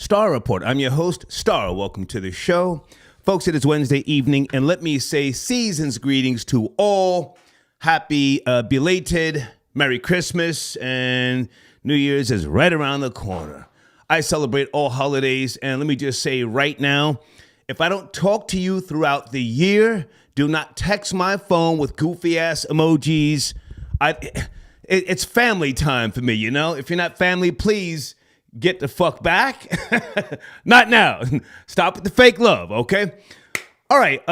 Star Report. I'm your host, Star. Welcome to the show. Folks, it is Wednesday evening, and let me say season's greetings to all. Happy belated Merry Christmas, and New Year's is right around the corner. I celebrate all holidays, and let me just say right now, if I don't talk to you throughout the year, do not text my phone with goofy-ass emojis. It's family time for me, you know? If you're not family, please get the fuck back. Not now. Stop with the fake love, okay? All right,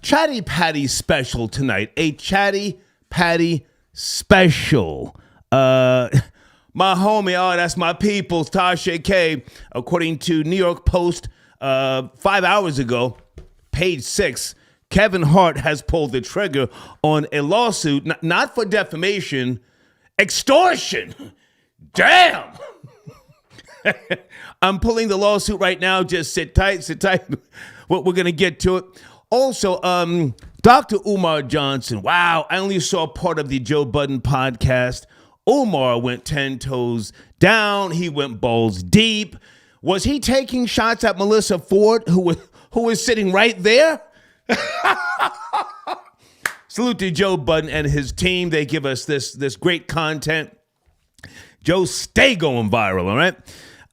Chatty Patty special tonight. A Chatty Patty special. My homie, that's my people's Tasha K. According to New York Post 5 hours ago, page 6, Kevin Hart has pulled the trigger on a lawsuit, not for defamation, extortion. Damn. I'm pulling the lawsuit right now. Just sit tight. We're going to get to it. Also, Dr. Umar Johnson. Wow, I only saw part of the Joe Budden podcast. Umar went 10 toes down. He went balls deep. Was he taking shots at Melissa Ford, who was sitting right there? Salute to Joe Budden and his team. They give us this great content. Joe, stay going viral, all right?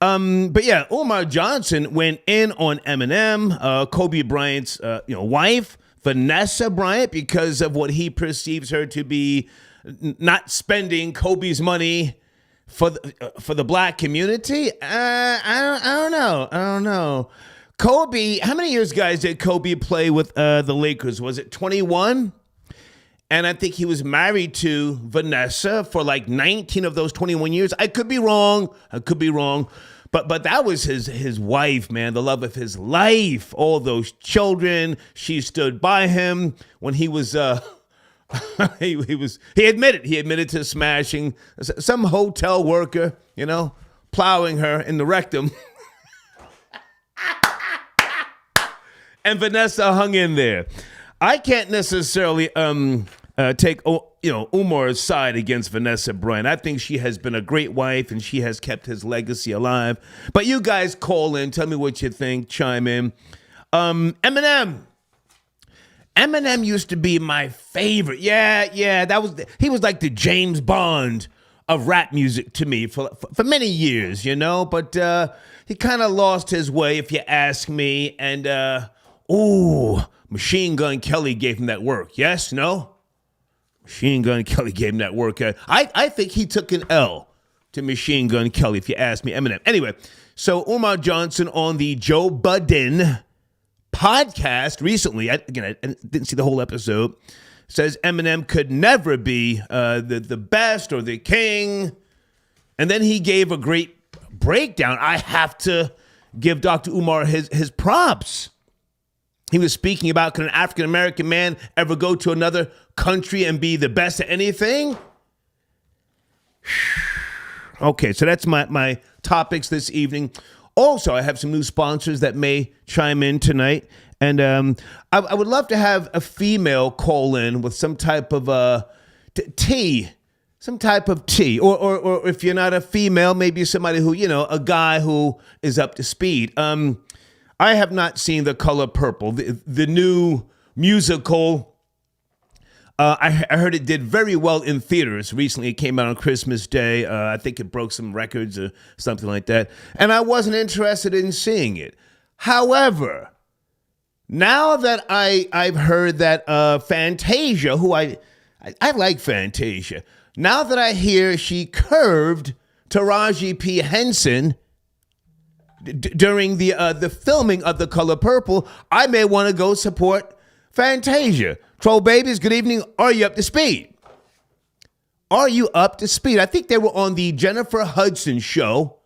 But yeah, Umar Johnson went in on Eminem, Kobe Bryant's wife, Vanessa Bryant, because of what he perceives her to be not spending Kobe's money for the black community. I don't know. Kobe, how many years, guys, did Kobe play with the Lakers? Was it 21? And I think he was married to Vanessa for like 19 of those 21 years. I could be wrong. But that was his wife, man, the love of his life. All those children. She stood by him when he was he admitted to smashing some hotel worker, plowing her in the rectum. And Vanessa hung in there. I can't necessarily take Umar's side against Vanessa Bryant. I think she has been a great wife and she has kept his legacy alive. But you guys call in, tell me what you think, chime in. Eminem used to be my favorite. Yeah, he was like the James Bond of rap music to me for many years, but he kind of lost his way, if you ask me. And Machine Gun Kelly gave him that work. Yes? No? Machine Gun Kelly gave him that work. I think he took an L to Machine Gun Kelly, if you ask me. Eminem. Anyway, so Umar Johnson on the Joe Budden podcast recently, I didn't see the whole episode, says Eminem could never be the best or the king. And then he gave a great breakdown. I have to give Dr. Umar his props. He was speaking about, can an African-American man ever go to another country and be the best at anything? Okay, so that's my topics this evening. Also, I have some new sponsors that may chime in tonight. And I would love to have a female call in with some type of tea. Some type of tea. Or if you're not a female, maybe somebody who, a guy who is up to speed. I have not seen The Color Purple, the new musical. I heard it did very well in theaters. Recently, it came out on Christmas Day. I think it broke some records or something like that. And I wasn't interested in seeing it. However, now that I've heard that Fantasia, who I like Fantasia, now that I hear she curved Taraji P. Henson during the filming of The Color Purple, I may want to go support Fantasia. Troll babies, good evening. Are you up to speed? I think they were on the Jennifer Hudson show,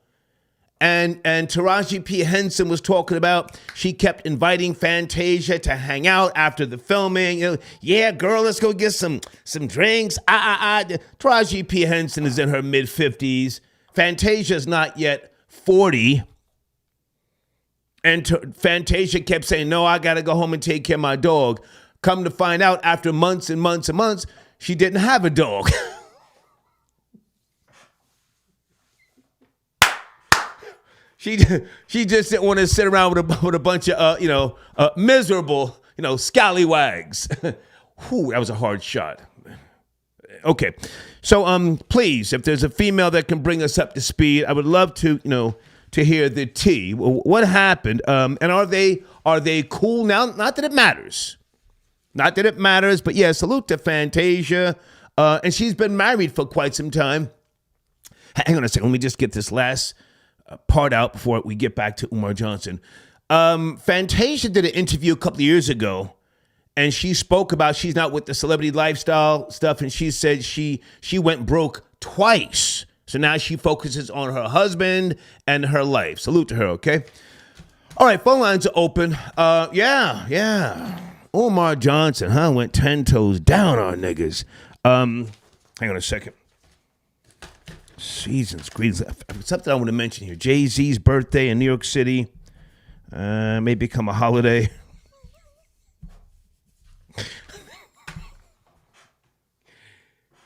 and Taraji P. Henson was talking about she kept inviting Fantasia to hang out after the filming. Yeah, girl, let's go get some drinks. Taraji P. Henson is in her mid-50s. Fantasia's not yet 40. And Fantasia kept saying, no, I got to go home and take care of my dog. Come to find out, after months and months and months, she didn't have a dog. She just didn't want to sit around with a bunch of miserable scallywags. Whew, that was a hard shot. Okay, so please, if there's a female that can bring us up to speed, I would love to to hear the tea. What happened? And are they cool now? Not that it matters. Not that it matters, but yeah, salute to Fantasia. And she's been married for quite some time. Hang on a second. Let me just get this last part out before we get back to Umar Johnson. Fantasia did an interview a couple of years ago, and she spoke about she's not with the celebrity lifestyle stuff, and she said she went broke twice. So now she focuses on her husband and her life. Salute to her, okay? All right, phone lines are open. Yeah. Umar Johnson, went 10 toes down on niggas. Hang on a second. Seasons, greetings. Something I want to mention here. Jay-Z's birthday in New York City may become a holiday.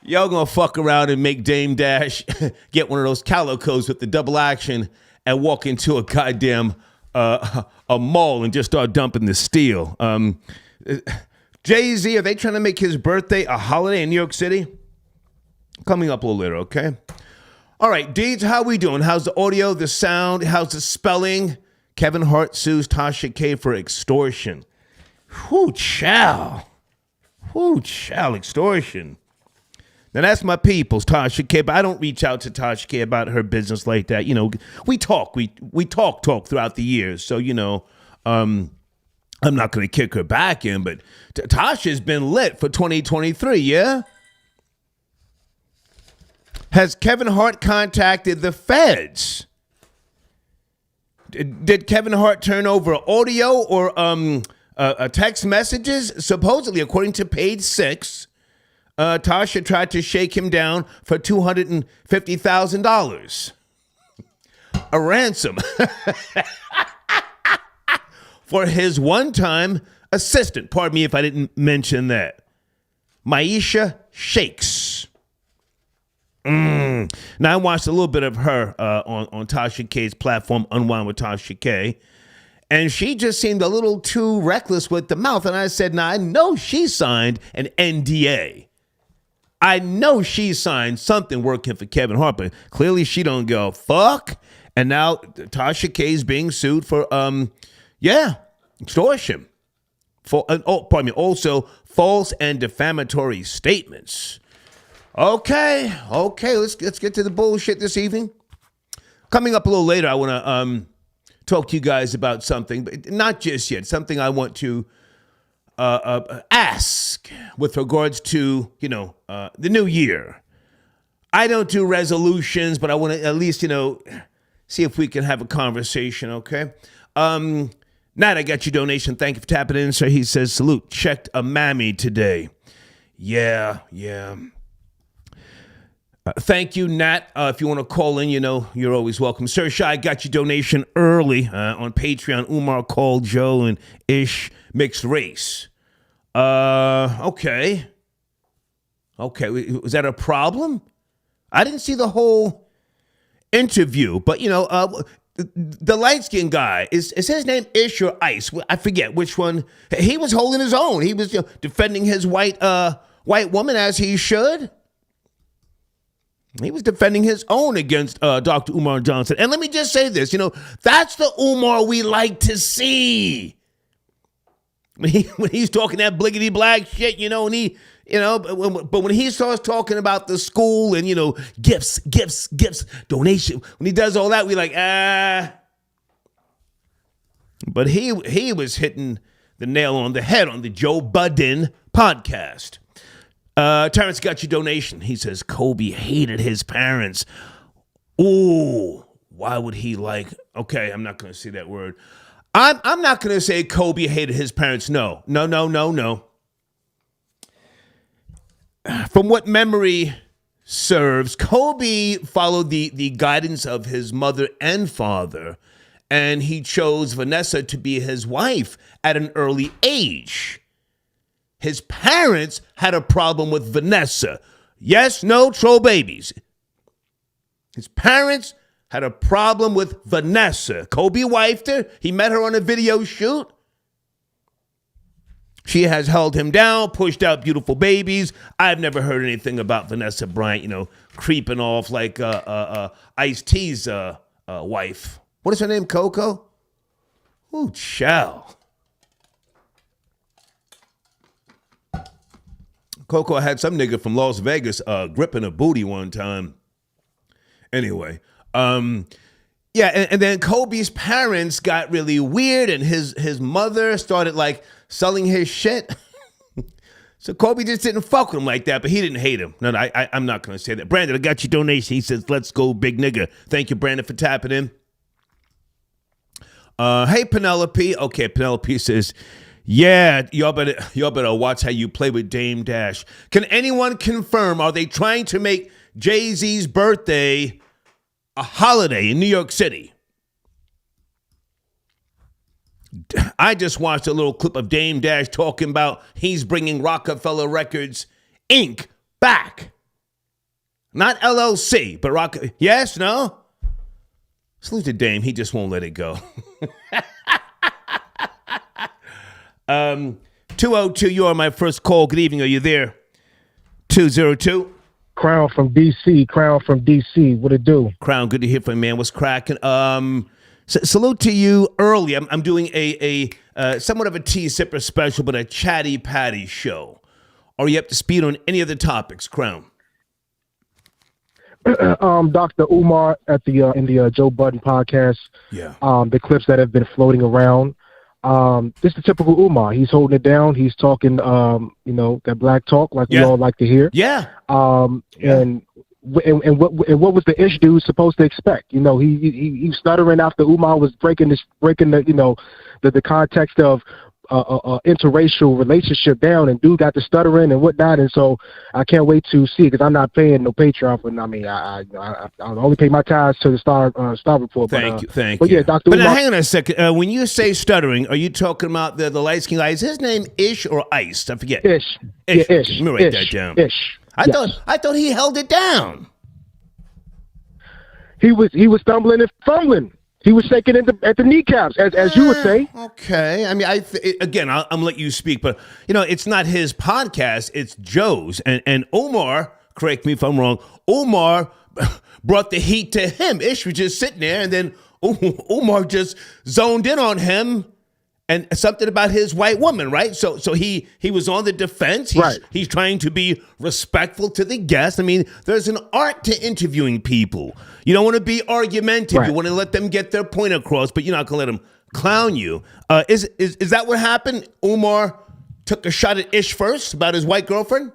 Y'all gonna fuck around and make Dame Dash get one of those calicos with the double action and walk into a goddamn a mall and just start dumping the steel. Jay-Z, are they trying to make his birthday a holiday in New York City? Coming up a little later, okay? All right, Deeds, how we doing? How's the audio, the sound? How's the spelling? Kevin Hart sues Tasha K for extortion. Whoo, chow, extortion. Now, that's my people's Tasha K, but I don't reach out to Tasha K about her business like that. We talk throughout the years. So, I'm not going to kick her back in, but Tasha's been lit for 2023, yeah? Has Kevin Hart contacted the feds? Did Kevin Hart turn over audio or text messages? Supposedly, according to page 6, Tasha tried to shake him down for $250,000. A ransom for his one-time assistant. Pardon me if I didn't mention that. Maisha Shakes. Now, I watched a little bit of her on Tasha K's platform, Unwind with Tasha K, and she just seemed a little too reckless with the mouth. And I said, now, I know she signed an NDA. I know she signed something working for Kevin Hart, but clearly she don't go fuck. And now Tasha K is being sued for, extortion. Also false and defamatory statements. Okay, let's get to the bullshit this evening. Coming up a little later, I want to talk to you guys about something, but not just yet. Something I want to ask with regards to the new year. I don't do resolutions, but I want to at least see if we can have a conversation. Okay. Nat, I got your donation. Thank you for tapping in, sir. He says, salute. Checked a Mammy today. Yeah. Thank you, Nat. If you want to call in, you're always welcome. Sir Shy got your donation early on Patreon. Umar called Joe and Ish mixed race. Okay. Was that a problem? I didn't see the whole interview, but the light-skinned guy, is his name Ish or Ice? I forget which one. He was holding his own. He was defending his white woman as he should. He was defending his own against Dr. Umar Johnson. And let me just say this, that's the Umar we like to see. When he's talking that bliggity black shit, and he, but when he starts talking about the school and, gifts, donation, when he does all that, we like, But he was hitting the nail on the head on the Joe Budden podcast. Terrence got your donation. He says Kobe hated his parents. Ooh, why would he like? Okay, I'm not going to say that word. I'm not going to say Kobe hated his parents. No. From what memory serves, Kobe followed the guidance of his mother and father, and he chose Vanessa to be his wife at an early age. His parents had a problem with Vanessa. Yes, no, troll babies. His parents had a problem with Vanessa. Kobe wifed her. He met her on a video shoot. She has held him down, pushed out beautiful babies. I've never heard anything about Vanessa Bryant, creeping off like Ice-T's wife. What is her name, Coco? Ooh, chow. Coco had some nigga from Las Vegas gripping a booty one time. Anyway, and then Kobe's parents got really weird, and his mother started like selling his shit. So Kobe just didn't fuck with him like that, but he didn't hate him. No, I'm not going to say that. Brandon, I got your donation. He says, let's go, big nigga. Thank you, Brandon, for tapping in. Hey, Penelope. Okay, Penelope says, yeah, y'all better watch how you play with Dame Dash. Can anyone confirm, are they trying to make Jay-Z's birthday a holiday in New York City? I just watched a little clip of Dame Dash talking about he's bringing Rockefeller Records Inc. back. Not LLC, but Yes, no? Salute to Dame. He just won't let it go. 202, you are my first call. Good evening. Are you there? 202. Crown from DC. What it do? Crown, good to hear from you, man. What's cracking? Salute to you early. I'm doing a somewhat of a tea sipper special, but a chatty patty show. Are you up to speed on any of the topics, Crown? Dr. Umar at in the Joe Budden podcast. Yeah. The clips that have been floating around. This is the typical Umar. He's holding it down. He's talking, that black talk like we all like to hear. Yeah. And what was the ish dude supposed to expect? He was stuttering after Umar was breaking the context of interracial relationship down, and dude got to stuttering and whatnot. And so I can't wait to see it because I'm not paying no Patreon for. I only pay my tithes to the Star Report. Thank you. But yeah, Dr. But Umar, now, hang on a second. When you say stuttering, are you talking about the light skin guy? Is his name Ish or Ice? I forget. Ish. Ish. Yeah, Ish. Let me write that down. Ish. I thought he held it down. He was stumbling and fumbling. He was shaking at the kneecaps, as you would say. Okay. I mean, I'm gonna let you speak, but it's not his podcast; it's Joe's. And Umar, correct me if I'm wrong. Umar brought the heat to him. Ish was just sitting there, and then Umar just zoned in on him. And something about his white woman, right? So he was on the defense. He's trying to be respectful to the guest. I mean, there's an art to interviewing people. You don't want to be argumentative. Right. You want to let them get their point across, but you're not going to let them clown you. Is that what happened? Umar took a shot at Ish first about his white girlfriend?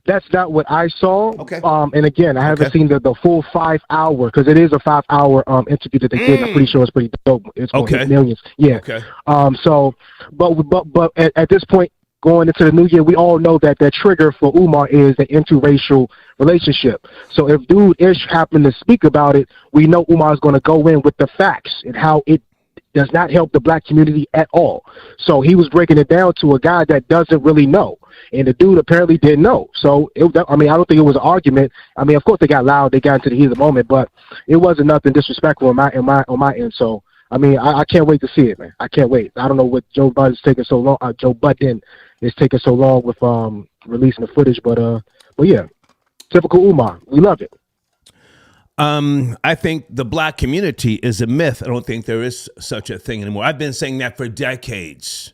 That's not what I saw. Okay. And again, I haven't seen the full 5 hour because it is a 5 hour interview that they did. I'm pretty sure it's pretty dope. It's going to hit millions. Yeah. Okay. But at this point, going into the new year, we all know that trigger for Umar is an interracial relationship. So if dude Ish happened to speak about it, we know Umar's going to go in with the facts and how it does not help the black community at all. So he was breaking it down to a guy that doesn't really know. And the dude apparently didn't know. So, I don't think it was an argument. I mean, of course they got loud. They got into the heat of the moment, but it wasn't nothing disrespectful on my end. So, I mean, I can't wait to see it, man. I can't wait. I don't know what Joe Budden is taking so long with releasing the footage, but yeah, typical Umar. We love it. I think the black community is a myth. I don't think there is such a thing anymore. I've been saying that for decades.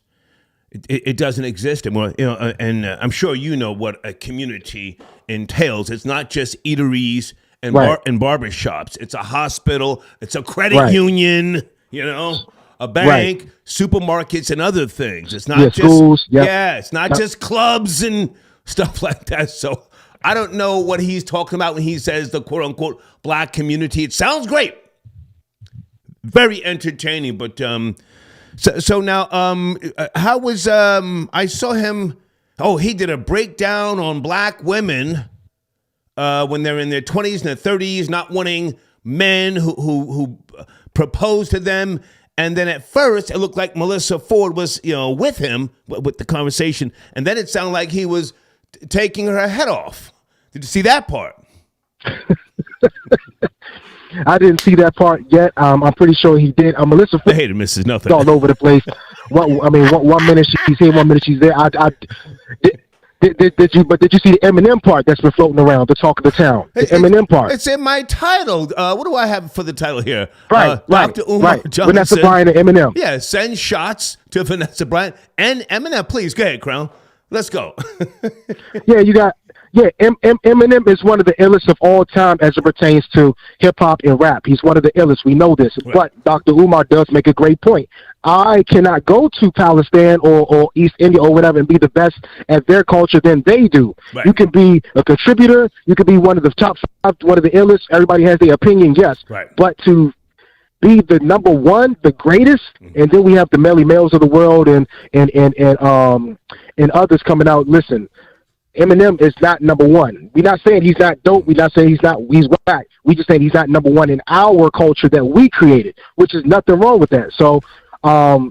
It doesn't exist anymore. And I'm sure you know what a community entails. It's not just eateries and barbershops. It's a hospital. It's a credit union. A bank, supermarkets, and other things. It's not just schools. It's not just clubs and stuff like that. So I don't know what he's talking about when he says the quote unquote black community. It sounds great, very entertaining, but so now how was I saw him? Oh, he did a breakdown on black women when they're in their 20s and their 30s, not wanting men who propose to them. And then at first, it looked like Melissa Ford was, with him, with the conversation. And then it sounded like he was taking her head off. Did you see that part? I didn't see that part yet. I'm pretty sure he did. Melissa The hate and miss is nothing. all over the place. One minute she's here, 1 minute she's there. Did you see the Eminem part that's been floating around, the talk of the town? The Eminem part. It's in my title. What do I have for the title here? Right. Dr. Umar Johnson. Vanessa, Bryant, and Eminem. Yeah, send shots to Vanessa, Bryant, and Eminem. Please, go ahead, Crown. Let's go. Eminem is one of the illest of all time as it pertains to hip-hop and rap. He's one of the illest. We know this. Right. But Dr. Umar does make a great point. I cannot go to Palestine or East India or whatever and be the best at their culture than they do. Right. You can be a contributor. You can be one of the top 5, one of the illest. Everybody has their opinion, yes. Right. But to be the number one, the greatest, and then we have the Melly Males of the world and others coming out. Listen, Eminem is not number one. We're not saying he's not dope. We're not saying he's whack. We just saying he's not number one in our culture that we created, which is nothing wrong with that. So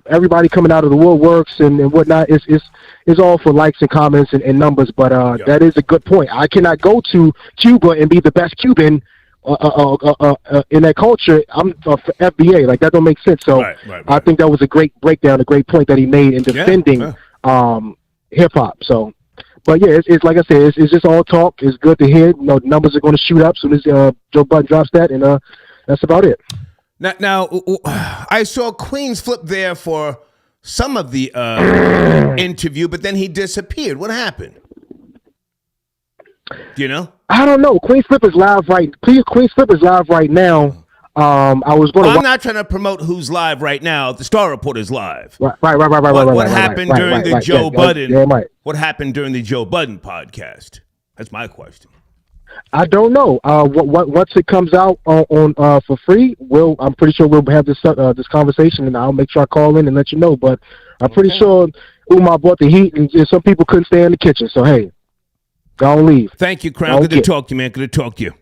everybody coming out of the woodworks and whatnot is all for likes and comments and numbers. But that is a good point. I cannot go to Cuba and be the best Cuban in that culture. I'm for FBA. Like, that don't make sense. So right. I think that was a great breakdown, a great point that he made in defending hip hop. So. But yeah, it's like I said, it's just all talk. It's good to hear. You know, numbers are going to shoot up as soon as Joe Budden drops that, and that's about it. Now, I saw Queen's Flip there for some of the interview, but then he disappeared. What happened? Do you know? I don't know. Queen's Flip is live right. Queen's Flip is live right now. I was going. I'm not trying to promote who's live right now. The Star Report is live. Right. What happened during the Joe Budden? What happened during the Joe Budden podcast? That's my question. I don't know. Once it comes out on for free, I'm pretty sure we'll have this conversation, and I'll make sure I call in and let you know. But I'm pretty sure Umar bought the heat, and some people couldn't stay in the kitchen. So hey, go and leave. Thank you, Crown. Good to talk to you, man. Good to talk to you.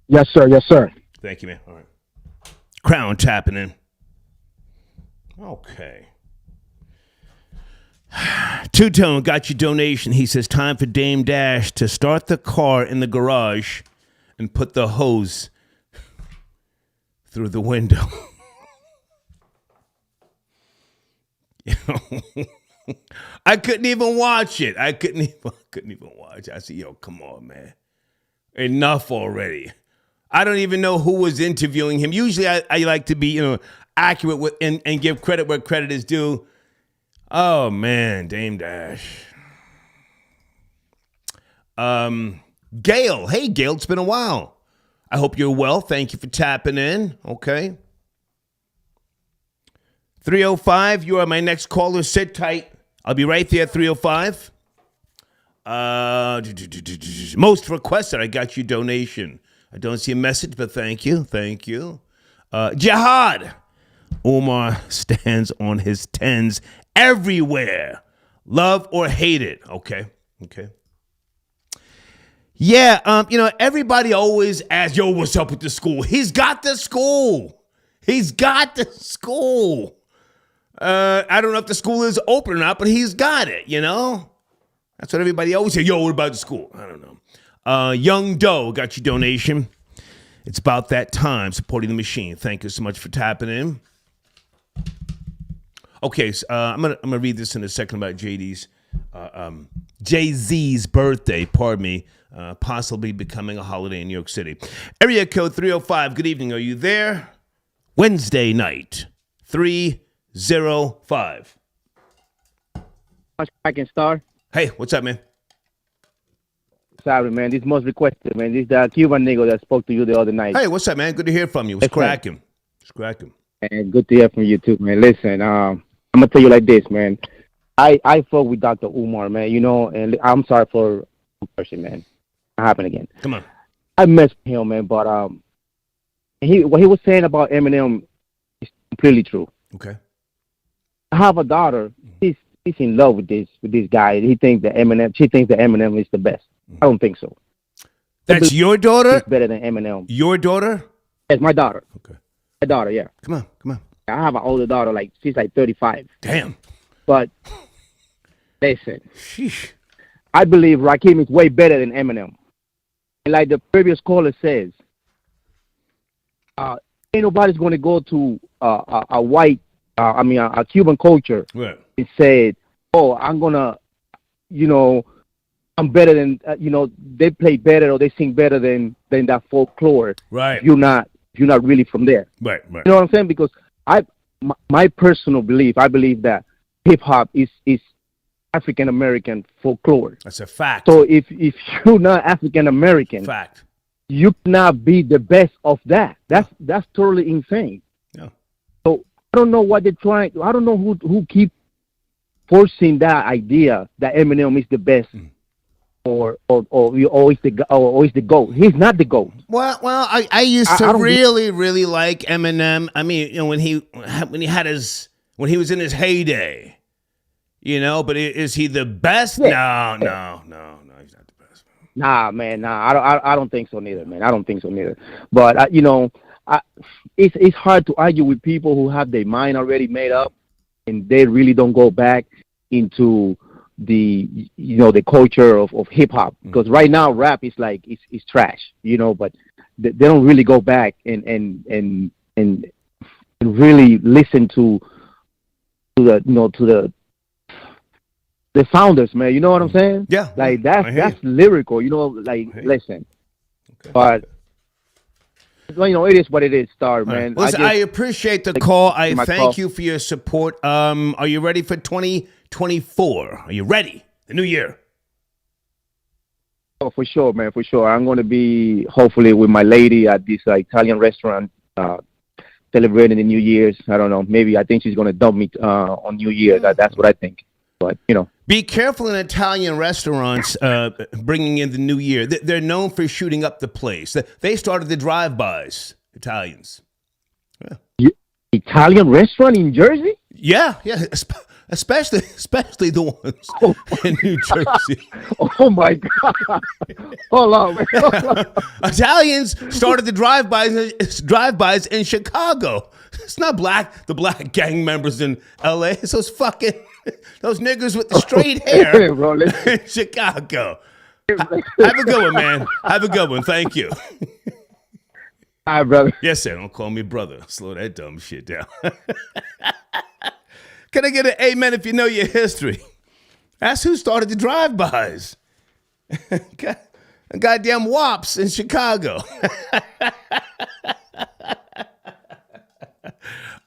Yes, sir. Yes, sir. Thank you, man. All right. Crown tapping in. Okay. Two-Tone got your donation. He says, time for Dame Dash to start the car in the garage and put the hose through the window. I couldn't even watch it. I couldn't even watch it. I said, yo, come on, man. Enough already. I don't even know who was interviewing him. Usually I like to be, accurate with and give credit where credit is due. Oh man, Dame Dash. Gail. Hey Gail, it's been a while. I hope you're well. Thank you for tapping in. Okay. 305, you are my next caller. Sit tight. I'll be right there at 305. Most requested, I got your donation. I don't see a message, but thank you. Thank you. Jihad. Umar stands on his tens everywhere. Love or hate it. Okay. Yeah, everybody always asks, yo, what's up with the school? He's got the school. I don't know if the school is open or not, but he's got it, That's what everybody always says. Yo, what about the school? I don't know. Young Doe got your donation. It's about that time supporting the machine. Thank you so much for tapping in. Okay, so, I'm gonna read this in a second about Jay-Z's birthday. Pardon me, possibly becoming a holiday in New York City. Area code 305. Good evening. Are you there? Wednesday night. 305. I can start. Hey, what's up, man? Sorry, man. This is most requested, man. This is the Cuban nigga that spoke to you the other night. Hey, what's up, man? Good to hear from you. It's cracking. And good to hear from you, too, man. Listen, I'm going to tell you like this, man. I fought with Dr. Umar, man, and I'm sorry for person, man. It happened again. Come on. I messed with him, man, but what he was saying about Eminem is completely true. Okay. I have a daughter. He's in love with this guy. She thinks that Eminem is the best. I don't think so. That's your daughter? She's better than Eminem. Your daughter? Yes, my daughter. Okay. My daughter, yeah. Come on. I have an older daughter, she's 35. Damn. But listen, sheesh. I believe Rakim is way better than Eminem. like the previous caller says, ain't nobody's going to go to a Cuban culture Right. and say, oh, I'm going to, I'm better than, they play better or they sing better than that folklore. Right. You're not really from there. Right. You know what I'm saying? Because my personal belief, I believe that hip hop is African American folklore. That's a fact. So if you're not African American, Fact. you cannot be the best of that. That's totally insane. Yeah. So I don't know what they're trying. I don't know who keep forcing that idea that Eminem is the best. Or you always the GOAT. He's not the GOAT. Well, I used to really like Eminem. I mean, when he was in his heyday, But is he the best? Yeah. No, he's not the best. Nah, man. I don't think so neither, man. I don't think so neither. But it's hard to argue with people who have their mind already made up, and they really don't go back into the culture of hip hop, because right now rap is like it's trash, but they don't really go back and really listen to the founders, man. You know what I'm saying? Yeah. Like that's lyrical, listen. Okay. But it is what it is, Star, man. Listen, I appreciate the call. I thank you for your support. Are you ready for 2024? Are you ready? The new year. Oh, for sure, man, for sure. I'm going to be, hopefully, with my lady at this Italian restaurant celebrating the New Year's. I don't know. Maybe I think she's going to dump me on New Year. That's what I think. But, Be careful in Italian restaurants bringing in the New Year. They're known for shooting up the place. They started the drive-bys, Italians. Yeah. Italian restaurant in Jersey? Yeah. Especially the ones in New Jersey. Oh my God! Hold on, man. Italians started the drive-bys in Chicago. It's not the black gang members in L.A. It's those niggas with the straight hair in Chicago. Have a good one, man. Have a good one. Thank you. All right, brother. Yes, sir. Don't call me brother. Slow that dumb shit down. Can I get an amen if you know your history? That's who started the drive-bys. Goddamn wops in Chicago.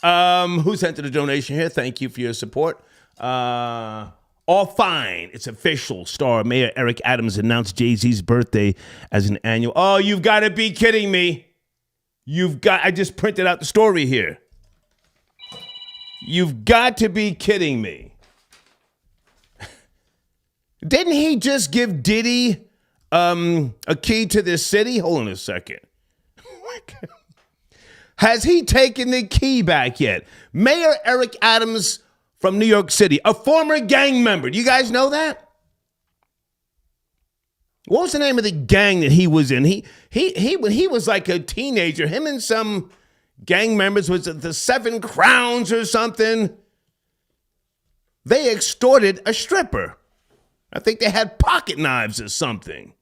Who sent the donation here? Thank you for your support. All fine. It's official. Star Mayor Eric Adams announced Jay-Z's birthday as an annual. Oh, you've got to be kidding me. I just printed out the story here. You've got to be kidding me. Didn't he just give Diddy a key to this city? Hold on a second. Has he taken the key back yet? Mayor Eric Adams from New York City, a former gang member. Do you guys know that? What was the name of the gang that he was in? When he was like a teenager, him and some gang members, was it the Seven Crowns or something? They extorted a stripper. I think they had pocket knives or something.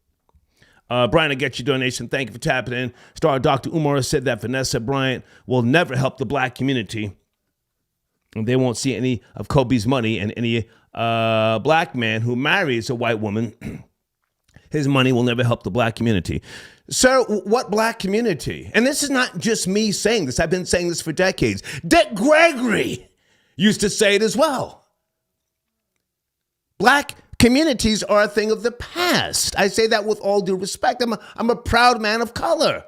Bryant, I get your donation. Thank you for tapping in. Star Dr. Umar said that Vanessa Bryant will never help the black community. And they won't see any of Kobe's money, and any black man who marries a white woman, his money will never help the black community. Sir, what black community? And this is not just me saying this. I've been saying this for decades. Dick Gregory used to say it as well. Black communities are a thing of the past. I say that with all due respect. I'm a proud man of color.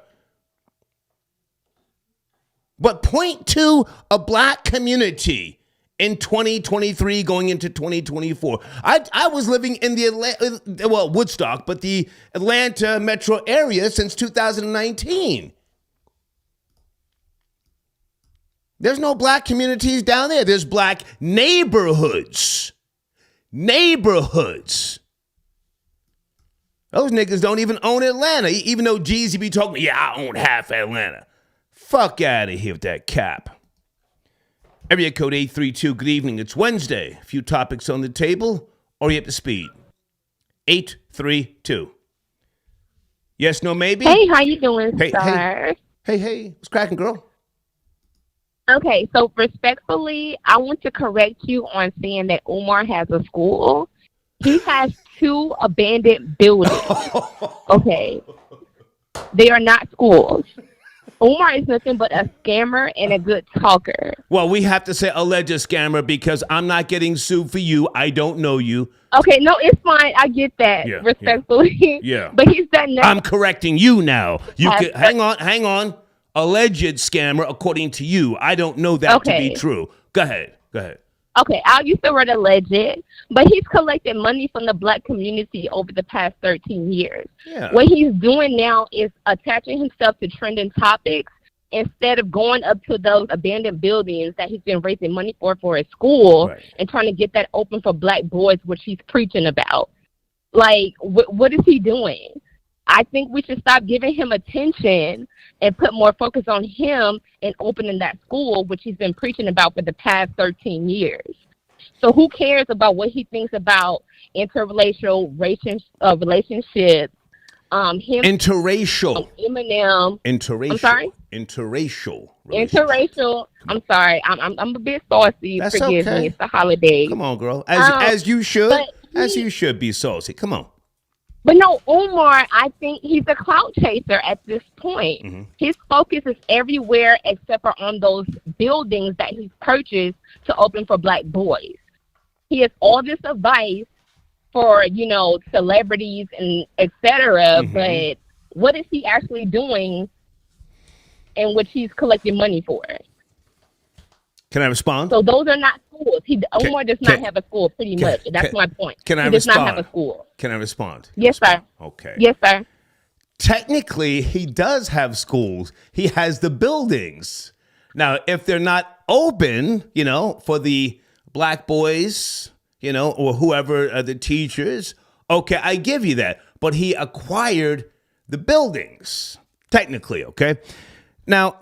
But point to a black community in 2023 going into 2024. I was living in the Woodstock, but the Atlanta metro area since 2019. There's no black communities down there. There's black neighborhoods. Those niggas don't even own Atlanta, even though Jeezy be talking, yeah, I own half Atlanta. Fuck out of here with that cap. Area code 832, good evening. It's Wednesday. A few topics on the table. Are you up to speed? 832. Yes, no, maybe? Hey, how you doing, Hey, sir? hey. What's cracking, girl? Okay, so respectfully, I want to correct you on saying that Umar has a school. He has 2 abandoned buildings. Okay, they are not schools. Umar is nothing but a scammer and a good talker. Well, we have to say alleged scammer because I'm not getting sued for you. I don't know you. Okay, no, it's fine. I get that, Yeah, respectfully. yeah. But he's done nothing. I'm correcting you now. You Has- can, hang on. Alleged scammer, according to you. I don't know that to Okay. be true. Go ahead. Okay, I'll use the word alleged, but he's collected money from the black community over the past 13 years. Yeah. What he's doing now is attaching himself to trending topics instead of going up to those abandoned buildings that he's been raising money for his school Right. and trying to get that open for black boys, which he's preaching about. Like, what is he doing? I think we should stop giving him attention and put more focus on him and opening that school, which he's been preaching about for the past 13 years. So who cares about what he thinks about interracial relationships? Him, Interracial. Eminem. Interracial. I'm sorry? Interracial. relationship. Interracial. I'm sorry. I'm a bit saucy. That's Forgive okay. me. It's the holidays. Come on, girl. As you should. but As he- you should be saucy. Come on. But no, Umar, I think he's a clout chaser at this point. Mm-hmm. His focus is everywhere except for on those buildings that he's purchased to open for black boys. He has all this advice for, celebrities and et cetera, Mm-hmm. but what is he actually doing in which he's collecting money for? Can I respond? So those are not schools. Umar does not have a school, pretty much. That's my point. Can I he does respond? not have a school. Can I respond? Yes, sir. Okay. Yes, sir. Technically, he does have schools. He has the buildings. Now, if they're not open, for the black boys, or whoever are the teachers, okay, I give you that. But he acquired the buildings, technically, okay? Now,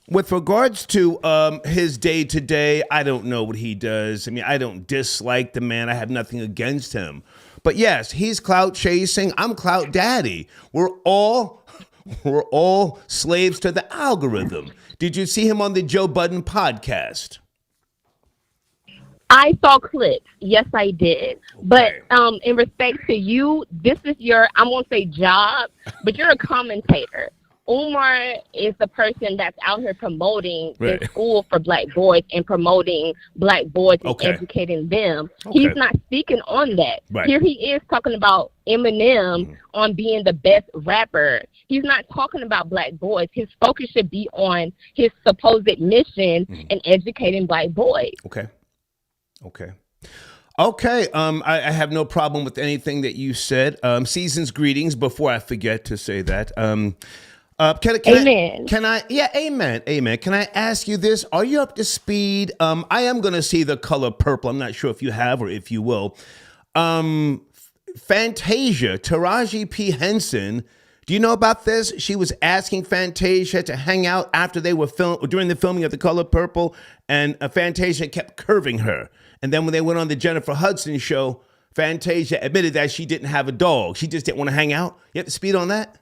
with regards to his day-to-day, I don't know what he does. I mean, I don't dislike the man. I have nothing against him. But yes, he's clout chasing. I'm clout daddy. We're all slaves to the algorithm. Did you see him on the Joe Budden podcast? I saw clips. Yes, I did. But Okay. in respect to you, this is your, I won't say job, but you're a commentator. Umar is the person that's out here promoting Right. this school for black boys and promoting black boys and Okay. educating them. Okay. He's not speaking on that. Right. Here he is talking about Eminem on being the best rapper. He's not talking about black boys. His focus should be on his supposed mission in educating black boys. Okay. I have no problem with anything that you said. Season's greetings before I forget to say that. Amen. Amen. Can I ask you this? Are you up to speed? I am going to see The Color Purple. I'm not sure if you have or if you will. Fantasia, Taraji P. Henson. Do you know about this? She was asking Fantasia to hang out after they were during the filming of The Color Purple, and Fantasia kept curving her. And then when they went on the Jennifer Hudson show, Fantasia admitted that she didn't have a dog. She just didn't want to hang out. You have to speed on that?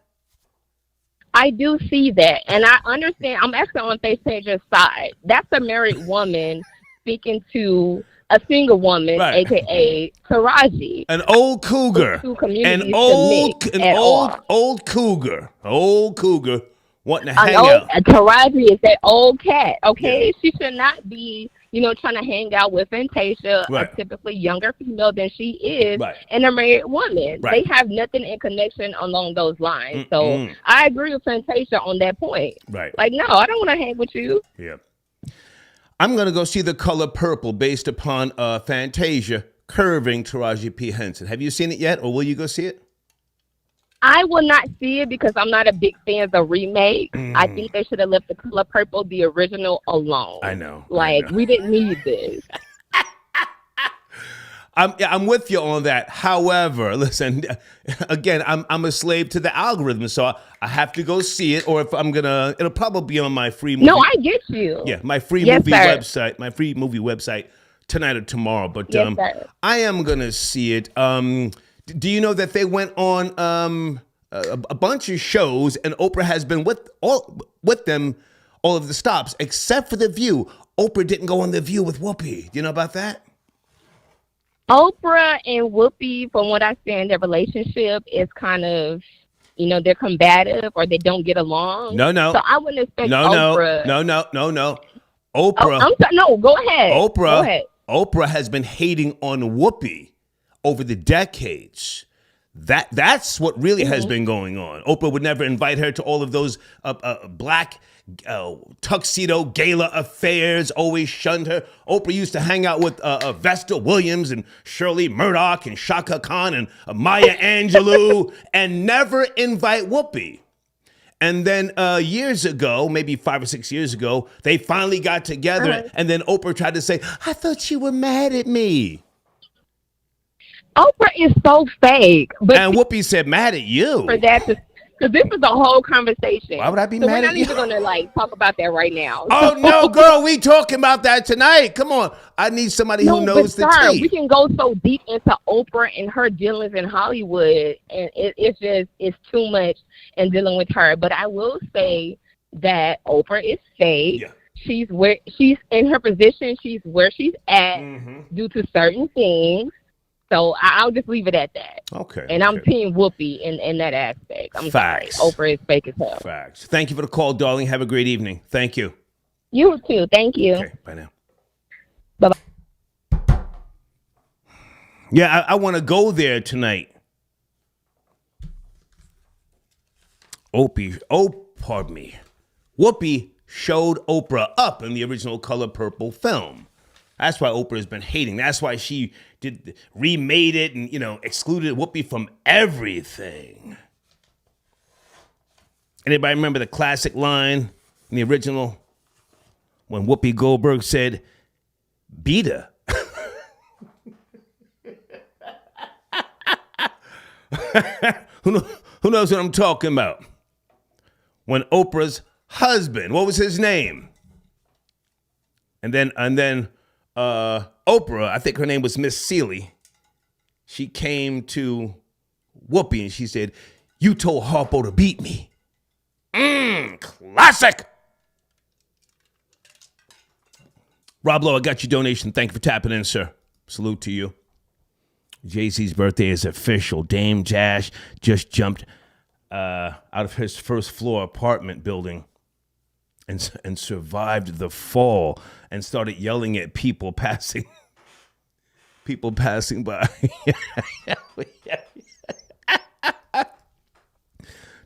I do see that, and I understand. I'm actually on Fantasia's side. That's a married woman speaking to a single woman, Right. aka Taraji. An old cougar. Two communities An old to mix at all. cougar. Old cougar wanting to An hang old out. Taraji is that old cat. Okay, she should not be, trying to hang out with Fantasia, Right. a typically younger female than she is, Right. and a married woman. Right. They have nothing in connection along those lines. Mm-mm. So I agree with Fantasia on that point. Right. Like, no, I don't want to hang with you. Yeah. I'm going to go see The Color Purple based upon Fantasia curving Taraji P. Henson. Have you seen it yet, or will you go see it? I will not see it because I'm not a big fan of the remake. I think they should have left The Color Purple, the original, alone. I know. Like, we didn't need this. I'm with you on that. However, listen, again, I'm a slave to the algorithm, so I have to go see it, or if it'll probably be on my free movie. No, I get you. Yeah, my free Yes, movie sir. website, tonight or tomorrow. But Yes, sir. I am gonna see it. Do you know that they went on a bunch of shows, and Oprah has been with them all of the stops except for The View. Oprah didn't go on The View with Whoopi. Do you know about that? Oprah and Whoopi, from what I understand, their relationship is kind of, they're combative or they don't get along. No. So I wouldn't expect Oprah. No. Oprah. No, go ahead. Go ahead. Oprah has been hating on Whoopi over the decades. That's what really has been going on. Oprah would never invite her to all of those black tuxedo gala affairs, always shunned her. Oprah used to hang out with Vesta Williams and Shirley Murdoch and Shaka Khan and Maya Angelou and never invite Whoopi. And then years ago, maybe 5 or 6 years ago, they finally got together, and then Oprah tried to say, I thought you were mad at me. Oprah is so fake. But and Whoopi said, mad at you? For that, because this is the whole conversation. Why would I be mad at you? We're not even going to talk about that right now. Oh, no, girl, we talking about that tonight. Come on. I need somebody who knows the tea. We can go so deep into Oprah and her dealings in Hollywood, and it's too much in dealing with her. But I will say that Oprah is fake. Yeah. She's in her position. She's where she's at due to certain things. So I'll just leave it at that. Okay. And I'm team Whoopi in that aspect. I'm Facts. sorry. Oprah is fake as hell. Facts. Thank you for the call, darling. Have a great evening. Thank you. You too. Thank you. Okay. Bye now. Bye-bye. Yeah, I want to go there tonight. Whoopi showed Oprah up in the original Color Purple film. That's why Oprah has been hating. That's why she remade it and, excluded Whoopi from everything. Anybody remember the classic line in the original when Whoopi Goldberg said, beat her? Who knows what I'm talking about? When Oprah's husband, what was his name? And then Oprah, I think her name was Miss Seeley. She came to Whoopi and she said, you told Harpo to beat me. Classic. Rob Lowe, I got your donation. Thank you for tapping in, sir. Salute to you. Jay-Z's birthday is official. Dame Dash just jumped out of his first floor apartment building and survived the fall and started yelling at people passing by.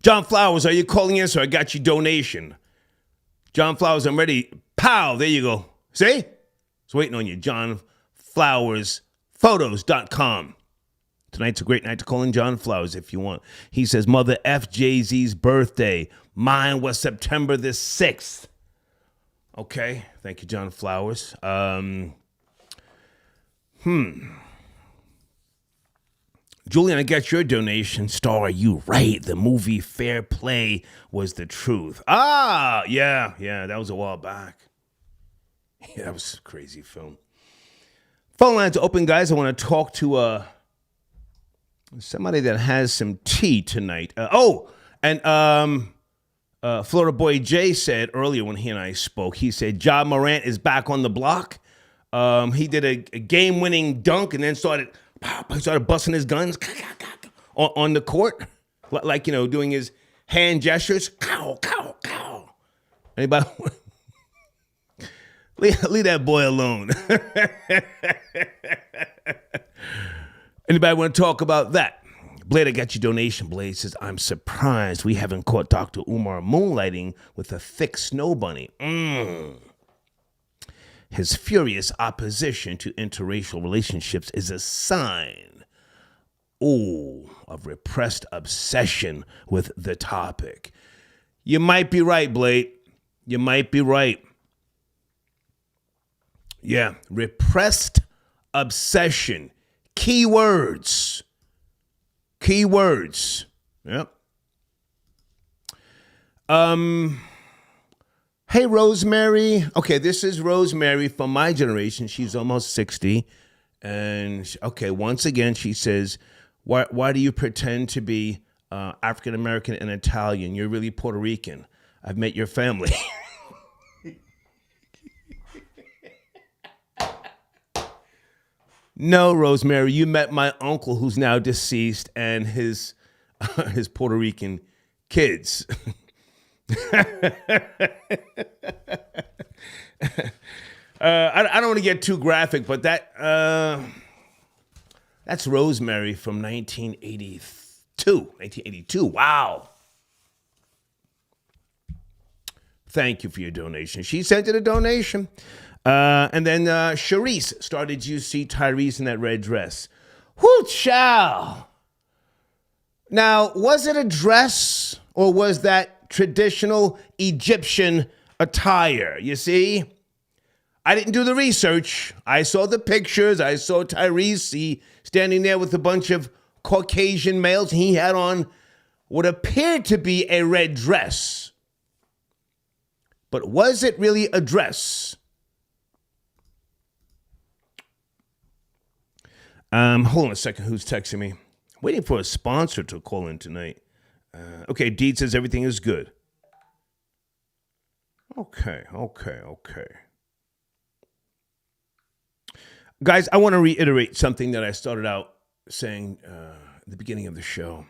John Flowers, are you calling in, sir? I got your donation. John Flowers, I'm ready. Pow, there you go. See? It's waiting on you. John Flowers, photos.com. Tonight's a great night to call in John Flowers if you want. He says, Mother F. Jay-Z's birthday. Mine was September the 6th. Okay. Thank you, John Flowers. Julian, I got your donation. Star, are you right? The movie Fair Play was the truth. Ah, yeah, that was a while back. Yeah, that was a crazy film. Phone lines are open, guys. I want to talk to somebody that has some tea tonight. Florida Boy Jay said earlier when he and I spoke, he said Ja Morant is back on the block. He did a game-winning dunk and then started busting his guns on the court, like, doing his hand gestures. Cow, cow, cow. Anybody? Leave that boy alone. Anybody want to talk about that? Blade, I got your donation. Blade says, I'm surprised we haven't caught Dr. Umar moonlighting with a thick snow bunny. His furious opposition to interracial relationships is a sign, of repressed obsession with the topic. You might be right, Blade. You might be right. Yeah, repressed obsession. Keywords. Yep. Hey, Rosemary. Okay, this is Rosemary from my generation. She's almost 60. And, once again, she says, why do you pretend to be African American and Italian. You're really Puerto Rican. I've met your family. No, Rosemary, you met my uncle who's now deceased and his Puerto Rican kids. I don't want to get too graphic, but that's Rosemary from 1982. Wow. Thank you for your donation. She sent in a donation. And then Charisse started, you see Tyrese in that red dress. Whoo, chow. Now, was it a dress or was that traditional Egyptian attire? You see? I didn't do the research. I saw the pictures. I saw Tyrese standing there with a bunch of Caucasian males. He had on what appeared to be a red dress. But was it really a dress? Hold on a second. Who's texting me? Waiting for a sponsor to call in tonight. Okay, Deed says everything is good. Okay. Guys, I want to reiterate something that I started out saying at the beginning of the show.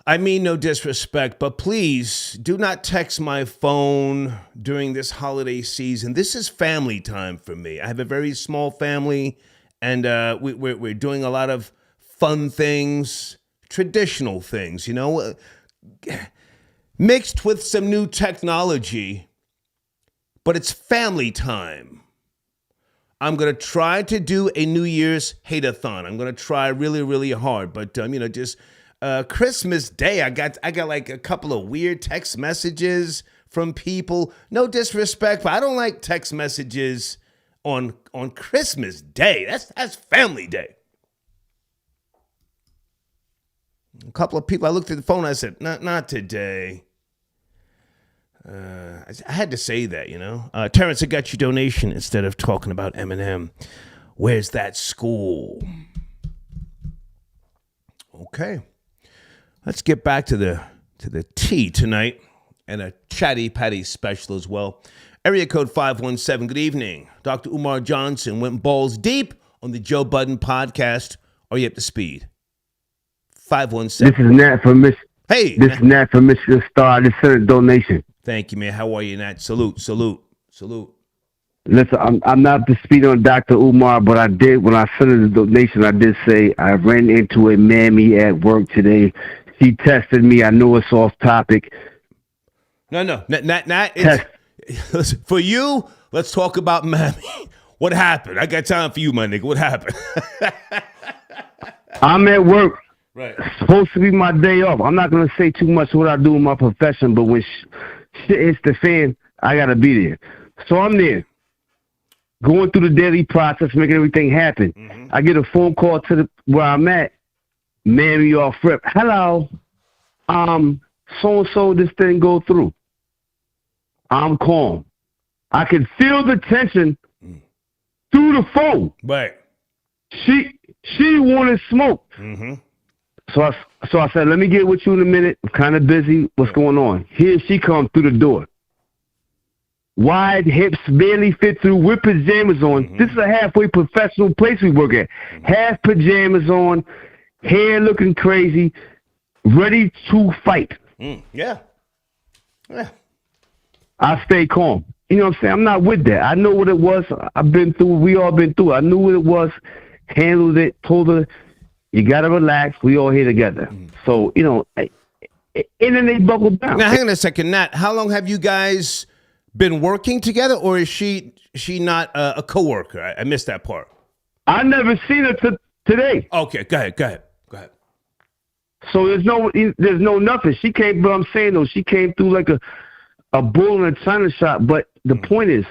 I mean no disrespect, but please do not text my phone during this holiday season. This is family time for me. I have a very small family, and we're doing a lot of fun things, traditional things, mixed with some new technology, but it's family time. I'm going to try to do a New Year's hate-a-thon. I'm going to try really, really hard, but just Christmas Day, I got like a couple of weird text messages from people. No disrespect, but I don't like text messages on Christmas Day. That's family day. A couple of people, I looked at the phone, I said, not today. I had to say that, Terrence, I got your donation instead of talking about Eminem. Where's that school? Okay. Let's get back to the tea tonight and a chatty patty special as well. Area code 517. Good evening. Dr. Umar Johnson went balls deep on the Joe Budden podcast. Are you up to speed? 517. This is Nat from Michigan. Hey. This is Nat from Michigan Star. This is a donation. Thank you, man. How are you, Nat? Salute. Listen, I'm not up to speed on Dr. Umar, but I did, when I sent the donation, I did say I ran into a Mammy at work today. She tested me. I know it's off topic. No. Nat, it's, for you, let's talk about Mammy. What happened? I got time for you, my nigga. What happened? I'm at work. Right. It's supposed to be my day off. I'm not going to say too much what I do in my profession, but when shit hits the fan, I got to be there. So I'm there, going through the daily process, making everything happen. Mm-hmm. I get a phone call to where I'm at. Mammy off rip. Hello. So-and-so, this didn't go through. I'm calm. I can feel the tension through the phone. Right. She wanted smoke. Mm-hmm. So I said, let me get with you in a minute. I'm kind of busy. What's going on? Here she comes through the door. Wide hips, barely fit through, with pajamas on. Mm-hmm. This is a halfway professional place we work at. Mm-hmm. Half pajamas on, hair looking crazy, ready to fight. Yeah. I stay calm. You know what I'm saying? I'm not with that. I know what it was. I've been through. We all been through. I knew what it was. Handled it. Told her, you got to relax. We all here together. So, and then they buckled down. Now, hang on a second, Nat. How long have you guys been working together, or is she not a coworker? I missed that part. I never seen her today. Okay, go ahead. So there's no nothing. She came, but I'm saying though, she came through like a bull in a china shop. But the point is,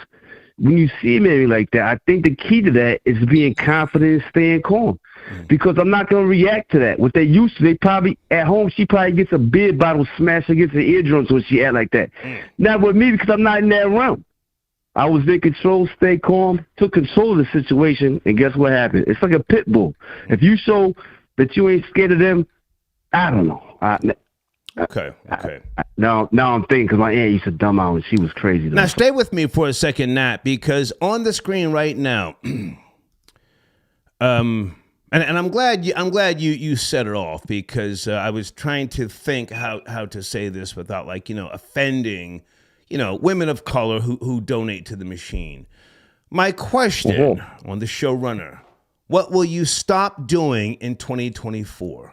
when you see Mammy like that, I think the key to that is being confident and staying calm. Because I'm not going to react to that. What they used to, they probably, at home, she probably gets a beer bottle smashed against her eardrums when she act like that. Not with me, because I'm not in that realm. I was in control, stayed calm, took control of the situation, and guess what happened? It's like a pit bull. If you show that you ain't scared of them, I don't know. Okay. Now I'm thinking because my aunt used to dumb out when she was crazy. Though. Now stay with me for a second, Nat, because on the screen right now, and I'm glad you set it off because I was trying to think how to say this without offending, women of color who donate to the machine. My question on the showrunner: what will you stop doing in 2024?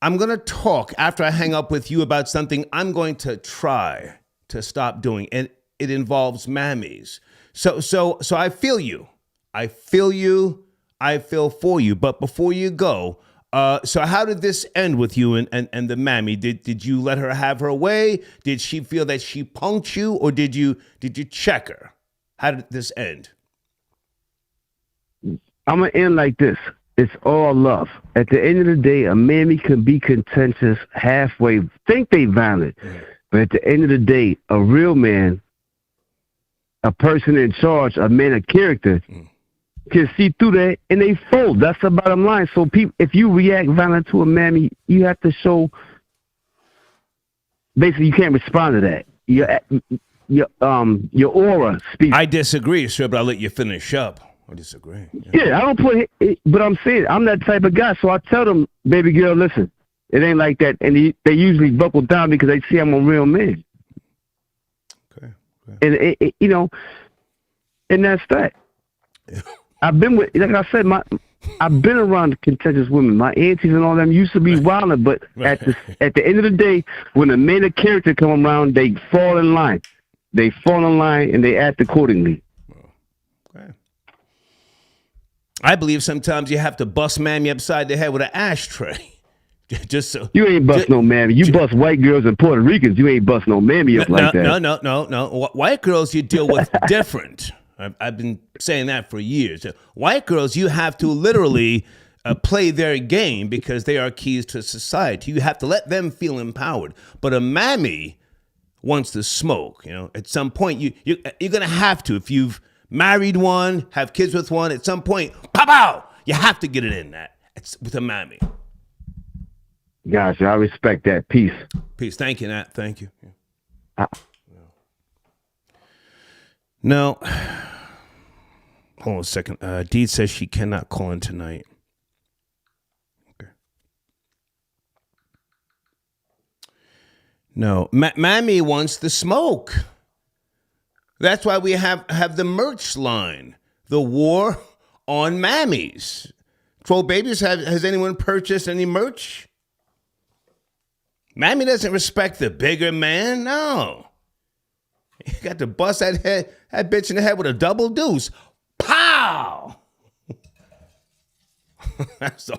I'm going to talk after I hang up with you about something I'm going to try to stop doing, and it involves mammies. So I feel you. I feel for you. But before you go, so how did this end with you and the mammy? Did you let her have her way? Did she feel that she punked you, or did you check her? How did this end? I'm going to end like this. It's all love. At the end of the day, a mammy can be contentious halfway, think they valid. But at the end of the day, a real man, a person in charge, a man of character, can see through that and they fold. That's the bottom line. So people, if you react violent to a mammy, you have to show, basically you can't respond to that. Your aura speaks. I disagree, sir, but I'll let you finish up. I disagree. Yeah, I don't put it, but I'm saying I'm that type of guy. So I tell them, baby girl, listen, it ain't like that. And they usually buckle down because they see I'm a real man. Okay. And and that's that. Yeah. I've been with, like I said, I've been around contentious women. My aunties and all them used to be wilder, but at the end of the day, when a man of character come around, they fall in line. They fall in line and they act accordingly. Okay. I believe sometimes you have to bust mammy upside the head with an ashtray. Just so you ain't bust no mammy. You bust white girls and Puerto Ricans. You ain't bust no mammy up like that. No. White girls you deal with different. I've been saying that for years. White girls, you have to literally play their game because they are keys to society. You have to let them feel empowered. But a mammy wants to smoke. At some point you're gonna have to, if you've married one, have kids with one, at some point, pop out. You have to get it in that. It's with a mammy. Gotcha. I respect that. Peace. Thank you, Nat. Thank you. No. Hold on a second. Deed says she cannot call in tonight. Okay. No. Mammy wants the smoke. That's why we have the merch line, the war on mammies. Troll Babies, has anyone purchased any merch? Mammy doesn't respect the bigger man, no. You got to bust that bitch in the head with a double deuce. Pow! So,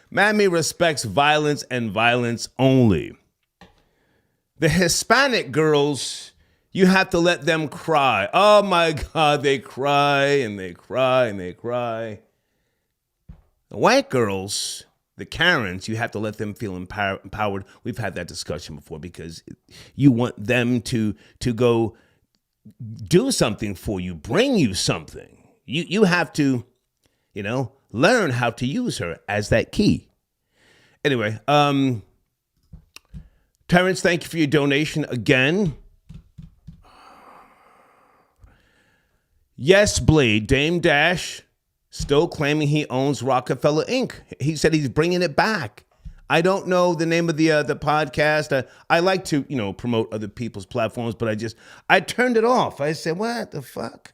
Mammy respects violence and violence only. The Hispanic girls, you have to let them cry. Oh my God, they cry and they cry and they cry. The white girls, the Karens, you have to let them feel empowered. We've had that discussion before because you want them to go do something for you, bring you something. You have to, learn how to use her as that key. Anyway, Terrence, thank you for your donation again. Yes, Blade, Dame Dash, still claiming he owns Rockefeller Inc. He said he's bringing it back. I don't know the name of the podcast. I like to, promote other people's platforms, but I turned it off. I said, what the fuck?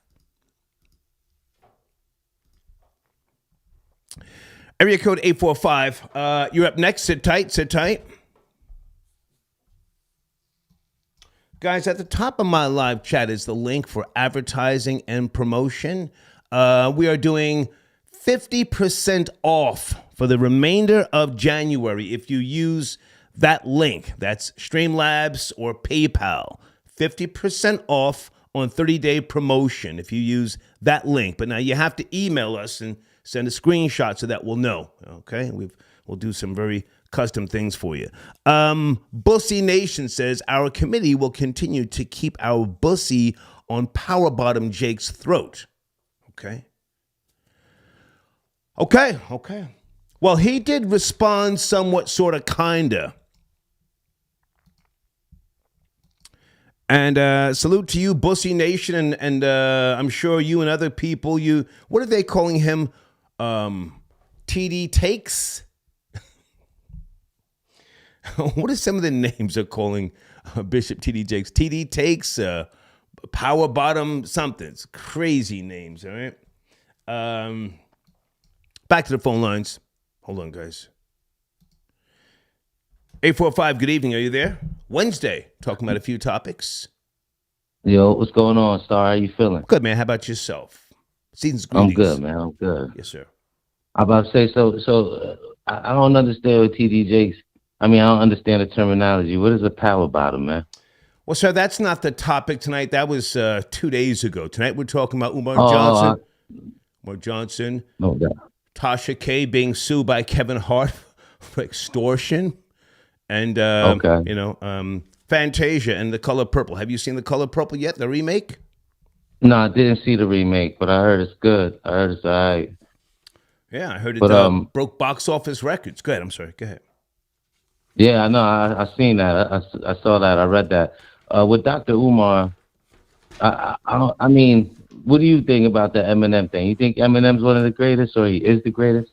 Area code 845. You're up next. Sit tight. Guys, at the top of my live chat is the link for advertising and promotion. We are doing 50% off for the remainder of January if you use that link. That's Streamlabs or PayPal. 50% off on 30-day promotion if you use that link. But now you have to email us and send a screenshot so that we'll know. Okay? We'll do some very custom things for you. Bussy Nation says, our committee will continue to keep our bussy on Power Bottom Jake's throat. Okay. Well, Well, he did respond somewhat, sort of, kinda. And salute to you, Bussy Nation, and I'm sure you and other people. What are they calling him? TD Takes? What are some of the names they're calling Bishop TD Jakes? TD Takes, Power Bottom, something's crazy names, all right? Back to the phone lines. Hold on, guys. 845, good evening. Are you there? Wednesday, talking about a few topics. Yo, what's going on, Star? How you feeling? Good, man. How about yourself? Season's greetings. I'm good, man. I'm good. Yes, sir. I'm about to say, I don't understand what TD Jakes. I don't understand the terminology. What is a power bottom, man? Well, sir, that's not the topic tonight. That was 2 days ago. Tonight we're talking about Umar Johnson. Umar Johnson. No doubt. Tasha K being sued by Kevin Hart for extortion. And, Fantasia and The Color Purple. Have you seen The Color Purple yet, the remake? No, I didn't see the remake, but I heard it's good. I heard it's all right. Yeah, I heard it broke box office records. Go ahead. I'm sorry. Go ahead. Yeah, I know. I seen that. I saw that. I read that. With Dr. Umar, what do you think about the Eminem thing? You think Eminem's one of the greatest, or he is the greatest?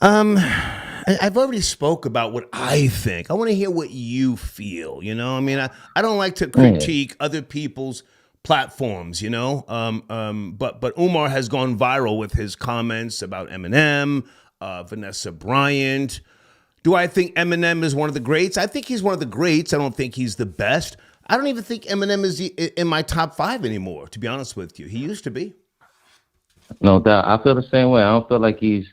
I've already spoke about what I think. I want to hear what you feel. I don't like to critique other people's platforms. But Umar has gone viral with his comments about Eminem, Vanessa, Bryant. Do I think Eminem is one of the greats? I think he's one of the greats. I don't think he's the best. I don't even think Eminem is in my top 5 anymore, to be honest with you. He used to be. No doubt. I feel the same way. I don't feel like he's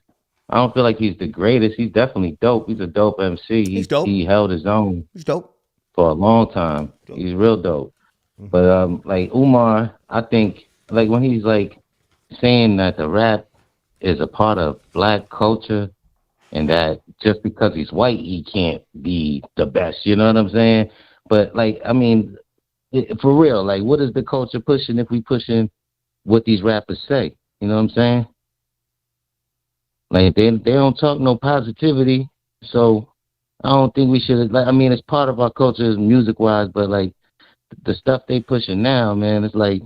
the greatest. He's definitely dope. He's a dope MC. He's dope. He held his own. He's dope. For a long time. Dope. He's real dope. Mm-hmm. But like Umar, I think like when he's like saying that the rap is a part of black culture and that just because he's white he can't be the best, you know what I'm saying? But like for real, like what is the culture pushing if we pushing what these rappers say? You know what I'm saying? Like they don't talk no positivity, so I don't think we should. It's part of our culture, music wise, but like the stuff they pushing now, man, it's like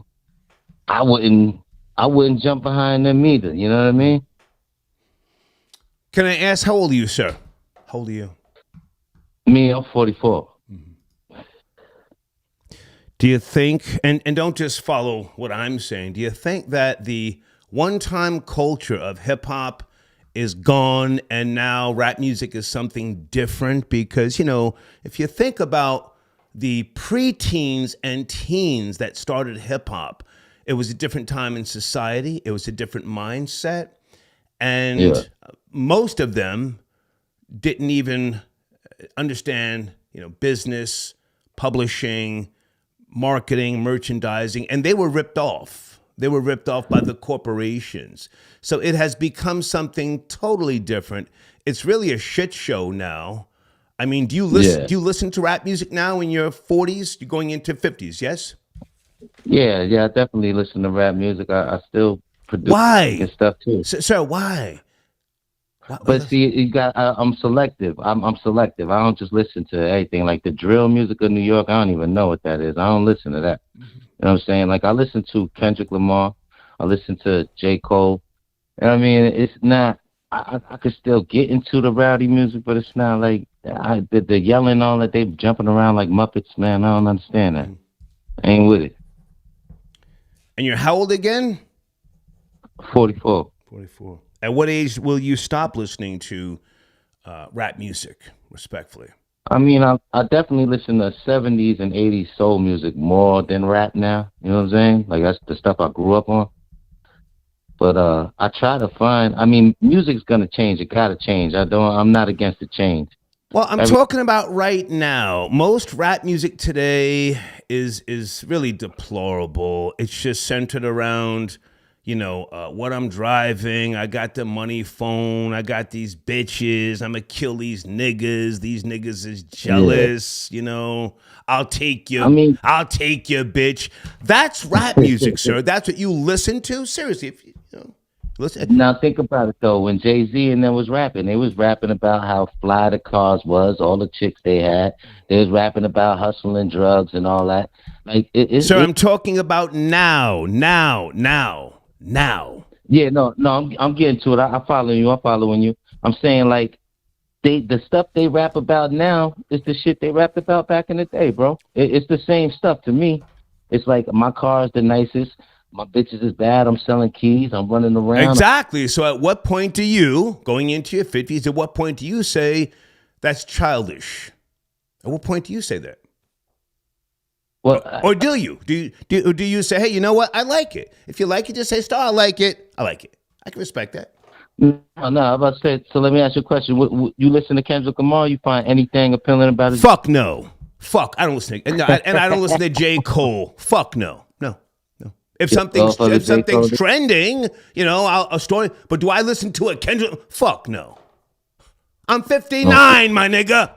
I wouldn't jump behind them either. You know what I mean? Can I ask how old are you, sir? How old are you? Me, I'm 44. Do you think, and don't just follow what I'm saying, do you think that the one-time culture of hip-hop is gone and now rap music is something different? Because, if you think about the preteens and teens that started hip-hop, it was a different time in society. It was a different mindset. And most of them didn't even understand, business, publishing, marketing, merchandising, and they were ripped off. They were ripped off by the corporations. So it has become something totally different. It's really a shit show now. Do you listen? Yeah. Do you listen to rap music now in your 40s? You're going into 50s, yes? Yeah, I definitely listen to rap music. I still produce and stuff too. Sir, why? But see, I'm selective. I'm selective. I don't just listen to anything. Like the drill music of New York, I don't even know what that is. I don't listen to that. Mm-hmm. You know what I'm saying? Like I listen to Kendrick Lamar. I listen to J. Cole. And it's not, I could still get into the rowdy music, but it's not like the yelling, all that, they jumping around like Muppets, man. I don't understand that. I ain't with it. And you're how old again? 44. 44. At what age will you stop listening to rap music, respectfully? I definitely listen to 70s and 80s soul music more than rap now. You know what I'm saying? Like that's the stuff I grew up on. But I try to find, music's going to change. It got to change. I'm not against the change. Well, I'm talking about right now. Most rap music today is really deplorable. It's just centered around, what I'm driving. I got the money phone. I got these bitches. I'm going to kill these niggas. These niggas is jealous, I'll take you. I'll take your bitch. That's rap music, sir. That's what you listen to? Seriously, if you Listen. Now think about it though. When Jay-Z and them was rapping, they was rapping about how fly the cars was, all the chicks they had. They was rapping about hustling drugs and all that. Like, I'm talking about now. Yeah, no, I'm getting to it. I'm following you. I'm saying like the stuff they rap about now is the shit they rapped about back in the day, bro. It's the same stuff to me. It's like my car is the nicest. My bitches is bad. I'm selling keys. I'm running around. Exactly. So at what point do you, going into your 50s, at what point do you say that's childish? At what point do you say that? Well, or do you? Do you say, hey, you know what? I like it. If you like it, just say, Star, I like it. I like it. I can respect that. No, I'm about to say, so let me ask you a question. You listen to Kendrick Lamar, you find anything appealing about it? Fuck no. Fuck, I don't listen to, and I don't listen to J. Cole. Fuck no. If something's trending, you know, a story. But do I listen to a Kendrick? Fuck no. I'm 59, my nigga.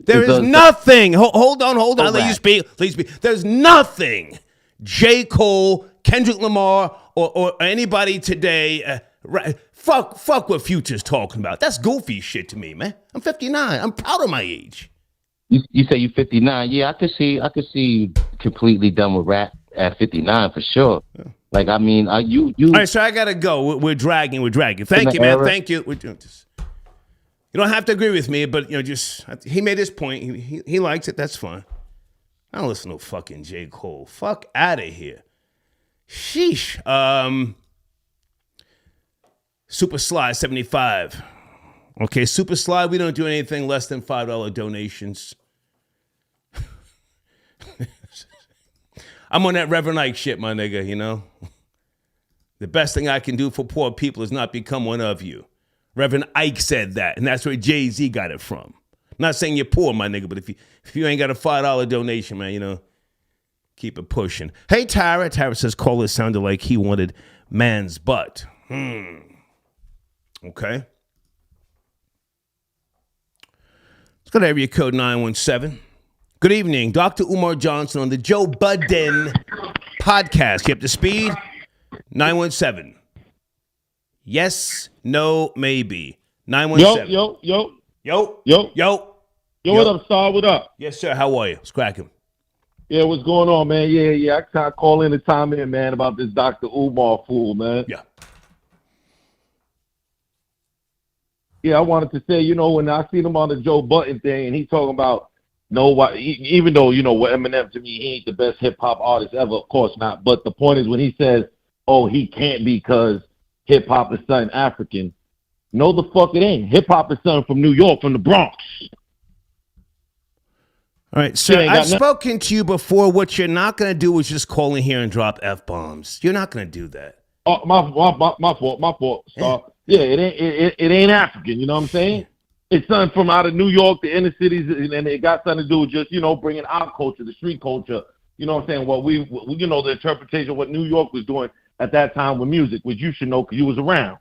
There is nothing. Hold on. Let you speak. Please speak. There's nothing. J. Cole, Kendrick Lamar, or anybody today. Fuck what Future's talking about. That's goofy shit to me, man. I'm 59. I'm proud of my age. You say you're 59. Yeah, I could see you completely done with rap at 59 for sure. Yeah. Like, I mean, you. All right, so I gotta go. We're dragging. Thank you, man. Thank you. You don't have to agree with me, but you know, he made his point. He likes it. That's fine. I don't listen to fucking J. Cole. Fuck out of here. Sheesh. Super Sly 75. Okay, Super Sly, we don't do anything less than $5 donations. I'm on that Reverend Ike shit, my nigga, you know? The best thing I can do for poor people is not become one of you. Reverend Ike said that, and that's where Jay-Z got it from. I'm not saying you're poor, my nigga, but if you ain't got a $5 donation, man, you know, keep it pushing. Hey, Tara. Tara says, caller sounded like he wanted man's butt. Okay. Let's go to area code 917. Good evening. Dr. Umar Johnson on the Joe Budden podcast. You up to speed? 917. Yes, no, maybe. 917. Yo. What up, Star? What up? Yes, sir. How are you? It's cracking. Yeah, what's going on, man? Yeah. I kind of call in the time in, man, about this Dr. Umar fool, man. Yeah. Yeah, I wanted to say, you know, when I seen him on the Joe Budden thing, and he talking about even though, you know, what Eminem, to me, he ain't the best hip-hop artist ever, of course not. But the point is when he says, oh, he can't because hip-hop is something African. No, the fuck it ain't. Hip-hop is something from New York, from the Bronx. All right, sir, I've spoken to you before. What you're not going to do is just call in here and drop F-bombs. You're not going to do that. Oh, my fault, Star. Yeah, it ain't African, you know what I'm saying? It's something from out of New York, the inner cities, and it got something to do with just, you know, bringing our culture, the street culture, you know what I'm saying, you know, the interpretation of what New York was doing at that time with music, which you should know because you was around.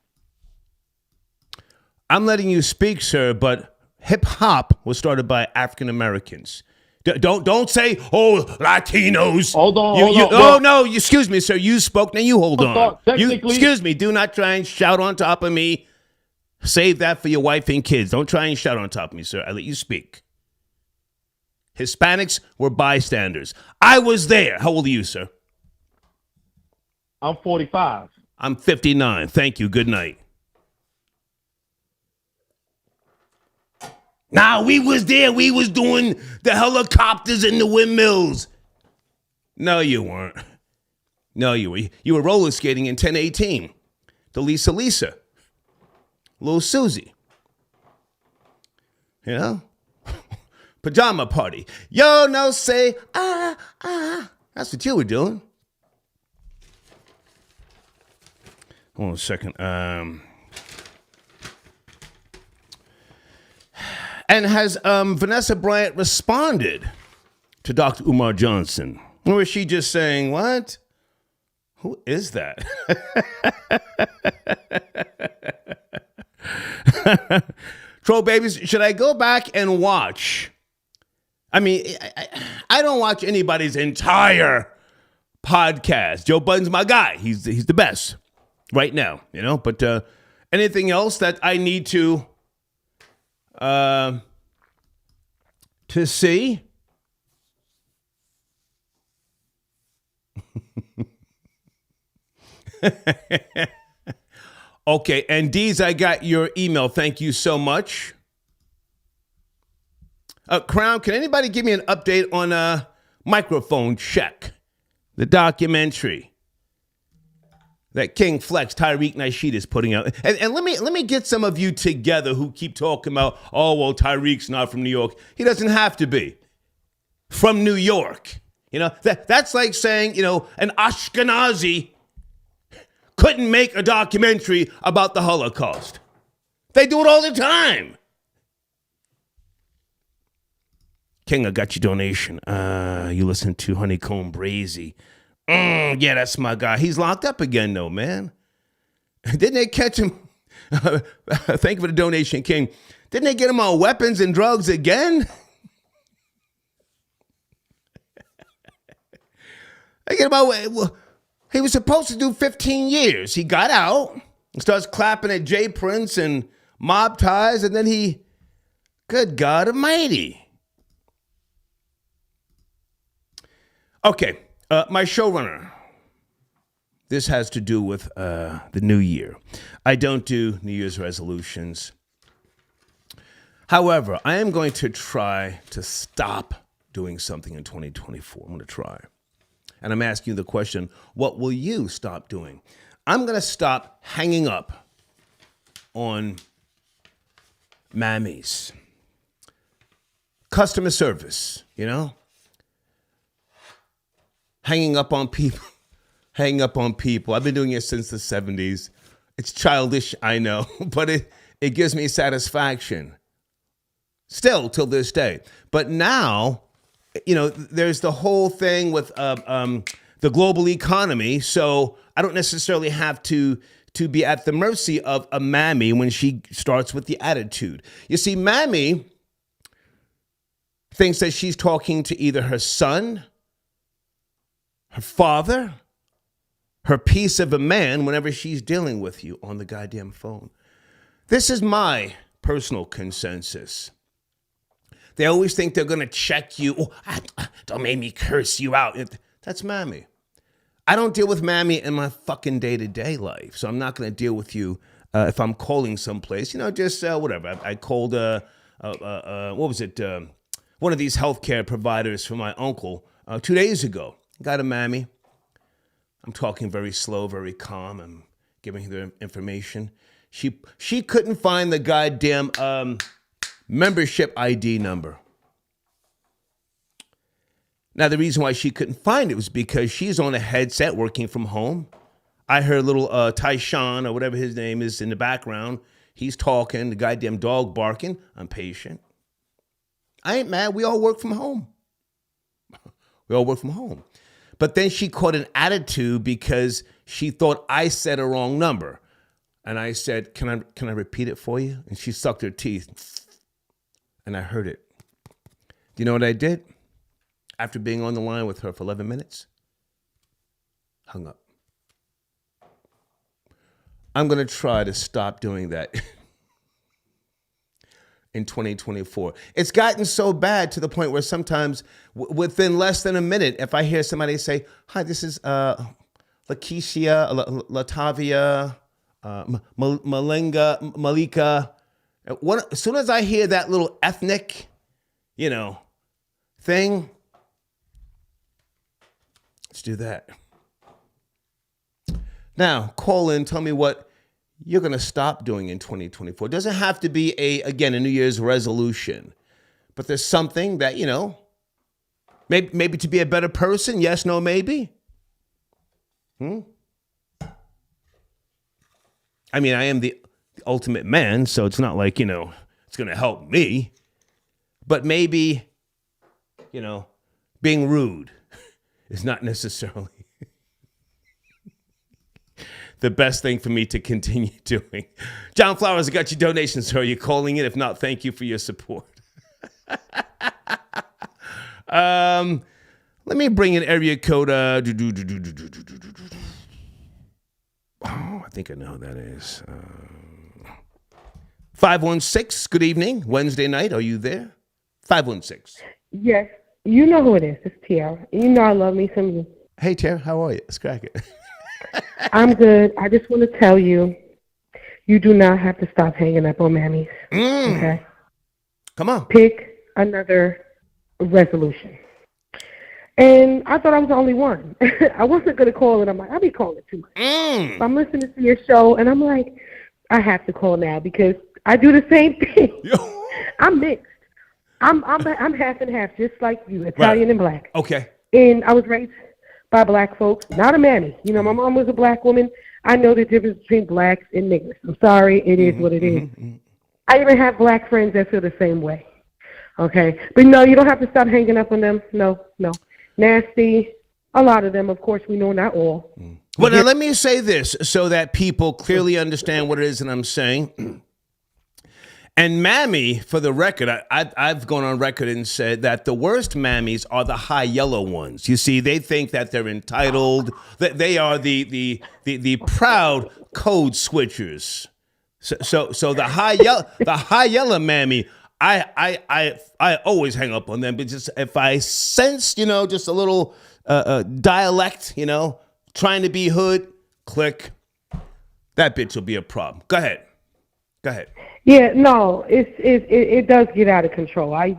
I'm letting you speak, sir, but hip-hop was started by African Americans. Don't say, oh, Latinos. Hold on. No, excuse me, sir. You spoke. Now you hold on. Technically, excuse me. Do not try and shout on top of me. Save that for your wife and kids. Don't try and shout on top of me, sir. I let you speak. Hispanics were bystanders. I was there. How old are you, sir? I'm 45. I'm 59. Thank you. Good night. Nah, we was there. We was doing the helicopters and the windmills. No, you weren't. No, you were. You were roller skating in 1018. The Lisa. Little Susie. You know? Pajama party. Yo, no say, That's what you were doing. Hold on a second. And has Vanessa Bryant responded to Dr. Umar Johnson? Or is she just saying, what? Who is that? Troll babies, should I go back and watch? I mean, I don't watch anybody's entire podcast. Joe Budden's my guy. He's the best right now, But anything else that I need to see? Okay, and Deez, I got your email. Thank you so much. Crown, can anybody give me an update on Microphone Check, the documentary that King Flex, Tyreek Nasheed is putting out? And let me get some of you together who keep talking about, oh, well, Tyreek's not from New York. He doesn't have to be from New York. That's like saying, an Ashkenazi couldn't make a documentary about the Holocaust. They do it all the time. King, I got your donation. You listen to Honeycomb Brazy. Yeah, that's my guy. He's locked up again, though, man. Didn't they catch him? Thank you for the donation, King. Didn't they get him on weapons and drugs again? They get him on. He was supposed to do 15 years. He got out and starts clapping at Jay Prince and mob ties, and then good God Almighty. Okay, my showrunner. This has to do with the new year. I don't do New Year's resolutions. However, I am going to try to stop doing something in 2024. I'm going to try. And I'm asking you the question, what will you stop doing? I'm going to stop hanging up on Mammy's customer service, Hanging up on people. I've been doing it since the 70s. It's childish, I know, but it gives me satisfaction. Still, till this day. But now, there's the whole thing with the global economy, so I don't necessarily have to be at the mercy of a Mammy when she starts with the attitude. You see, Mammy thinks that she's talking to either her son, her father, her piece of a man whenever she's dealing with you on the goddamn phone. This is my personal consensus. They always think they're going to check you. Oh, don't make me curse you out. That's Mammy. I don't deal with Mammy in my fucking day-to-day life, so I'm not going to deal with you if I'm calling someplace. Just whatever. I called, what was it? One of these healthcare providers for my uncle 2 days ago. Got a Mammy. I'm talking very slow, very calm. I'm giving her the information. She couldn't find the goddamn membership ID number. Now, the reason why she couldn't find it was because she's on a headset working from home. I heard little Tyshawn, or whatever his name is, in the background. He's talking, the goddamn dog barking. I'm patient. I ain't mad. We all work from home. But then she caught an attitude because she thought I said a wrong number. And I said, can I repeat it for you? And she sucked her teeth. And I heard it. Do you know what I did? After being on the line with her for 11 minutes, hung up. I'm going to try to stop doing that in 2024. It's gotten so bad to the point where sometimes within less than a minute, if I hear somebody say, hi, this is Lakeisha, Latavia, Malinga, Malika. As soon as I hear that little ethnic, thing, let's do that. Now, call in, tell me what you're going to stop doing in 2024. It doesn't have to be a New Year's resolution, but there's something that, maybe to be a better person. Yes, no, maybe. I mean, I am the ultimate man, so it's not like, it's going to help me, but maybe, being rude is not necessarily the best thing for me to continue doing. John Flowers, I got your donations, sir. Are you calling it? If not, thank you for your support. Let me bring in area code. Oh, I think I know who that is. 516. Good evening. Wednesday night. Are you there? 516. Yes. You know who it is. It's Tiara. You know I love me some you. Hey, Tiara. How are you? Let's crack it. I'm good. I just want to tell you, you do not have to stop hanging up on Mammy's. Okay? Come on. Pick another resolution. And I thought I was the only one. I wasn't going to call it. I'm like, I'll be calling too much. I'm listening to your show, and I'm like, I have to call now because I do the same thing. I'm mixed. I'm half and half, just like you, Italian and black. Okay. And I was raised by black folks, not a mammy. You know, my mom was a black woman. I know the difference between blacks and niggers. I'm sorry, it is what it is. I even have black friends that feel the same way. Okay? But no, you don't have to stop hanging up on them. No. Nasty. A lot of them, of course, we know, not all. Well, now let me say this so that people clearly understand what it is that I'm saying. And Mammy, for the record, I've gone on record and said that the worst Mammies are the high yellow ones. You see, they think that they're entitled, that they are the proud code switchers. So the high yellow Mammy, I always hang up on them. But just if I sense, just a little dialect, trying to be hood, click, that bitch will be a problem. Go ahead. Yeah, no, it does get out of control. I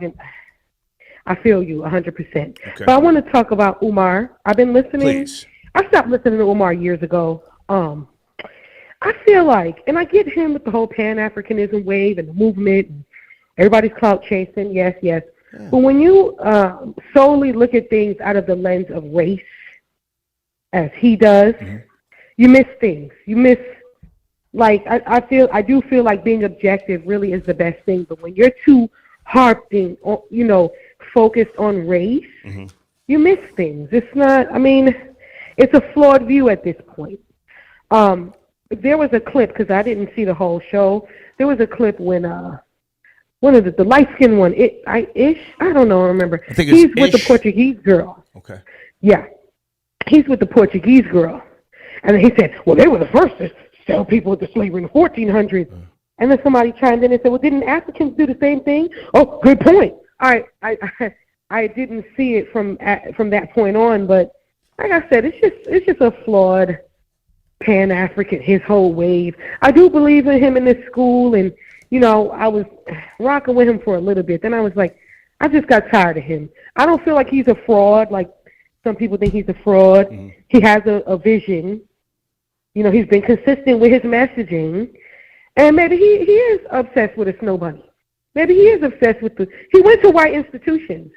feel you 100%. Okay. But I want to talk about Umar. I've been listening. Please. I stopped listening to Umar years ago. I feel like, and I get him with the whole Pan-Africanism wave and the movement, and everybody's clout chasing, yes. Yeah. But when you solely look at things out of the lens of race, as he does, you miss things. You miss, like, I do feel like being objective really is the best thing. But when you're too harping, focused on race, you miss things. It's not, it's a flawed view at this point. There was a clip, because I didn't see the whole show. There was a clip when one of the light-skinned one, I don't know, I remember. I think it's He's with the Portuguese girl. Okay. Yeah. He's with the Portuguese girl. And he said, well, they were the first to sell people into slavery in the 1400s. And then somebody chimed in and said, well, didn't Africans do the same thing? Oh, good point. I didn't see it from that point on, but like I said, it's just a flawed Pan-African, his whole wave. I do believe in him in this school, and I was rocking with him for a little bit. Then I was like, I just got tired of him. I don't feel like he's a fraud, like some people think he's a fraud. He has a vision. He's been consistent with his messaging. And maybe he is obsessed with a snow bunny. Maybe he is obsessed with he went to white institutions.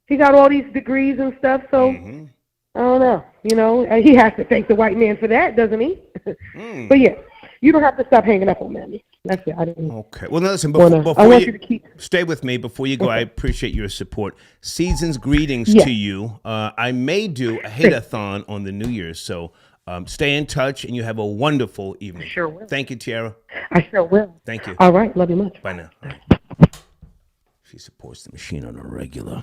He got all these degrees and stuff, so I don't know. He has to thank the white man for that, doesn't he? But yeah, you don't have to stop hanging up on Mammy. That's it. I didn't. Okay. Well, listen, I want you to keep. Stay with me before you go. Okay. I appreciate your support. Season's greetings to you. I may do a hit-a-thon on the New Year's, so stay in touch, and you have a wonderful evening. I sure will. Thank you, Tiara. I sure will. Thank you. All right. Love you much. Bye now. She supports the machine on a regular.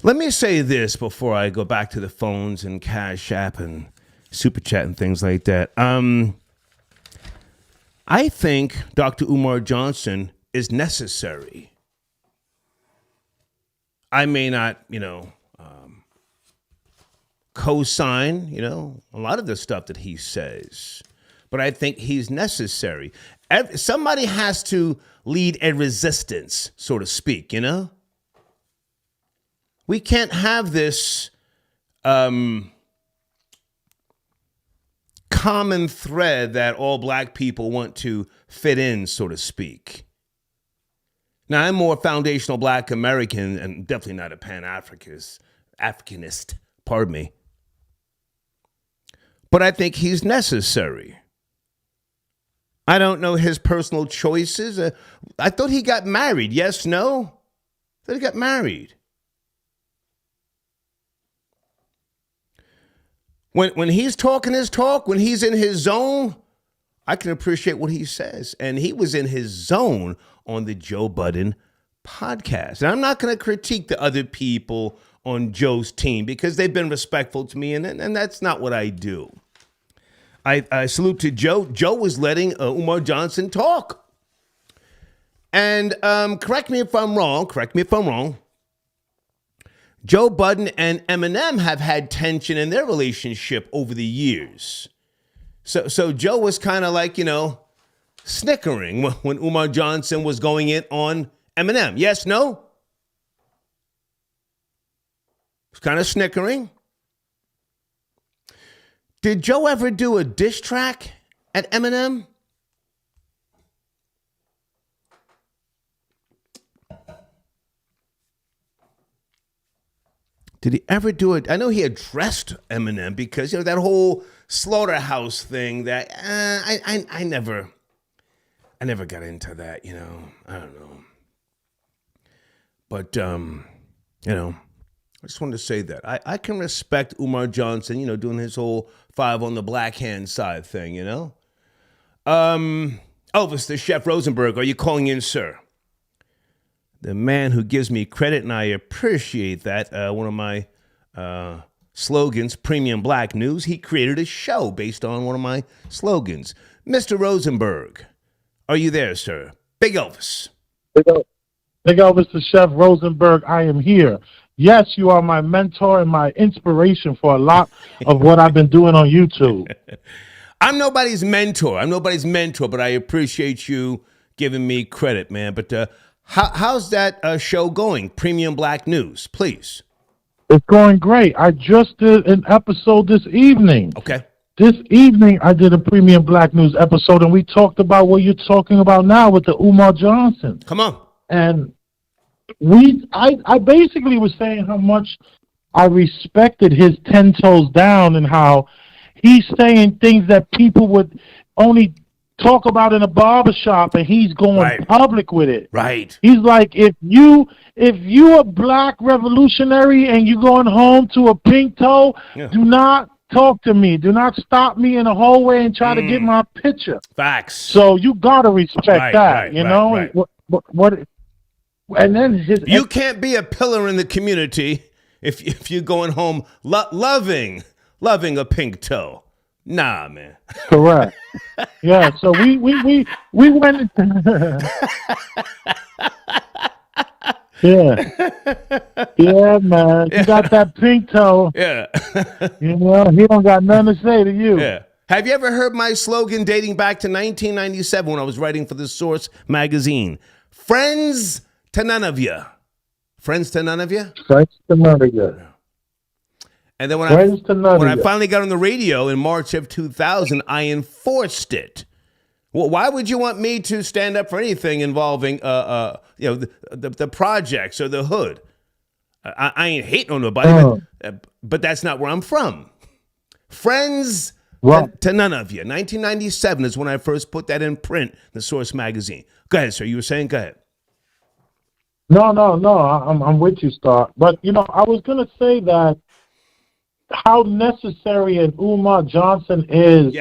Let me say this before I go back to the phones and Cash App and Super Chat and things like that. I think Dr. Umar Johnson is necessary. I may not, co-sign, a lot of the stuff that he says, but I think he's necessary. Somebody has to lead a resistance, so to speak, We can't have this common thread that all black people want to fit in, so to speak. Now, I'm more foundational black American and definitely not a Pan-Africanist, pardon me. But I think he's necessary. I don't know his personal choices. I thought he got married. Yes, no? I thought he got married. When he's talking his talk, when he's in his zone, I can appreciate what he says. And he was in his zone on the Joe Budden podcast. And I'm not going to critique the other people on Joe's team because they've been respectful to me, and that's not what I do. I salute to Joe. Joe was letting Umar Johnson talk. And correct me if I'm wrong. Joe Budden and Eminem have had tension in their relationship over the years. So Joe was kind of like, snickering when Umar Johnson was going in on Eminem. Yes, no? It's kind of snickering. Did Joe ever do a diss track at Eminem? Did he ever do it? I know he addressed Eminem because, that whole slaughterhouse thing that I never got into that, I don't know. But, I just wanted to say that. I can respect Umar Johnson, doing his whole 5 on the black hand side thing, Elvis, the Chef Rosenberg, are you calling in, sir? The man who gives me credit, and I appreciate that. One of my slogans, Premium Black News, he created a show based on one of my slogans. Mr. Rosenberg, are you there, sir? Big Elvis. Big Elvis, the Chef Rosenberg, I am here. Yes, you are my mentor and my inspiration for a lot of what I've been doing on YouTube. I'm nobody's mentor, but I appreciate you giving me credit, man. But how's that show going? Premium Black News, please. It's going great. I just did an episode this evening. Okay. This evening, I did a Premium Black News episode, and we talked about what you're talking about now with the Umar Johnson. Come on. And I basically was saying how much I respected his 10 toes down and how he's saying things that people would only talk about in a barbershop, and he's going public with it. Right. He's like, if you a black revolutionary and you're going home to a pink toe, do not talk to me. Do not stop me in a hallway and try to get my picture. Facts. So you gotta respect that, you know. Right. What? And then you can't be a pillar in the community if you're going home loving a pink toe. Nah, man. Correct. Yeah. So we went. Yeah, man. You got that pink toe. Yeah. He don't got nothing to say to you. Yeah. Have you ever heard my slogan dating back to 1997 when I was writing for The Source magazine? Friends to none of you. Friends to none of you? Friends to none of you. And then when I finally got on the radio in March of 2000, I enforced it. Well, why would you want me to stand up for anything involving the projects or the hood? I ain't hating on nobody, but that's not where I'm from. Friends to none of you. 1997 is when I first put that in print, The Source magazine. Go ahead, sir. You were saying? Go ahead. No. I'm with you, Star. But I was gonna say that how necessary an Umar Johnson is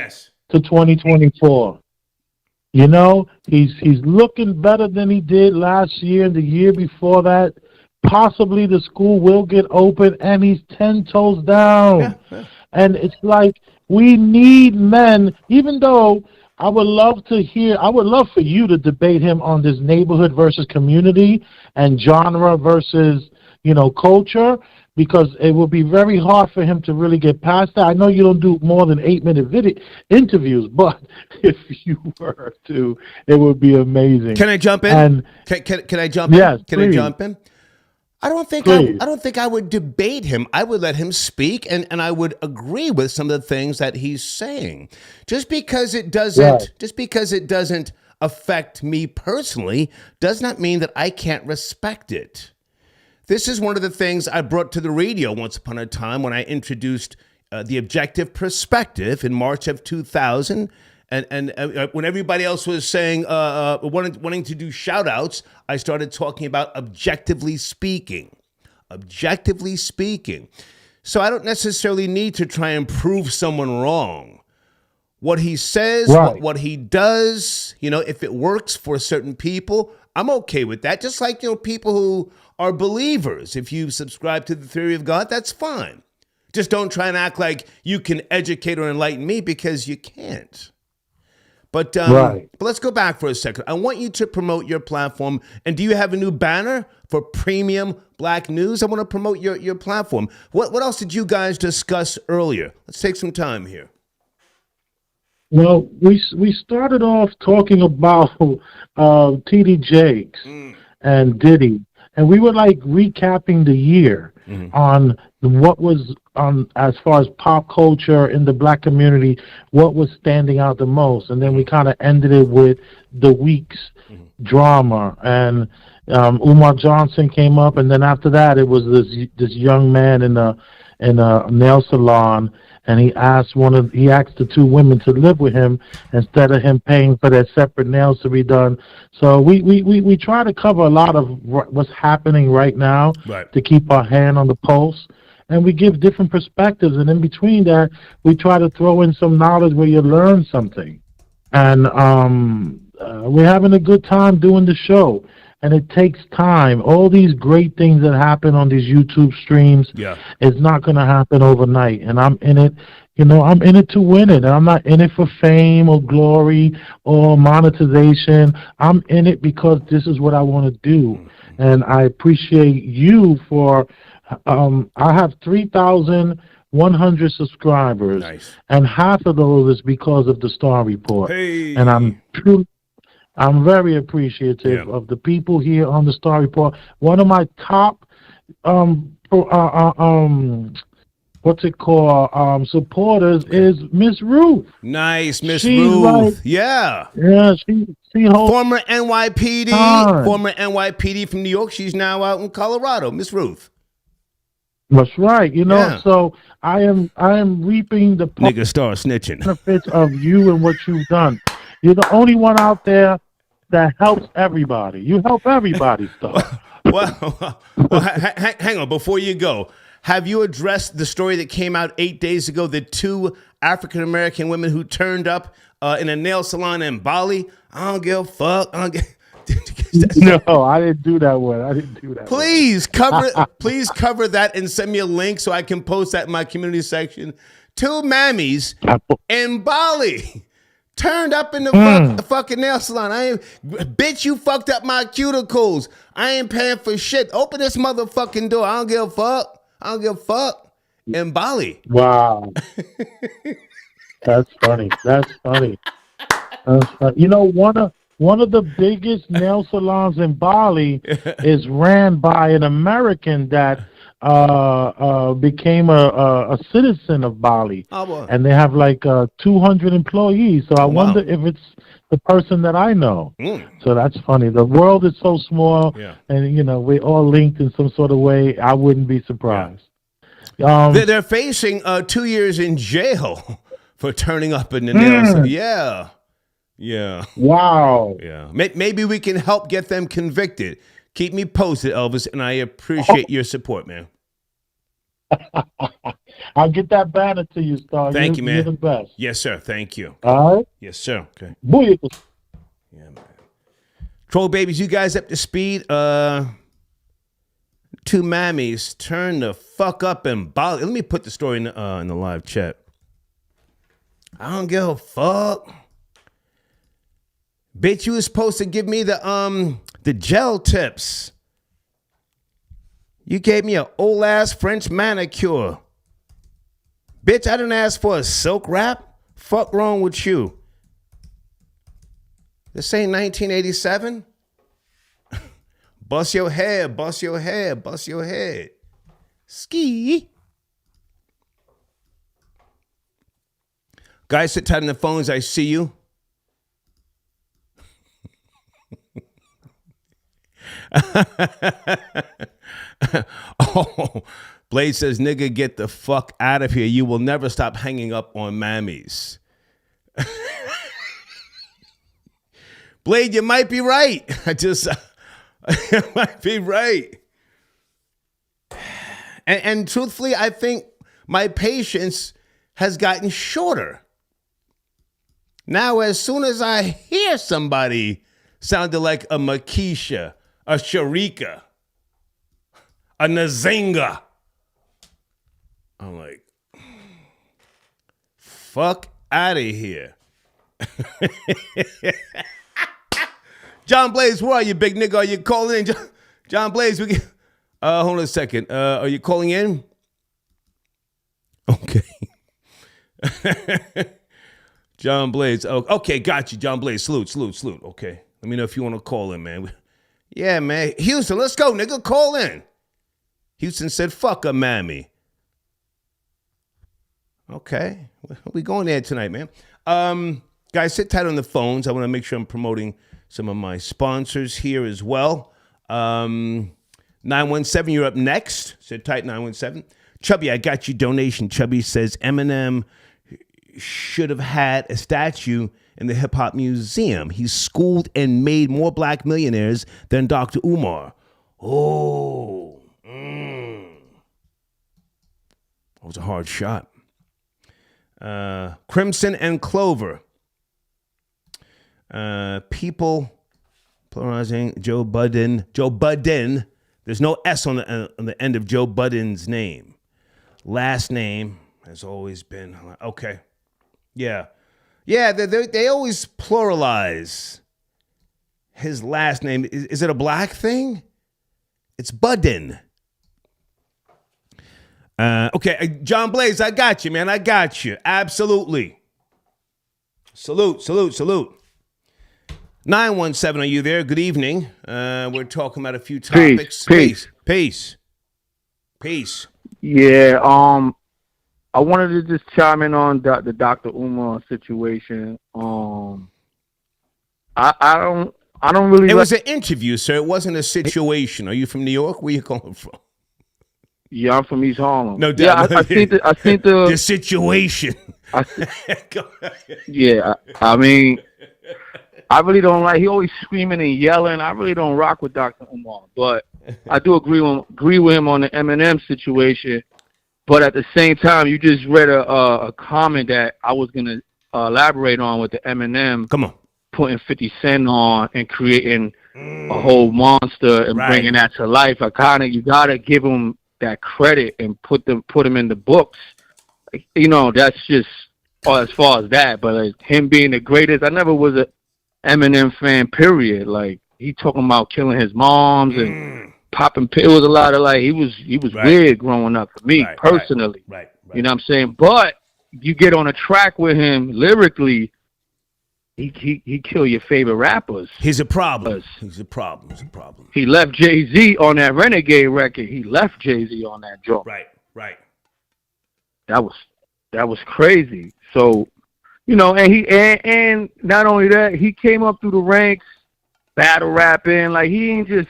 to 2024. He's looking better than he did last year and the year before that. Possibly the school will get open, and he's 10 toes down. Yeah. And it's like we need men, even though I would love for you to debate him on this neighborhood versus community and genre versus, culture, because it will be very hard for him to really get past that. I know you don't do more than 8-minute interviews, but if you were to, it would be amazing. Can I jump in? And can I jump in? Yes, Can please. I jump in? I don't think I would debate him. I would let him speak, and I would agree with some of the things that he's saying. Just because it doesn't affect me personally does not mean that I can't respect it. This is one of the things I brought to the radio once upon a time when I introduced the objective perspective in March of 2000. And when everybody else was saying, wanting to do shout outs, I started talking about objectively speaking. Objectively speaking. So I don't necessarily need to try and prove someone wrong. What he says, what he does, if it works for certain people, I'm okay with that. Just like, people who are believers. If you subscribe to the theory of God, that's fine. Just don't try and act like you can educate or enlighten me, because you can't. But Right. But let's go back for a second. I want you to promote your platform. And do you have a new banner for Premium Black News? I want to promote your platform. What else did you guys discuss earlier? Let's take some time here. Well, we started off talking about T.D. Jakes and Diddy, and we were like recapping the year on what was on as far as pop culture in the black community, what was standing out the most, and then we kind of ended it with the week's drama, and Umar Johnson came up, and then after that it was this young man in a nail salon. And he asked the two women to live with him instead of him paying for their separate nails to be done. So we try to cover a lot of what's happening right now to keep our hand on the pulse. And we give different perspectives. And in between that, we try to throw in some knowledge where you learn something. And we're having a good time doing the show. And it takes time. All these great things that happen on these YouTube streams is not going to happen overnight. And I'm in it, I'm in it to win it. And I'm not in it for fame or glory or monetization. I'm in it because this is what I want to do. And I appreciate you for, I have 3,100 subscribers. Nice. And half of those is because of the Star Report. Hey. And I'm very appreciative of the people here on the Star Report. One of my top, supporters is Miss Ruth. Nice, Miss She's Ruth. like- Yeah, she holds former NYPD, time. former NYPD from New York. She's now out in Colorado. Miss Ruth. That's right. Yeah. So I am reaping the Nigga start snitching. benefits of you and what you've done. You're the only one out there that helps everybody. You help everybody stuff. Well, hang on. Before you go, have you addressed the story that came out 8 days ago? The two African-American women who turned up in a nail salon in Bali? I don't give a fuck. No, I didn't do that one. Please cover that and send me a link so I can post that in my community section. Two mammies in Bali turned up in the fucking nail salon. Bitch, you fucked up my cuticles. I ain't paying for shit. Open this motherfucking door. I don't give a fuck. In Bali. Wow. That's funny. One of the biggest nail salons in Bali is ran by an American that became a citizen of Bali. Oh, boy. And they have like 200 employees. So I wonder if it's the person that I know. So that's funny. The world is so small, and we're all linked in some sort of way. I wouldn't be surprised. They're facing 2 years in jail for turning up in the nail salon. Yeah. Wow. Yeah. Maybe we can help get them convicted. Keep me posted, Elvis, and I appreciate your support, man. I'll get that banner to you, Star. Thank you, man. You're the best. Yes, sir. Thank you. All right. Yes, sir. Okay. Booyah. Yeah, man. Troll babies, you guys up to speed? Two mammies turn the fuck up in Bali. Let me put the story in the live chat. I don't give a fuck. Bitch, you was supposed to give me the gel tips. You gave me an old ass French manicure. Bitch, I didn't ask for a silk wrap. Fuck wrong with you? This ain't 1987. Bust your head, bust your head, bust your head. Ski. Guys, sit tight on the phones. I see you. Oh, Blade says, nigga, get the fuck out of here. You will never stop hanging up on mammies. Blade, you might be right. You might be right. And truthfully, I think my patience has gotten shorter. Now, as soon as I hear somebody sounded like a Makisha, a Sharika, a Nazinga. I'm like, fuck out of here. John Blaze, where are you, big nigga? Are you calling in? John Blaze, hold on a second. Are you calling in? Okay. John Blaze. Oh, okay, got you, John Blaze. Salute. Okay. Let me know if you want to call in, man. Yeah, man. Houston, let's go, nigga. Call in. Houston said, fuck a Mammy. Okay. We going there tonight, man. Guys, sit tight on the phones. I want to make sure I'm promoting some of my sponsors here as well. 917, you're up next. Sit tight, 917. Chubby, I got you donation. Chubby says Eminem should have had a statue in the Hip Hop Museum. He schooled and made more black millionaires than Dr. Umar. Oh, that was a hard shot. Crimson and Clover. People pluralizing Joe Budden. There's no S on the end of Joe Budden's name. Last name has always been okay. Yeah. They always pluralize his last name. Is it a black thing? It's Budden. Okay, John Blaze, I got you, man. I got you. Absolutely. Salute. 917, are you there? Good evening. We're talking about a few topics. Peace. Yeah, I wanted to just chime in on the Dr. Umar situation. I don't really. It was an interview, sir. It wasn't a situation. Are you from New York? Where you calling from? Yeah, I'm from East Harlem. No doubt. Yeah, I seen the situation. Yeah, I mean, I really don't like. He always screaming and yelling. I really don't rock with Dr. Umar, but I do agree with him on the Eminem situation. But at the same time, you just read a comment that I was gonna elaborate on with the Eminem. Come on, putting 50 Cent on and creating a whole monster and bringing that to life. You gotta give him that credit and put him in the books. You know, that's just as far as that. But like, him being the greatest, I never was a Eminem fan. Period. Like, he talking about killing his moms and popping. It was a lot of like he was weird growing up for me personally. Right. You know what I'm saying? But you get on a track with him lyrically, he kill your favorite rappers. He's a problem. He left Jay-Z on that Renegade record. He left Jay-Z on that joint. Right. That was crazy. So, you know, and not only that, he came up through the ranks, battle rapping. Like, he just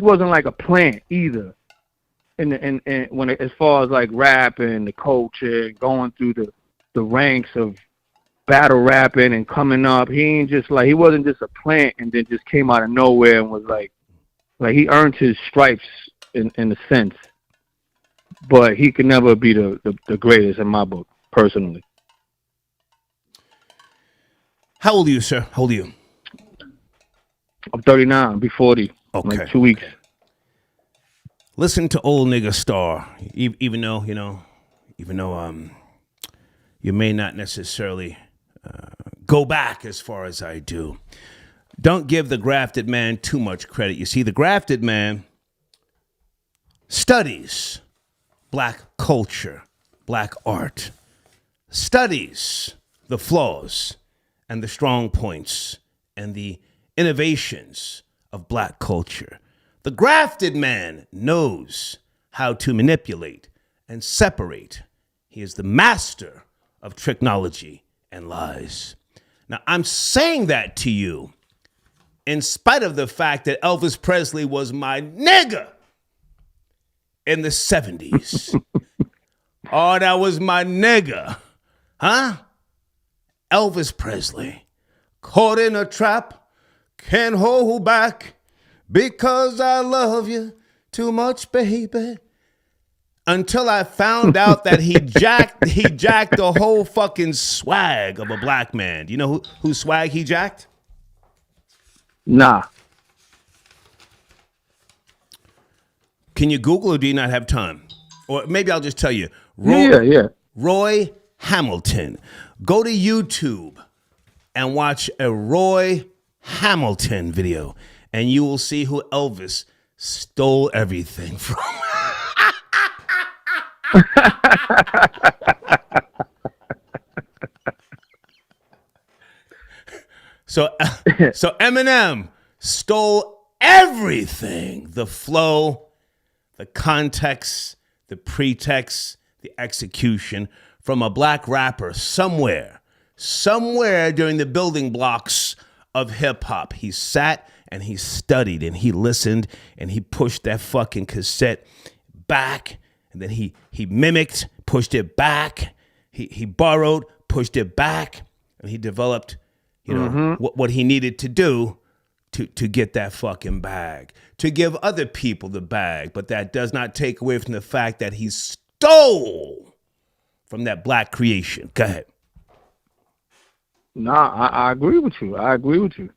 wasn't like a plant either. And when as far as like rap and the culture, going through the ranks of battle rapping and coming up, he wasn't just a plant and then just came out of nowhere and was like he earned his stripes in a sense. But he could never be the greatest in my book, personally. How old are you, sir? How old are you? I'm 39. I'll be 40 in like 2 weeks. Listen to old nigga Star, even though you may not necessarily go back as far as I do. Don't give the grafted man too much credit. You see, the grafted man studies black culture, black art, studies the flaws and the strong points and the innovations of black culture. The grafted man knows how to manipulate and separate. He is the master of technology and lies. Now, I'm saying that to you in spite of the fact that Elvis Presley was my nigga in the 70s. Oh, that was my nigga. Huh? Elvis Presley, caught in a trap, can't hold back because I love you too much, baby. Until I found out that he jacked the whole fucking swag of a black man. Do you know whose swag he jacked? Nah. Can you Google or do you not have time? Or maybe I'll just tell you. Yeah. Roy Hamilton. Go to YouTube and watch a Roy Hamilton video, and you will see who Elvis stole everything from. So Eminem stole everything: the flow, the context, the pretext, the execution from a black rapper somewhere during the building blocks of hip hop. He sat and he studied and he listened and he pushed that fucking cassette back, and then he mimicked, pushed it back. He borrowed, pushed it back, and he developed, what he needed to do to get that fucking bag, to give other people the bag. But that does not take away from the fact that he stole from that black creation. Go ahead. Nah, I agree with you. I agree with you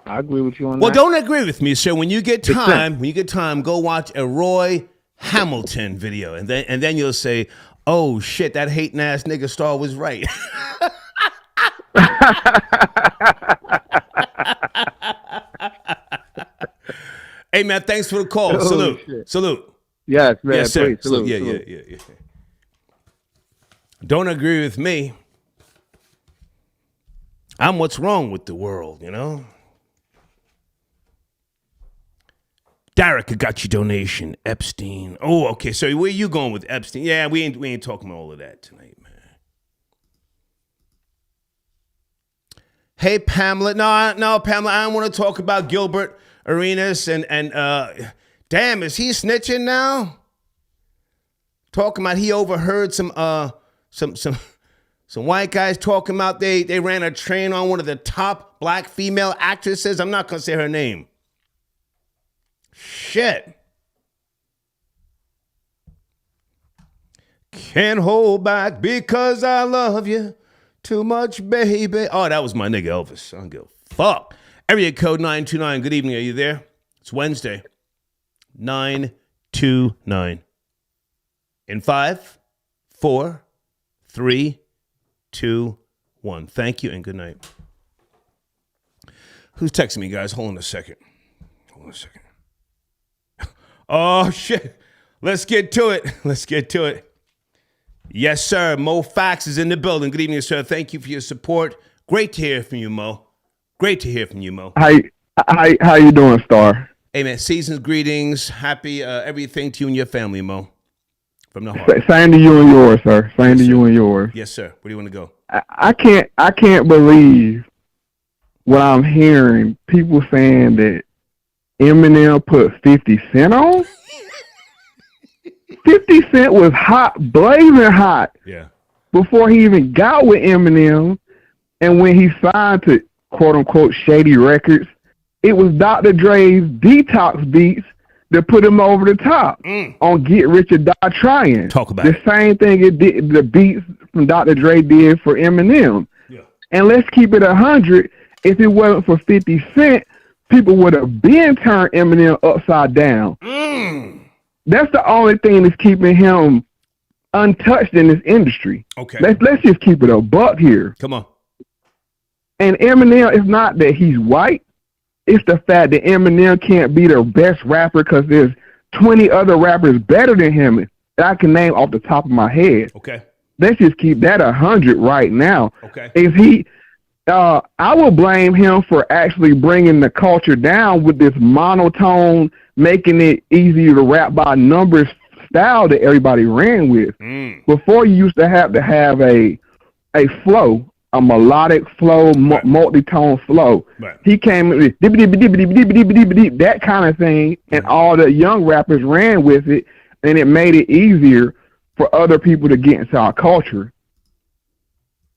on that. Well, don't agree with me, sir. When you get time, go watch a Roy Hamilton video, and then you'll say, "Oh shit, that hating ass nigga Star was right." Hey man, thanks for the call. Oh, Salute. Yes, man. Yes, sir. Please, salute. Yeah. Don't agree with me. I'm what's wrong with the world, Derek, I got your donation. Epstein. Oh, okay. So where you going with Epstein? Yeah, we ain't talking about all of that tonight, man. Hey, Pamela. No, Pamela. I don't want to talk about Gilbert Arenas and damn, is he snitching now? Talking about he overheard some white guys talking about they ran a train on one of the top black female actresses. I'm not gonna say her name. Shit. Can't hold back because I love you too much, baby. Oh, that was my nigga Elvis. I don't give a fuck. Area code 929. Good evening. Are you there? It's Wednesday. 929. In 5, 4, 3, 2, 1. Thank you and good night. Who's texting me, guys? Hold on a second. Oh, shit. Let's get to it. Yes, sir. Mo Fax is in the building. Good evening, sir. Thank you for your support. Great to hear from you, Mo. How you doing, Star? Hey, man. Season's greetings. Happy everything to you and your family, Mo. From the heart. Same to you and yours, sir. Same to you and yours. Yes, sir. Where do you want to go? I can't believe what I'm hearing. People saying that Eminem put 50 Cent on? 50 Cent was hot, blazing hot. Yeah. Before he even got with Eminem. And when he signed to quote-unquote shady records, it was Dr. Dre's Detox beats that put him over the top on Get Rich or Die Trying. Talk about the same thing it did, the beats from Dr. Dre did for Eminem. Yeah. And let's keep it 100. If it wasn't for 50 Cent, people would have been turned Eminem upside down. That's the only thing that's keeping him untouched in this industry. Okay. Let's just keep it a buck here. Come on. And Eminem, it's not that he's white. It's the fact that Eminem can't be the best rapper because there's 20 other rappers better than him that I can name off the top of my head. Okay. Let's just keep that 100 right now. Okay. If he, I will blame him for actually bringing the culture down with this monotone, making it easier to rap by numbers style that everybody ran with. Before, you used to have a flow, a melodic flow, multi-tone flow. Right. He came with that kind of thing, and all the young rappers ran with it, and it made it easier for other people to get into our culture.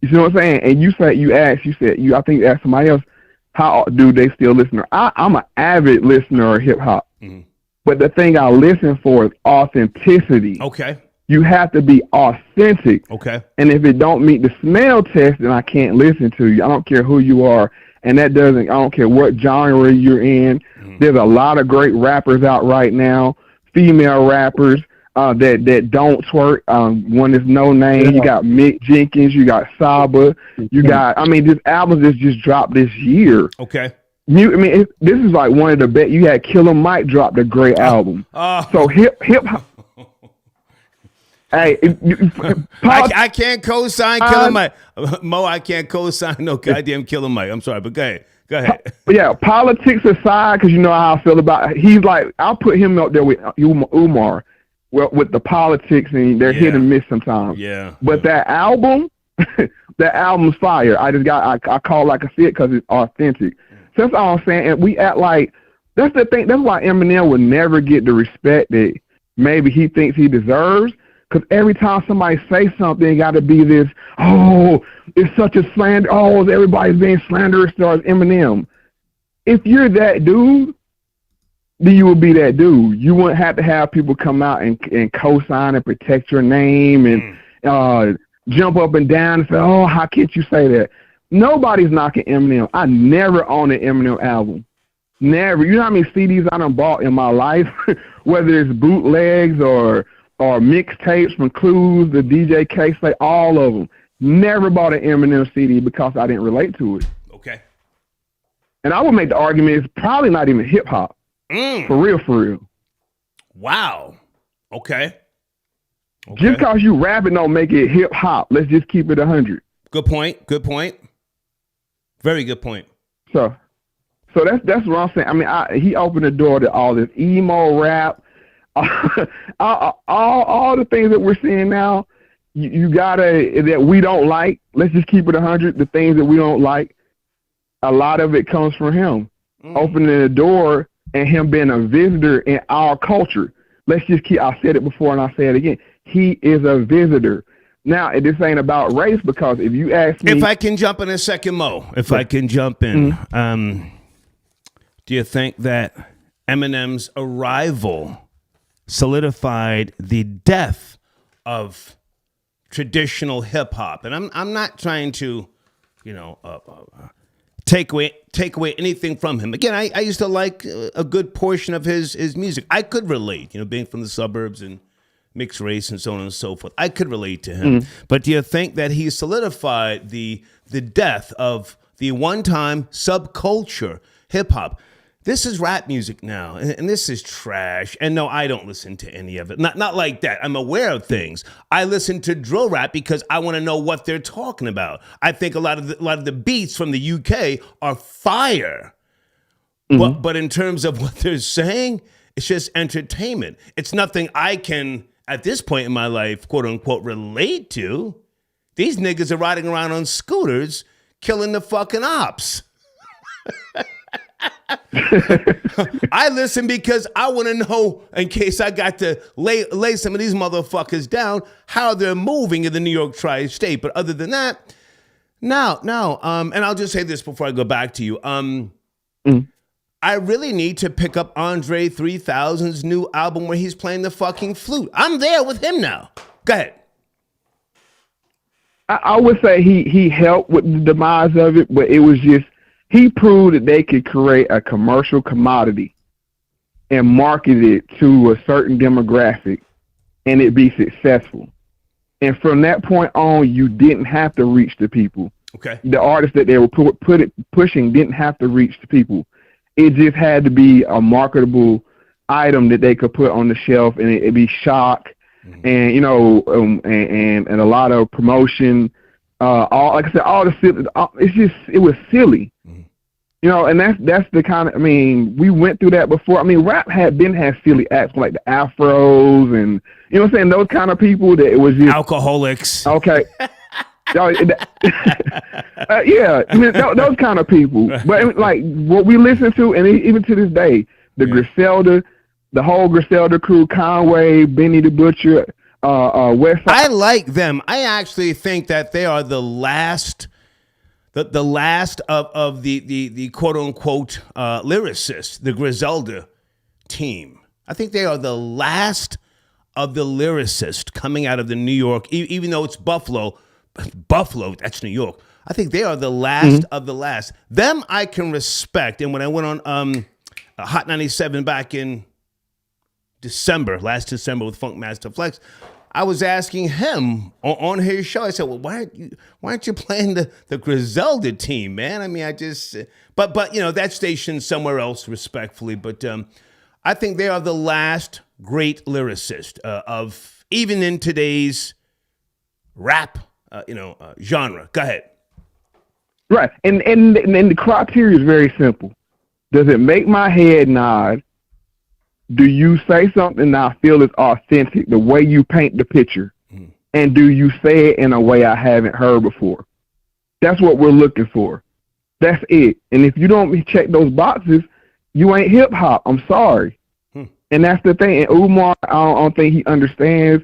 You see what I'm saying? And I think you asked somebody else, how do they still listen? I'm an avid listener of hip-hop. But the thing I listen for is authenticity. Okay. You have to be authentic. Okay. And if it don't meet the smell test, then I can't listen to you. I don't care who you are. and that doesn't. I don't care what genre you're in. There's a lot of great rappers out right now, female rappers that don't twerk. One is No Name. Yeah. You got Mick Jenkins. You got Saba. You got. I mean, this album just dropped this year. Okay. This is like one of the best. You had Killer Mike dropped a great album. So hip hop. Hey, I can't co-sign Killer Mike. Mo, I can't co-sign no goddamn Killer Mike. I'm sorry, but go ahead. Go ahead. Yeah, politics aside, because you know how I feel about it. He's like, I'll put him up there with Umar, with the politics, and they're hit and miss sometimes. Yeah. But that album, that album's fire. I call it like I see it because it's authentic. So that's all I'm saying. And we act like, that's the thing. That's why Eminem would never get the respect that maybe he thinks he deserves. Because every time somebody say something, it got to be this, oh, it's such a slander. Oh, everybody's being slanderous towards Eminem. If you're that dude, then you would be that dude. You wouldn't have to have people come out and co-sign and protect your name and jump up and down and say, oh, how can't you say that? Nobody's knocking Eminem. I never owned an Eminem album. Never. You know how many CDs I done bought in my life? Whether it's bootlegs or mixtapes from Clues, the DJ K-Slay, all of them. Never bought an Eminem CD because I didn't relate to it. Okay. And I would make the argument it's probably not even hip-hop. For real. Wow. Okay. Just because you rap it don't make it hip-hop. Let's just keep it 100. Good point. Very good point. So that's what I'm saying. I mean, he opened the door to all this emo rap, all the things that we're seeing now. You gotta, that we don't like. Let's just keep it 100. The things that we don't like, a lot of it comes from him opening the door and him being a visitor in our culture. Let's just keep. I said it before and I say it again. He is a visitor. Now, this ain't about race because if you ask me... If I can jump in a second, Mo, I can jump in. Do you think that Eminem's arrival solidified the death of traditional hip-hop? And I'm not trying to, take away anything from him. Again, I used to like a good portion of his music. I could relate, being from the suburbs and mixed race and so on and so forth. I could relate to him. But do you think that he solidified the death of the one-time subculture hip-hop? This is rap music now, and this is trash. And no, I don't listen to any of it. Not like that. I'm aware of things. I listen to drill rap because I want to know what they're talking about. I think a lot of the beats from the UK are fire. But in terms of what they're saying, it's just entertainment. It's nothing I can, at this point in my life, quote unquote, relate to. These niggas are riding around on scooters, killing the fucking ops. I listen because I want to know, in case I got to lay some of these motherfuckers down, how they're moving in the New York tri-state. But other than that, no. And I'll just say this before I go back to you. I really need to pick up Andre 3000's new album where he's playing the fucking flute. I'm there with him now. Go ahead. I would say he helped with the demise of it, but it was just, he proved that they could create a commercial commodity and market it to a certain demographic and it be successful. And from that point on, you didn't have to reach the people. Okay. The artists that they were pushing didn't have to reach the people. It just had to be a marketable item that they could put on the shelf and it'd be shock and, and a lot of promotion. Like I said, all the silly, it was silly. And that's the kind of, we went through that before. Rap had silly acts like the Afros and, those kind of people that it was just. Alcoholics. Okay. Those kind of people. But like what we listen to, and even to this day, the Griselda, the whole Griselda crew, Conway, Benny the Butcher, West Side. I like them. I actually think that they are the last of the quote unquote lyricists, the Griselda team. I think they are the last of the lyricists coming out of the New York, even though it's Buffalo, Buffalo, that's New York. I think they are the last of the last. Them I can respect. And when I went on Hot 97 back in last December with Funk Master Flex, I was asking him on his show. I said, "Well, why aren't you playing the Griselda team, man?" I mean, but that station's somewhere else, respectfully. But I think they are the last great lyricist of even in today's rap, genre. Go ahead. Right, and the criteria is very simple. Does it make my head nod? Do you say something I feel is authentic, the way you paint the picture? And do you say it in a way I haven't heard before? That's what we're looking for. That's it. And if you don't check those boxes, you ain't hip-hop. I'm sorry. And that's the thing. And Umar, I don't think he understands.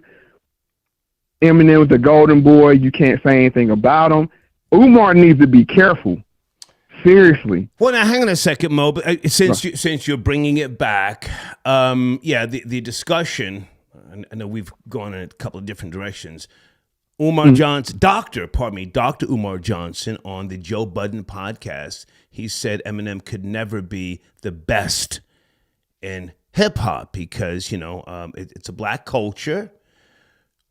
Eminem was the golden boy. You can't say anything about him. Umar needs to be careful. Seriously. Well, now hang on a second, Mo. But since you're bringing it back, the discussion. I know we've gone in a couple of different directions. Dr. Umar Johnson on the Joe Budden podcast. He said Eminem could never be the best in hip hop because it's a black culture.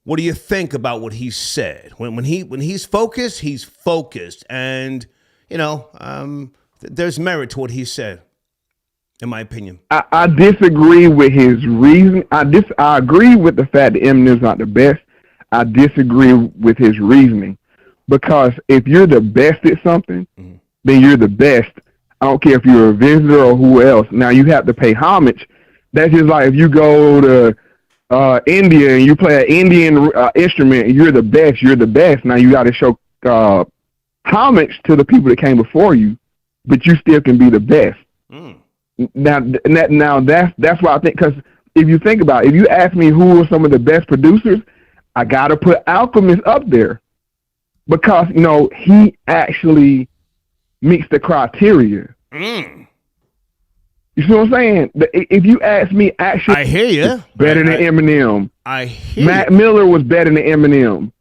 What do you think about what he said? When he's focused, and there's merit to what he said, in my opinion. I disagree with his reason. I agree with the fact that Eminem's not the best. I disagree with his reasoning because if you're the best at something, then you're the best. I don't care if you're a visitor or who else. Now you have to pay homage. That's just like if you go to India and you play an Indian instrument and you're the best, Now you got to show homage to the people that came before you, but you still can be the best. Now that's why I think, because if you think about it, if you ask me who are some of the best producers, I got to put Alchemist up there because, he actually meets the criteria. You see what I'm saying? If you ask me, actually, I hear you. Better than Eminem. I hear Mac Miller was better than Eminem.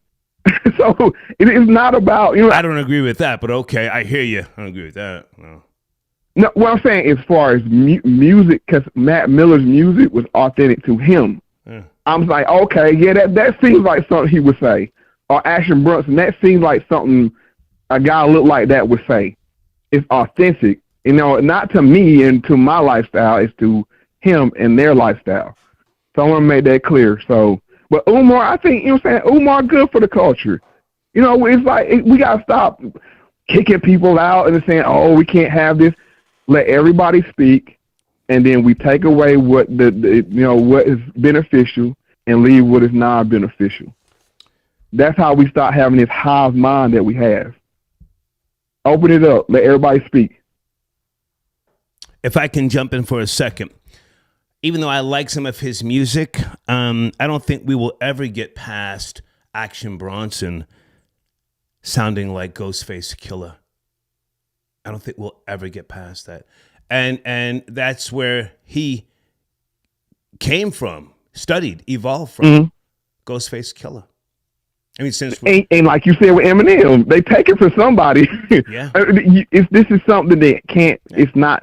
So it is not about I don't agree with that, but okay, I hear you. I don't agree with that. No, what I'm saying as far as music, because Mac Miller's music was authentic to him. I'm like, okay, yeah, that seems like something he would say. Or Action Bronson, that seems like something a guy look like that would say. It's authentic. Not to me and to my lifestyle, it's to him and their lifestyle. So I want to make that clear. So, but Umar, I think, Umar good for the culture. It's like, we got to stop kicking people out and saying, oh, we can't have this. Let everybody speak, and then we take away what what is beneficial and leave what is non-beneficial. That's how we start having this hive mind that we have. Open it up. Let everybody speak. If I can jump in for a second, even though I like some of his music, I don't think we will ever get past Action Bronson sounding like Ghostface Killah. I don't think we'll ever get past that. And that's where he came from, studied, evolved from. Ghostface Killah. I mean, and like you said with Eminem, they take it for somebody. Yeah. This is something that can't. Yeah. It's not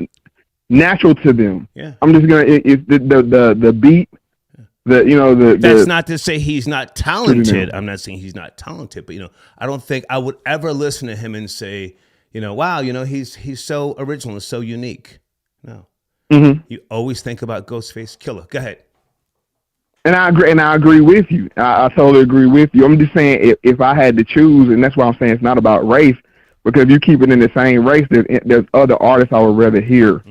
natural to them. Yeah. I'm just gonna. It's the beat. That's not to say he's not talented. I'm not saying he's not talented, but I don't think I would ever listen to him and say, wow, he's so original and so unique. No. You always think about Ghostface Killah. Go ahead. And I agree with you. I totally agree with you. I'm just saying if I had to choose, and that's why I'm saying it's not about race, because if you keep it in the same race, there's other artists I would rather hear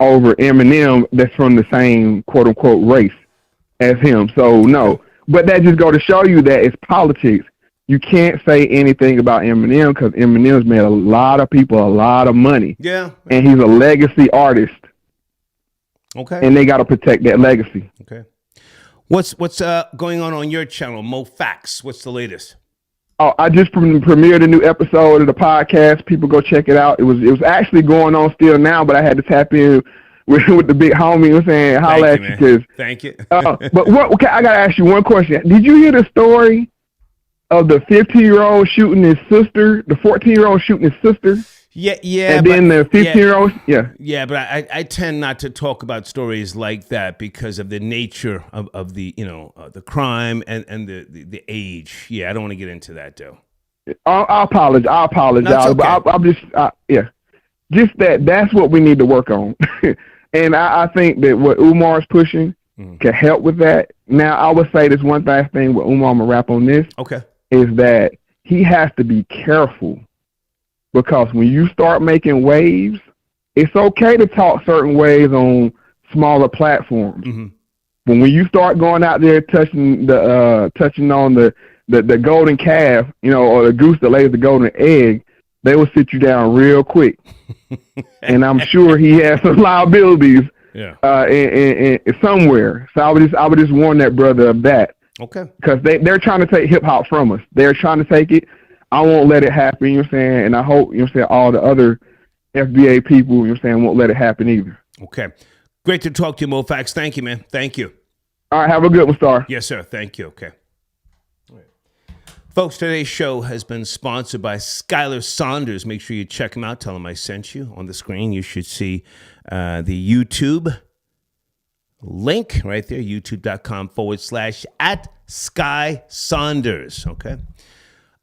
over Eminem that's from the same quote unquote race as him. So no, but that just go to show you that it's politics. You can't say anything about Eminem because Eminem's made a lot of people a lot of money. Yeah. And he's a legacy artist. Okay. And they got to protect that legacy. Okay. What's going on your channel, Mo Facts? What's the latest? Oh, I just premiered a new episode of the podcast. People go check it out. It was actually going on still now, but I had to tap in with the big homie. Was saying, holla at you. Thank you. But okay, I gotta ask you one question. Did you hear the story of the 15-year-old shooting his sister, the 14-year-old shooting his sister. Yeah, and then the 15-year-old, Yeah, but I tend not to talk about stories like that because of the nature of the, the crime and the age. Yeah, I don't want to get into that, though. I apologize. No, it's okay. But I'm just, just that's what we need to work on. And I think that what Umar's pushing can help with that. Now, I would say this one last thing with Umar, I'm going to wrap on this. Okay. Is that he has to be careful. Because when you start making waves, it's okay to talk certain ways on smaller platforms. Mm-hmm. But when you start going out there touching on the golden calf, or the goose that lays the golden egg, they will sit you down real quick. And I'm sure he has some liabilities in somewhere. So I would just warn that brother of that. Okay. Because they're trying to take hip hop from us. They're trying to take it. I won't let it happen, you know what I'm saying? And I hope, all the other FBA people, won't let it happen either. Okay. Great to talk to you, MoFax. Thank you, man. Thank you. All right, have a good one, Star. Yes, sir. Thank you. Okay. All right. Folks, today's show has been sponsored by Skylar Saunders. Make sure you check him out. Tell him I sent you. On the screen, you should see the YouTube link right there, youtube.com/@Sky Saunders. Okay.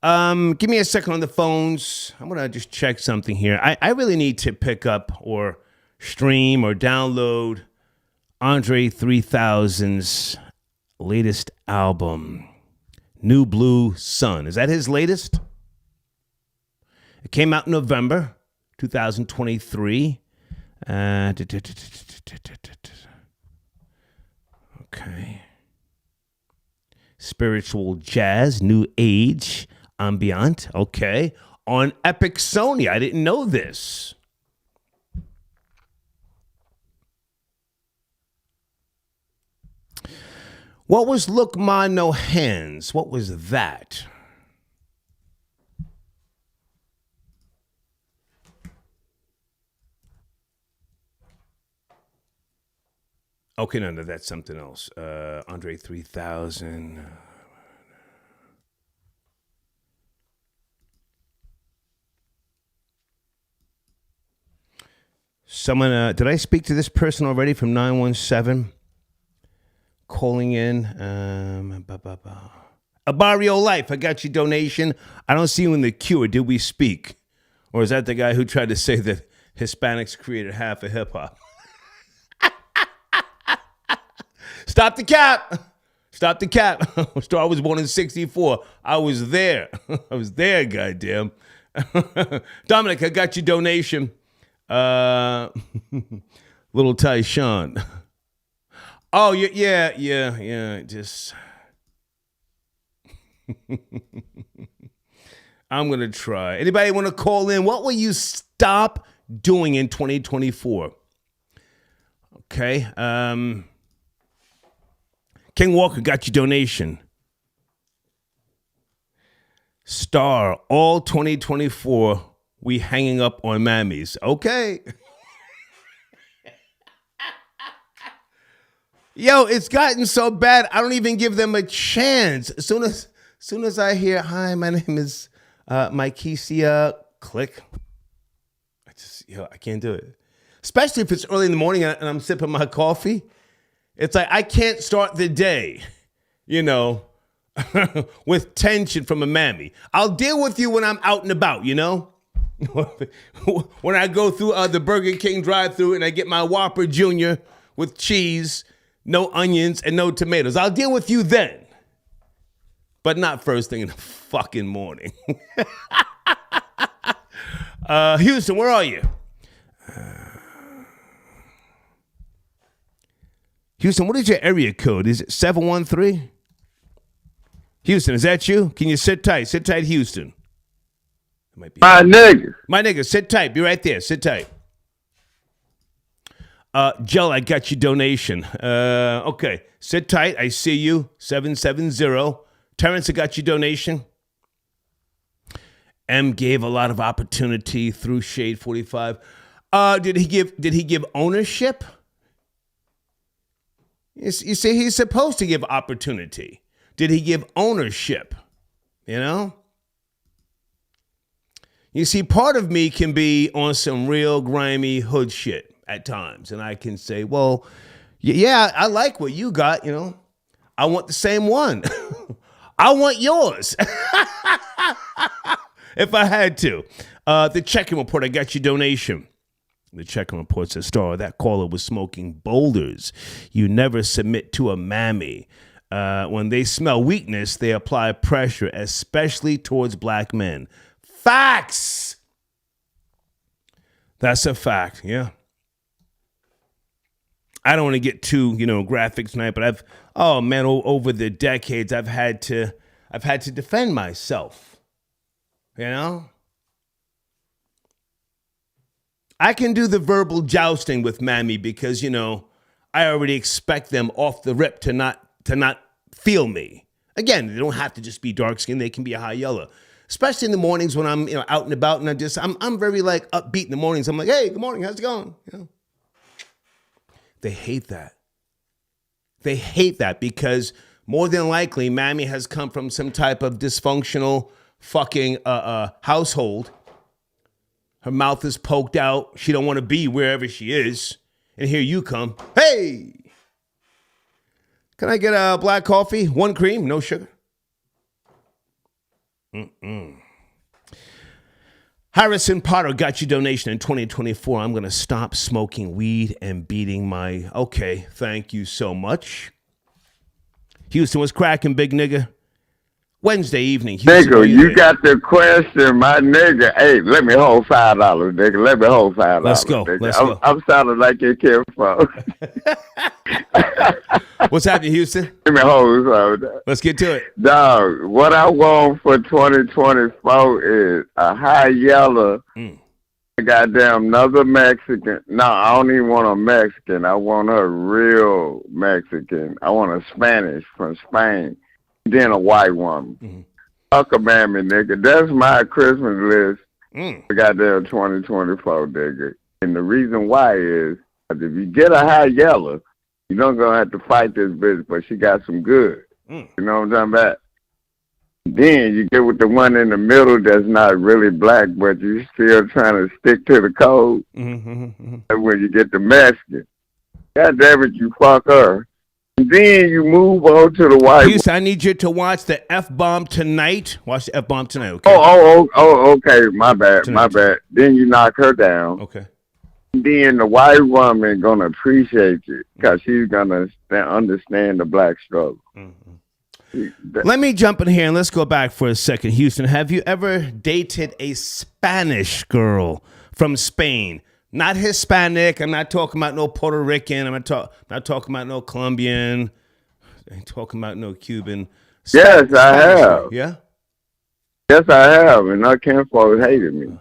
Give me a second on the phones. I'm going to just check something here. I really need to pick up or stream or download Andre 3000's latest album, New Blue Sun. Is that his latest? It came out in November 2023. Okay. Spiritual jazz, new age. Ambient, okay, on Epic Sony. I didn't know this. What was Look Ma No Hands? What was that? Okay, no, that's something else. Andre 3000. Someone, did I speak to this person already from 917? Calling in. A Barrio Life, I got your donation. I don't see you in the queue, or did we speak? Or is that the guy who tried to say that Hispanics created half of hip hop? Stop the cap. Stop the cap. Star was born in 64. I was there. I was there, goddamn. Dominic, I got your donation. Little Tyshawn. Oh, yeah. Just. I'm going to try. Anybody want to call in? What will you stop doing in 2024? Okay. King Walker got your donation. Star, all 2024, we hanging up on Mammy's. Okay. Yo, it's gotten so bad, I don't even give them a chance. As soon as I hear, hi, my name is Mikecia, click. I can't do it. Especially if it's early in the morning and I'm sipping my coffee. It's like I can't start the day, with tension from a mammy. I'll deal with you when I'm out and about, when I go through the Burger King drive-thru and I get my Whopper Jr. with cheese, no onions, and no tomatoes. I'll deal with you then, but not first thing in the fucking morning. Houston, where are you? Houston, what is your area code? Is it 713? Houston, is that you? Can you sit tight? Sit tight, Houston. It might be my nigga, sit tight. Be right there. Sit tight. Jill, I got your donation. Okay, sit tight. I see you. 770. Terrence, I got your donation. M gave a lot of opportunity through Shade 45. Did he give ownership? You see, he's supposed to give opportunity. Did he give ownership? You know? You see, part of me can be on some real grimy hood shit at times. And I can say, well, yeah, I like what you got, you know. I want the same one. I want yours. If I had to. The check-in report, I got your donation. The check-in report says, Star, that caller was smoking boulders. You never submit to a mammy. When they smell weakness, they apply pressure, especially towards black men. Facts! That's a fact, yeah. I don't want to get too, graphic tonight, but over the decades, I've had to defend myself. You know? I can do the verbal jousting with Mammy because, I already expect them off the rip to not feel me. Again, they don't have to just be dark skinned, they can be a high yellow. Especially in the mornings when I'm, out and about and I'm very like upbeat in the mornings. I'm like, hey, good morning, how's it going? They hate that. They hate that because more than likely, Mammy has come from some type of dysfunctional fucking household. Her mouth is poked out. She don't want to be wherever she is. And here you come. Hey! Can I get a black coffee? 1 cream, no sugar. Harrison Potter got your donation in 2024. I'm going to stop smoking weed and beating my... Okay, thank you so much. Houston was cracking, big nigga. Wednesday evening. Houston, nigga, you got the question, my nigga. Hey, let me hold $5, nigga. Let me hold $5. Let's go. Nigga. Let's go. I'm sounding like your kid phone. What's happening, Houston? Let me hold something. Let's get to it. Dog, what I want for 2024 is a high yellow, goddamn another Mexican. No, I don't even want a Mexican. I want a real Mexican. I want a Spanish from Spain. Then a white woman. Fuck a mammy, nigga. That's my Christmas list for goddamn 2024, nigga. And the reason why is, if you get a high yellow, you don't gonna have to fight this bitch, but she got some good. You know what I'm talking about? Then you get with the one in the middle that's not really black, but you still trying to stick to the code. That's when you get the Mexican. God damn it, you fuck her. And then you move on to the white. Houston, I need you to watch the F-Bomb tonight. Watch the F-Bomb tonight, okay? Okay. My bad. Then you knock her down. Okay. Then the white woman gonna appreciate you because she's gonna understand the black struggle. Let me jump in here and let's go back for a second. Houston, have you ever dated a Spanish girl from Spain? Not Hispanic. I'm not talking about no Puerto Rican. I'm not talking about no Colombian. I ain't talking about no Cuban. Yes, I have. Yeah? Yes, I have. And our kinfolk hated me.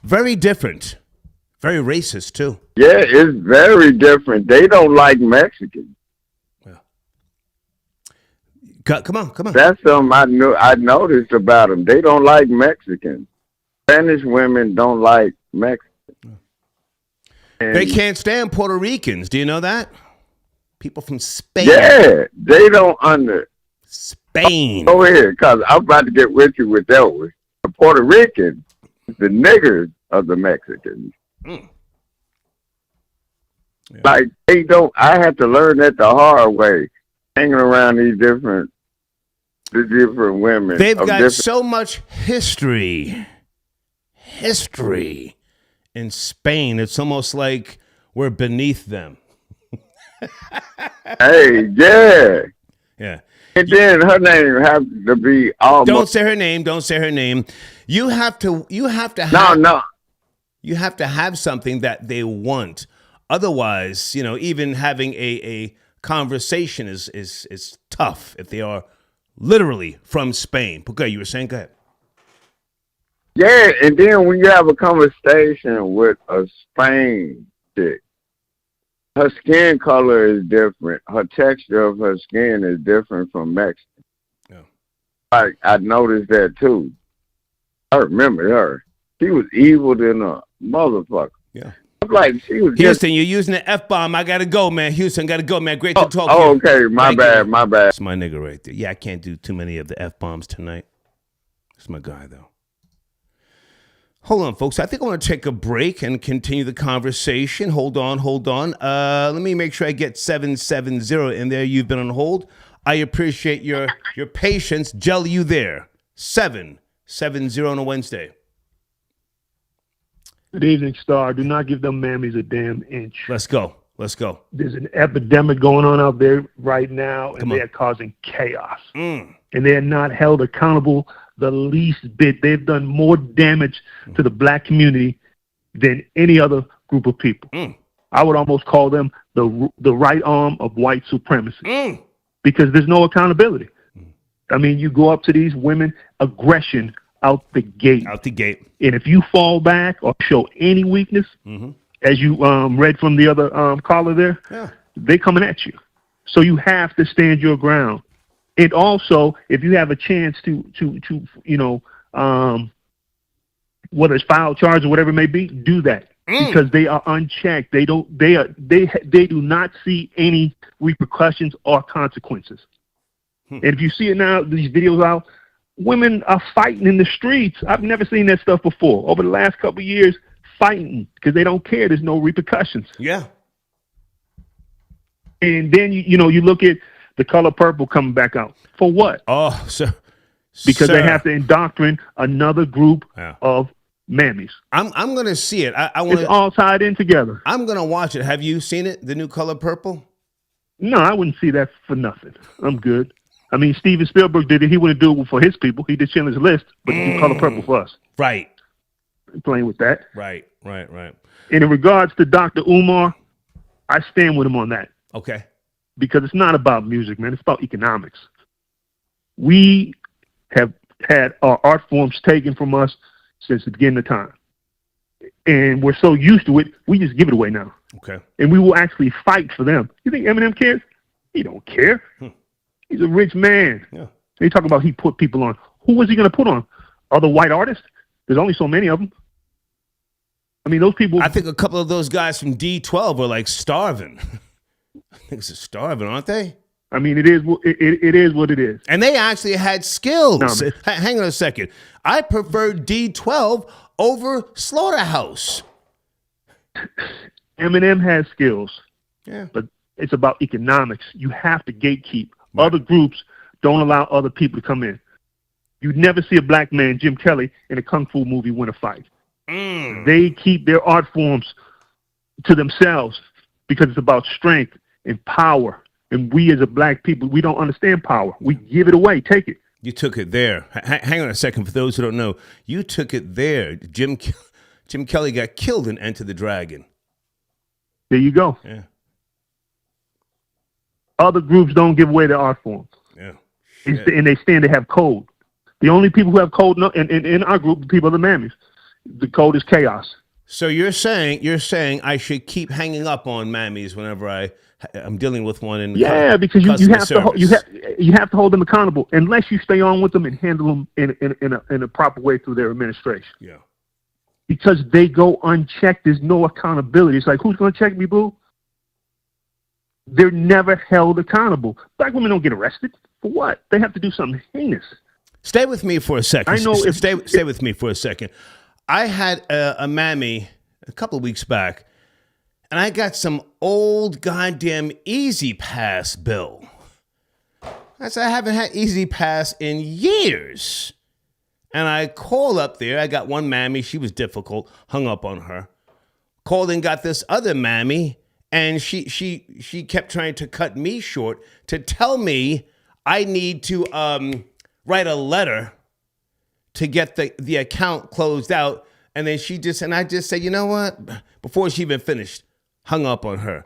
Very different. Very racist, too. Yeah, it's very different. They don't like Mexicans. Yeah. Come on. That's something I noticed about them. They don't like Mexicans. Spanish women don't like Mexicans. And they can't stand Puerto Ricans. Do you know that? People from Spain. Yeah, they don't Spain. Go ahead, because I'm about to get with you with that one. The Puerto Ricans, the niggers of the Mexicans. Yeah. Like, they don't, I had to learn that the hard way, hanging around these different women. They've got so much history in Spain. It's almost like we're beneath them. Hey, yeah. Yeah. And then her name has to be almost. Don't say her name. You have to have. No. You have to have something that they want. Otherwise, even having a conversation is tough if they are literally from Spain. Okay, you were saying, go ahead. Yeah, and then when you have a conversation with a Spain chick, her skin color is different. Her texture of her skin is different from Mexican. Yeah. I noticed that too. I remember her. She was evil than a motherfucker. Yeah. like she was Houston, you're using the F-bomb. I got to go, man. Houston, got to go, man. Great to talk to you. Oh, okay. My bad. That's my nigga right there. Yeah, I can't do too many of the F-bombs tonight. That's my guy, though. Hold on, folks. I think I want to take a break and continue the conversation. Hold on. Let me make sure I get 770 in there. You've been on hold. I appreciate your patience. Gel, you there. 770 on a Wednesday. Good evening, Star. Do not give them mammies a damn inch. Let's go. There's an epidemic going on out there right now, and they are causing chaos. And they're not held accountable the least bit. They've done more damage to the black community than any other group of people. I would almost call them the right arm of white supremacy because there's no accountability. I mean, you go up to these women, aggression out the gate. And if you fall back or show any weakness, as you read from the other caller there, they're coming at you. So you have to stand your ground. And also, if you have a chance to whether it's file charge or whatever it may be, do that because they are unchecked. They do not see any repercussions or consequences. And if you see it now, these videos out, women are fighting in the streets. I've never seen that stuff before. Over the last couple of years, fighting because they don't care. There's no repercussions. Yeah. And then you look at the color purple coming back out for what? Oh, sir. Because they have to indoctrinate another group of mammies. I'm gonna see it. It's all tied in together. I'm gonna watch it. Have you seen it? The new color purple? No, I wouldn't see that for nothing. I'm good. I mean, Steven Spielberg did it. He wouldn't do it for his people. He did Schindler's List, but he did color purple for us. Right. Playing with that. Right. And in regards to Dr. Umar, I stand with him on that. Okay. Because it's not about music, man. It's about economics. We have had our art forms taken from us since the beginning of time. And we're so used to it, we just give it away now. Okay. And we will actually fight for them. You think Eminem cares? He don't care. He's a rich man. Yeah. They talk about he put people on. Who was he going to put on? Other white artists? There's only so many of them. I mean, those people. I think a couple of those guys from D12 were like starving. I think it's starving, aren't they? I mean, it is what it is. And they actually had skills. Hang on a second. I prefer D12 over Slaughterhouse. Eminem has skills. Yeah. But it's about economics. You have to gatekeep. Right. Other groups don't allow other people to come in. You'd never see a black man, Jim Kelly, in a kung fu movie win a fight. They keep their art forms to themselves because it's about strength and power. And we as a black people, we don't understand power. We give it away. Take it. You took it there. Hang on a second. For those who don't know, you took it there. Jim Kelly got killed in Enter the Dragon. There you go. Yeah. Other groups don't give away their art forms. Yeah. And they stand to have code. The only people who have code in our group, the people are the mammies. The code is chaos. So you're saying I should keep hanging up on mammies whenever I'm dealing with one in because you have to hold them accountable unless you stay on with them and handle them in a proper way through their administration. Yeah. Because they go unchecked, there's no accountability. It's like, who's going to check me, boo? They're never held accountable. Black women don't get arrested for what? They have to do something heinous. Stay with me for a second. I know. Stay with me for a second. I had a mammy a couple of weeks back, and I got some old goddamn Easy Pass bill. I said, I haven't had Easy Pass in years. And I called up there. I got one mammy. She was difficult. Hung up on her. Called and got this other mammy, and she kept trying to cut me short to tell me I need to write a letter to get the account closed out. And then I just said, you know what? Before she even finished, hung up on her.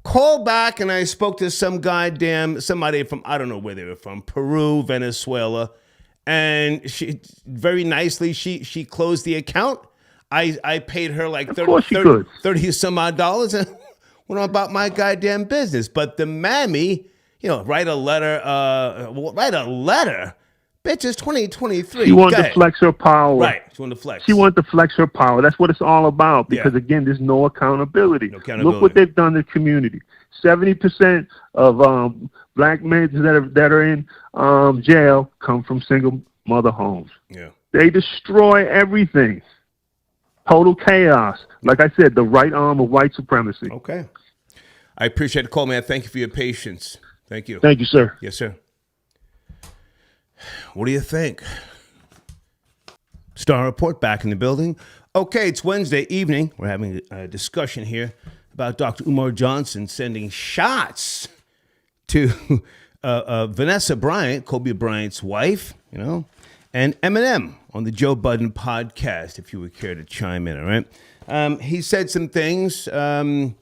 Called back and I spoke to somebody from, I don't know where they were from, Peru, Venezuela. And she very nicely, she closed the account. I paid her like 30 some odd dollars and went on about my goddamn business. But the mammy, write a letter, Bitch, it's 2023. She wanted Go to ahead. flex her power. Right. She wanted to flex. She wanted to flex her power. That's what it's all about. Because again, there's no accountability. Look what they've done to the community. 70% of black men that are in jail come from single mother homes. Yeah. They destroy everything. Total chaos. Like I said, the right arm of white supremacy. Okay. I appreciate the call, man. Thank you for your patience. Thank you. Thank you, sir. Yes, sir. What do you think? Star Report back in the building. Okay, it's Wednesday evening. We're having a discussion here about Dr. Umar Johnson sending shots to Vanessa Bryant, Kobe Bryant's wife, and Eminem on the Joe Budden podcast, if you would care to chime in, all right? He said some things, and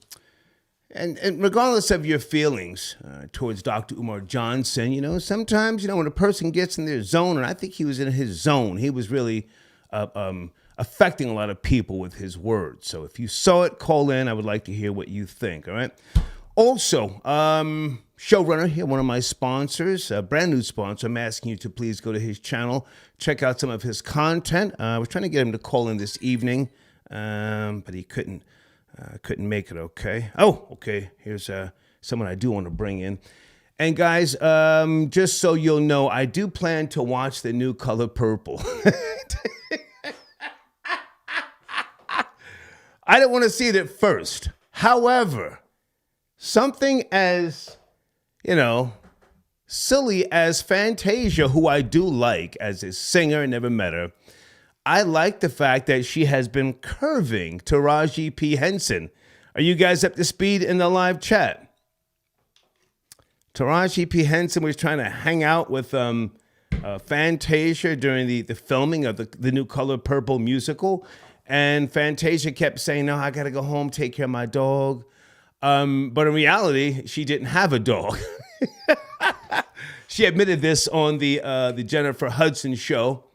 regardless of your feelings towards Dr. Umar Johnson, sometimes, when a person gets in their zone, and I think he was in his zone, he was really affecting a lot of people with his words. So if you saw it, call in. I would like to hear what you think, all right? Also, Showrunner here, one of my sponsors, a brand new sponsor. I'm asking you to please go to his channel, check out some of his content. I was trying to get him to call in this evening, but he couldn't make it, okay? Oh, okay, here's someone I do want to bring in. And guys, just so you'll know, I do plan to watch the new Color Purple. I didn't want to see it at first. However, something as, silly as Fantasia, who I do like as a singer, never met her, I like the fact that she has been curving Taraji P. Henson. Are you guys up to speed in the live chat? Taraji P. Henson was trying to hang out with Fantasia during the filming of the new Color Purple musical. And Fantasia kept saying, no, I got to go home, take care of my dog. But in reality, she didn't have a dog. She admitted this on the Jennifer Hudson show.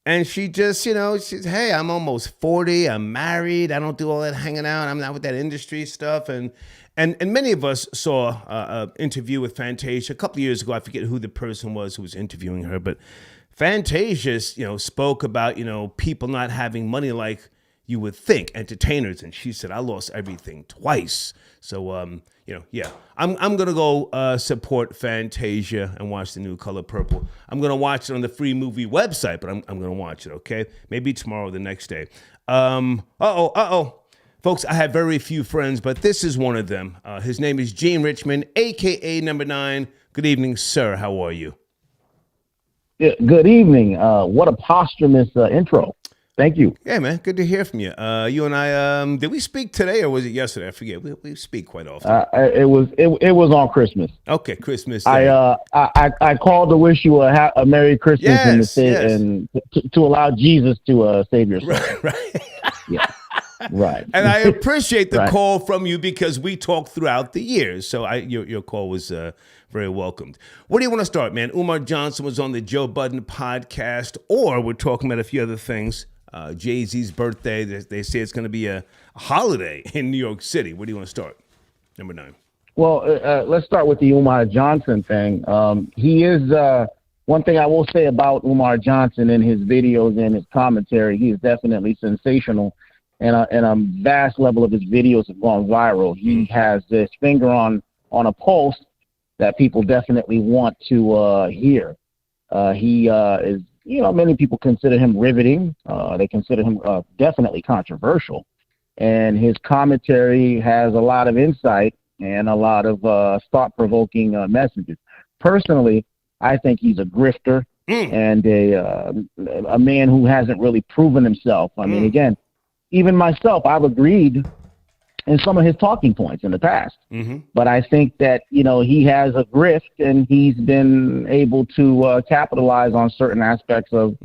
And she just, she's, hey, I'm almost 40. I'm married. I don't do all that hanging out. I'm not with that industry stuff. And many of us saw an interview with Fantasia a couple of years ago. I forget who the person was who was interviewing her, but Fantasia, spoke about, people not having money like you would think, entertainers. And she said, I lost everything twice. So, yeah, I'm going to go support Fantasia and watch the new Color Purple. I'm going to watch it on the free movie website, but I'm going to watch it, okay? Maybe tomorrow or the next day. Folks, I have very few friends, but this is one of them. His name is Gene Richmond, a.k.a. Number 9. Good evening, sir. How are you? Good evening. What a posthumous intro. Thank you. Yeah, man. Good to hear from you. You and I, did we speak today or was it yesterday? I forget. We speak quite often. It was on Christmas. Okay, Christmas Day. I called to wish you a Merry Christmas and to allow Jesus to save your soul. Right. Yeah. Right. And I appreciate the call from you because we talked throughout the years. So your call was very welcomed. Where do you want to start, man? Umar Johnson was on the Joe Budden podcast, or we're talking about a few other things. Jay-Z's birthday. They say it's going to be a holiday in New York City. Where do you want to start? Number 9. Well, let's start with the Umar Johnson thing. He is one thing I will say about Umar Johnson in his videos and his commentary. He is definitely sensational. And a vast level of his videos have gone viral. He has his finger on a pulse that people definitely want to hear. He is, many people consider him riveting. They consider him definitely controversial. And his commentary has a lot of insight and a lot of thought-provoking messages. Personally, I think he's a grifter and a man who hasn't really proven himself. I mean, again, even myself, I've agreed in some of his talking points in the past. But I think that, he has a grift and he's been able to capitalize on certain aspects of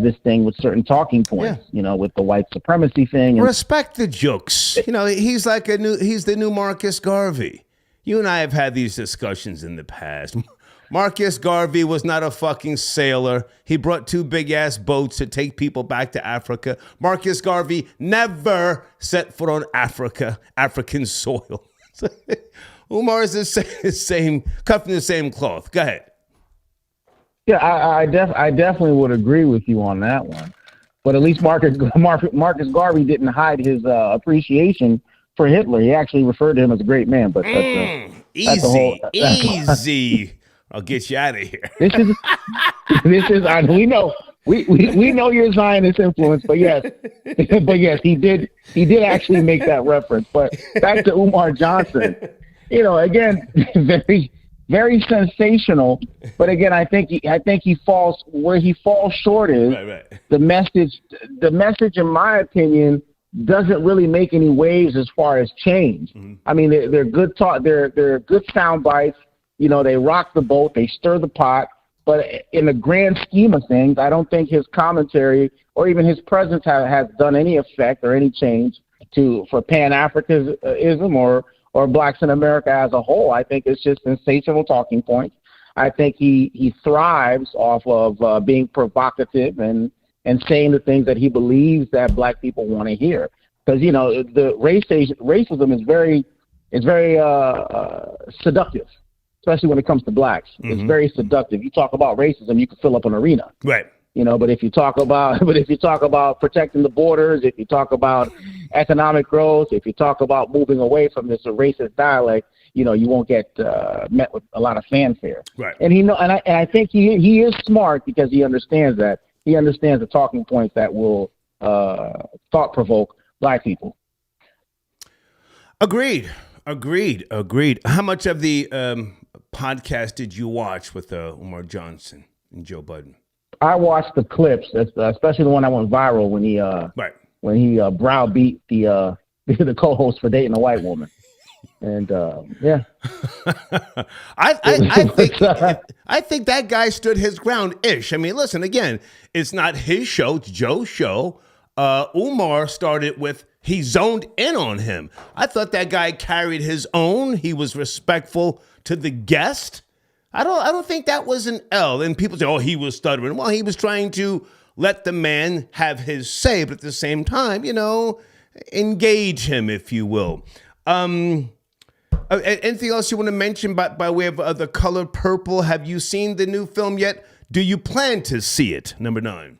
this thing with certain talking points, with the white supremacy thing. And respect the jokes. He's the new Marcus Garvey. You and I have had these discussions in the past. Marcus Garvey was not a fucking sailor. He brought 2 big-ass boats to take people back to Africa. Marcus Garvey never set foot on African soil. Umar is the same, cut from the same cloth. Go ahead. Yeah, I definitely would agree with you on that one. But at least Marcus Garvey didn't hide his appreciation for Hitler. He actually referred to him as a great man. But easy. I'll get you out of here. This is we know your Zionist influence, but yes, he did actually make that reference. But back to Umar Johnson, again, very, very sensational. But again, I think he falls where he falls short is the message. The message, in my opinion, doesn't really make any waves as far as change. Mm-hmm. I mean, they're good talk. They're good sound bites. They rock the boat, they stir the pot. But in the grand scheme of things, I don't think his commentary or even his presence has done any effect or any change for Pan-Africanism or blacks in America as a whole. I think it's just sensational talking points. I think he thrives off of being provocative and saying the things that he believes that black people want to hear. Because, the racism is very seductive. Especially when it comes to blacks. Mm-hmm. It's very seductive. You talk about racism, you can fill up an arena. Right. But if you talk about protecting the borders, if you talk about economic growth, if you talk about moving away from this racist dialect, you won't get met with a lot of fanfare. Right. And I think he is smart because he understands that. He understands the talking points that will thought provoke black people. Agreed. How much of the podcast did you watch with Umar Johnson and Joe Budden? I watched the clips, especially the one that went viral when he browbeat the co-host for dating a white woman, and yeah. I think that guy stood his ground ish. I mean, listen, again, it's not his show; it's Joe's show. Umar started with. He zoned in on him. I thought that guy carried his own. He was respectful to the guest. I don't think that was an L. And people say, oh, he was stuttering. Well, he was trying to let the man have his say, but at the same time, engage him, if you will. Anything else you want to mention by way of The Color Purple? Have you seen the new film yet? Do you plan to see it? Number 9.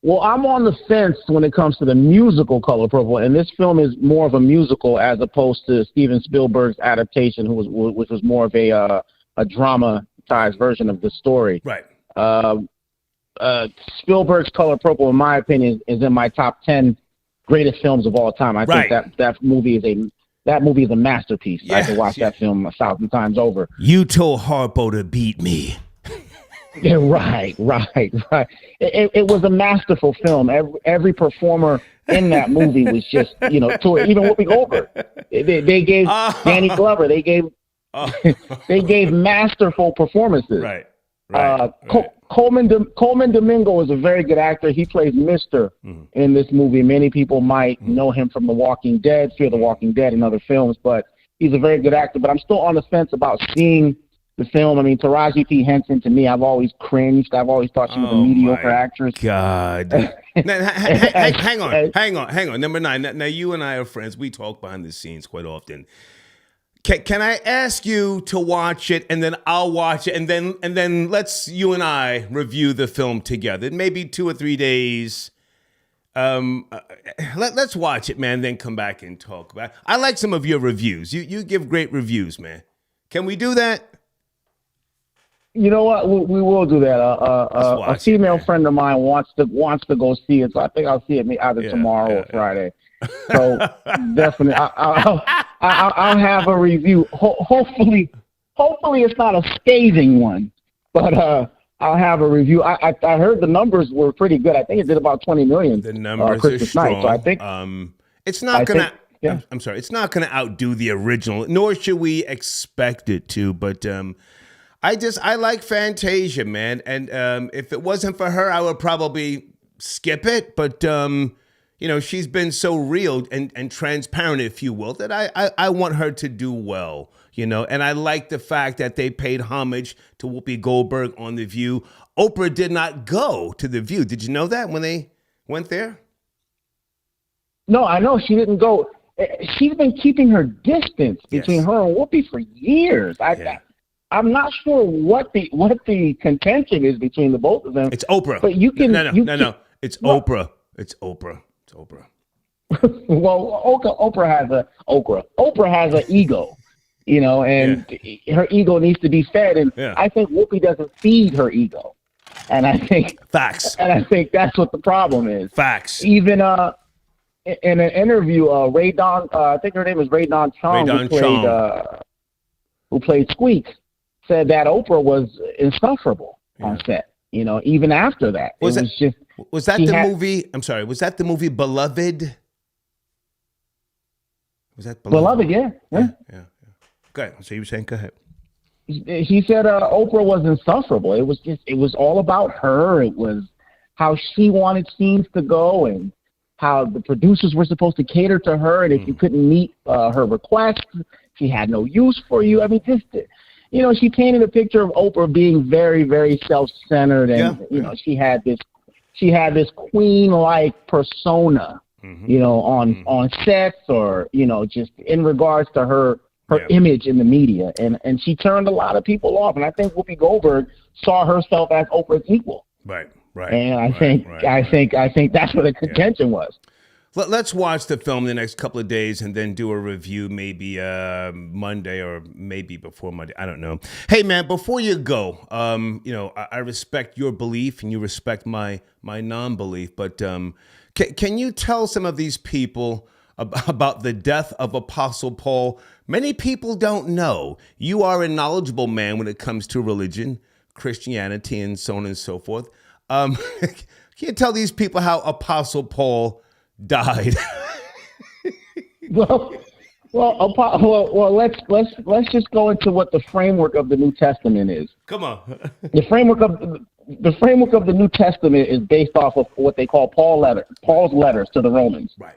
Well, I'm on the fence when it comes to the musical Color Purple, and this film is more of a musical as opposed to Steven Spielberg's adaptation, which was more of a dramatized version of the story. Right. Spielberg's Color Purple, in my opinion, is in my top 10 greatest films of all time. I think that movie is a masterpiece. Yes, I could watch that film 1,000 times over. You told Harpo to beat me. Yeah, right. It was a masterful film. Every performer in that movie was just, even Whoopi Goldberg. They gave Danny Glover. They gave masterful performances. Right. Coleman Domingo is a very good actor. He plays Mister in this movie. Many people might know him from The Walking Dead, Fear the Walking Dead, and other films, but he's a very good actor. But I'm still on the fence about seeing the film. I mean, Taraji P. Henson, to me, I've always cringed. I've always thought she was a mediocre actress. God. Now, hang on. Number 9. Now, you and I are friends. We talk behind the scenes quite often. Can I ask you to watch it, and then I'll watch it, and then let's you and I review the film together? Maybe 2 or 3 days. Let's watch it, man. Then come back and talk about it. I like some of your reviews. You give great reviews, man. Can we do that? You know what? We will do that. A female friend of mine wants to go see it, so I think I'll see it either tomorrow or Friday. So definitely, I'll have a review. Hopefully it's not a scathing one, but I'll have a review. I heard the numbers were pretty good. I think it did about 20 million. The numbers Christmas are strong. night, so I think it's not gonna. I'm sorry, it's not gonna outdo the original, nor should we expect it to. But I like Fantasia, man, and if it wasn't for her, I would probably skip it. But she's been so real and transparent, if you will, that I want her to do well. And I like the fact that they paid homage to Whoopi Goldberg on The View. Oprah did not go to The View. Did you know that when they went there? No, I know she didn't go. She's been keeping her distance between her and Whoopi for years. I'm not sure what the contention is between the both of them. It's Oprah. But you can no. It's Oprah. It's Oprah. It's Oprah. Well, Oprah has an ego, and her ego needs to be fed. And I think Whoopi doesn't feed her ego. And I think facts. And I think that's what the problem is. Facts. Even in an interview, Ray Don, I think her name is Ray Don Chong, who played Squeak, said that Oprah was insufferable on set. Even after that, was that the movie? I'm sorry. Was that the movie Beloved? Was that Beloved? Yeah. Go ahead. So you were saying, go ahead. He said Oprah was insufferable. It was all about her. It was how she wanted scenes to go and how the producers were supposed to cater to her. And if you couldn't meet her requests, she had no use for you. I mean, she painted a picture of Oprah being very, very self-centered. And, she had this queen-like persona, on sets or, just in regards to her image in the media, and she turned a lot of people off. And I think Whoopi Goldberg saw herself as Oprah's equal. Right. And I think that's what the contention was. Let's watch the film the next couple of days and then do a review maybe Monday or maybe before Monday. I don't know. Hey man, before you go, I respect your belief and you respect my non-belief, but can you tell some of these people about the death of Apostle Paul? Many people don't know. You are a knowledgeable man when it comes to religion, Christianity, and so on and so forth. Can you tell these people how Apostle Paul died? Well, let's just go into what the framework of the New Testament is. Come on. The framework of the New Testament is based off of what they call Paul's letters to the Romans. Right.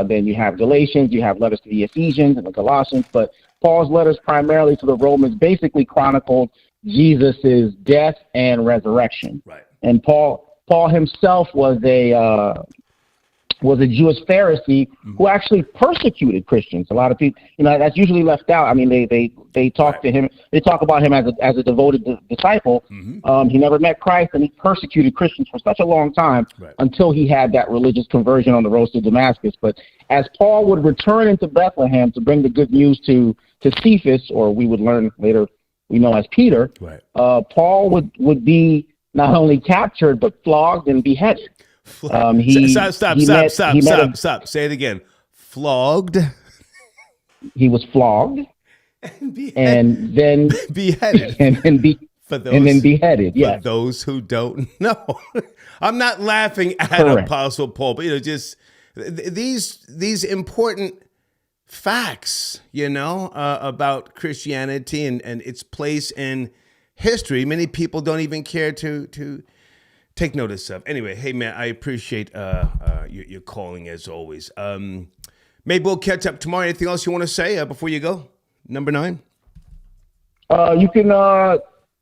Then you have Galatians, you have letters to the Ephesians and the Colossians, but Paul's letters primarily to the Romans basically chronicled Jesus's death and resurrection. Right. And Paul himself was a Jewish Pharisee who actually persecuted Christians. A lot of people, that's usually left out. I mean, they talk to him. They talk about him as a devoted disciple. He never met Christ, and he persecuted Christians for such a long time until he had that religious conversion on the road to Damascus. But as Paul would return into Bethlehem to bring the good news to Cephas, or we would learn later, we know as Peter, Paul would be not only captured but flogged and beheaded. Stop. Say it again. Flogged. He was flogged. And then beheaded. And then beheaded. Yeah. For those who don't know. I'm not laughing at Correct. Apostle Paul, but just these important facts, about Christianity and its place in history. Many people don't even care to take notice of. Anyway, hey man, I appreciate your calling as always. Maybe we'll catch up tomorrow. Anything else you want to say before you go? Number 9. You can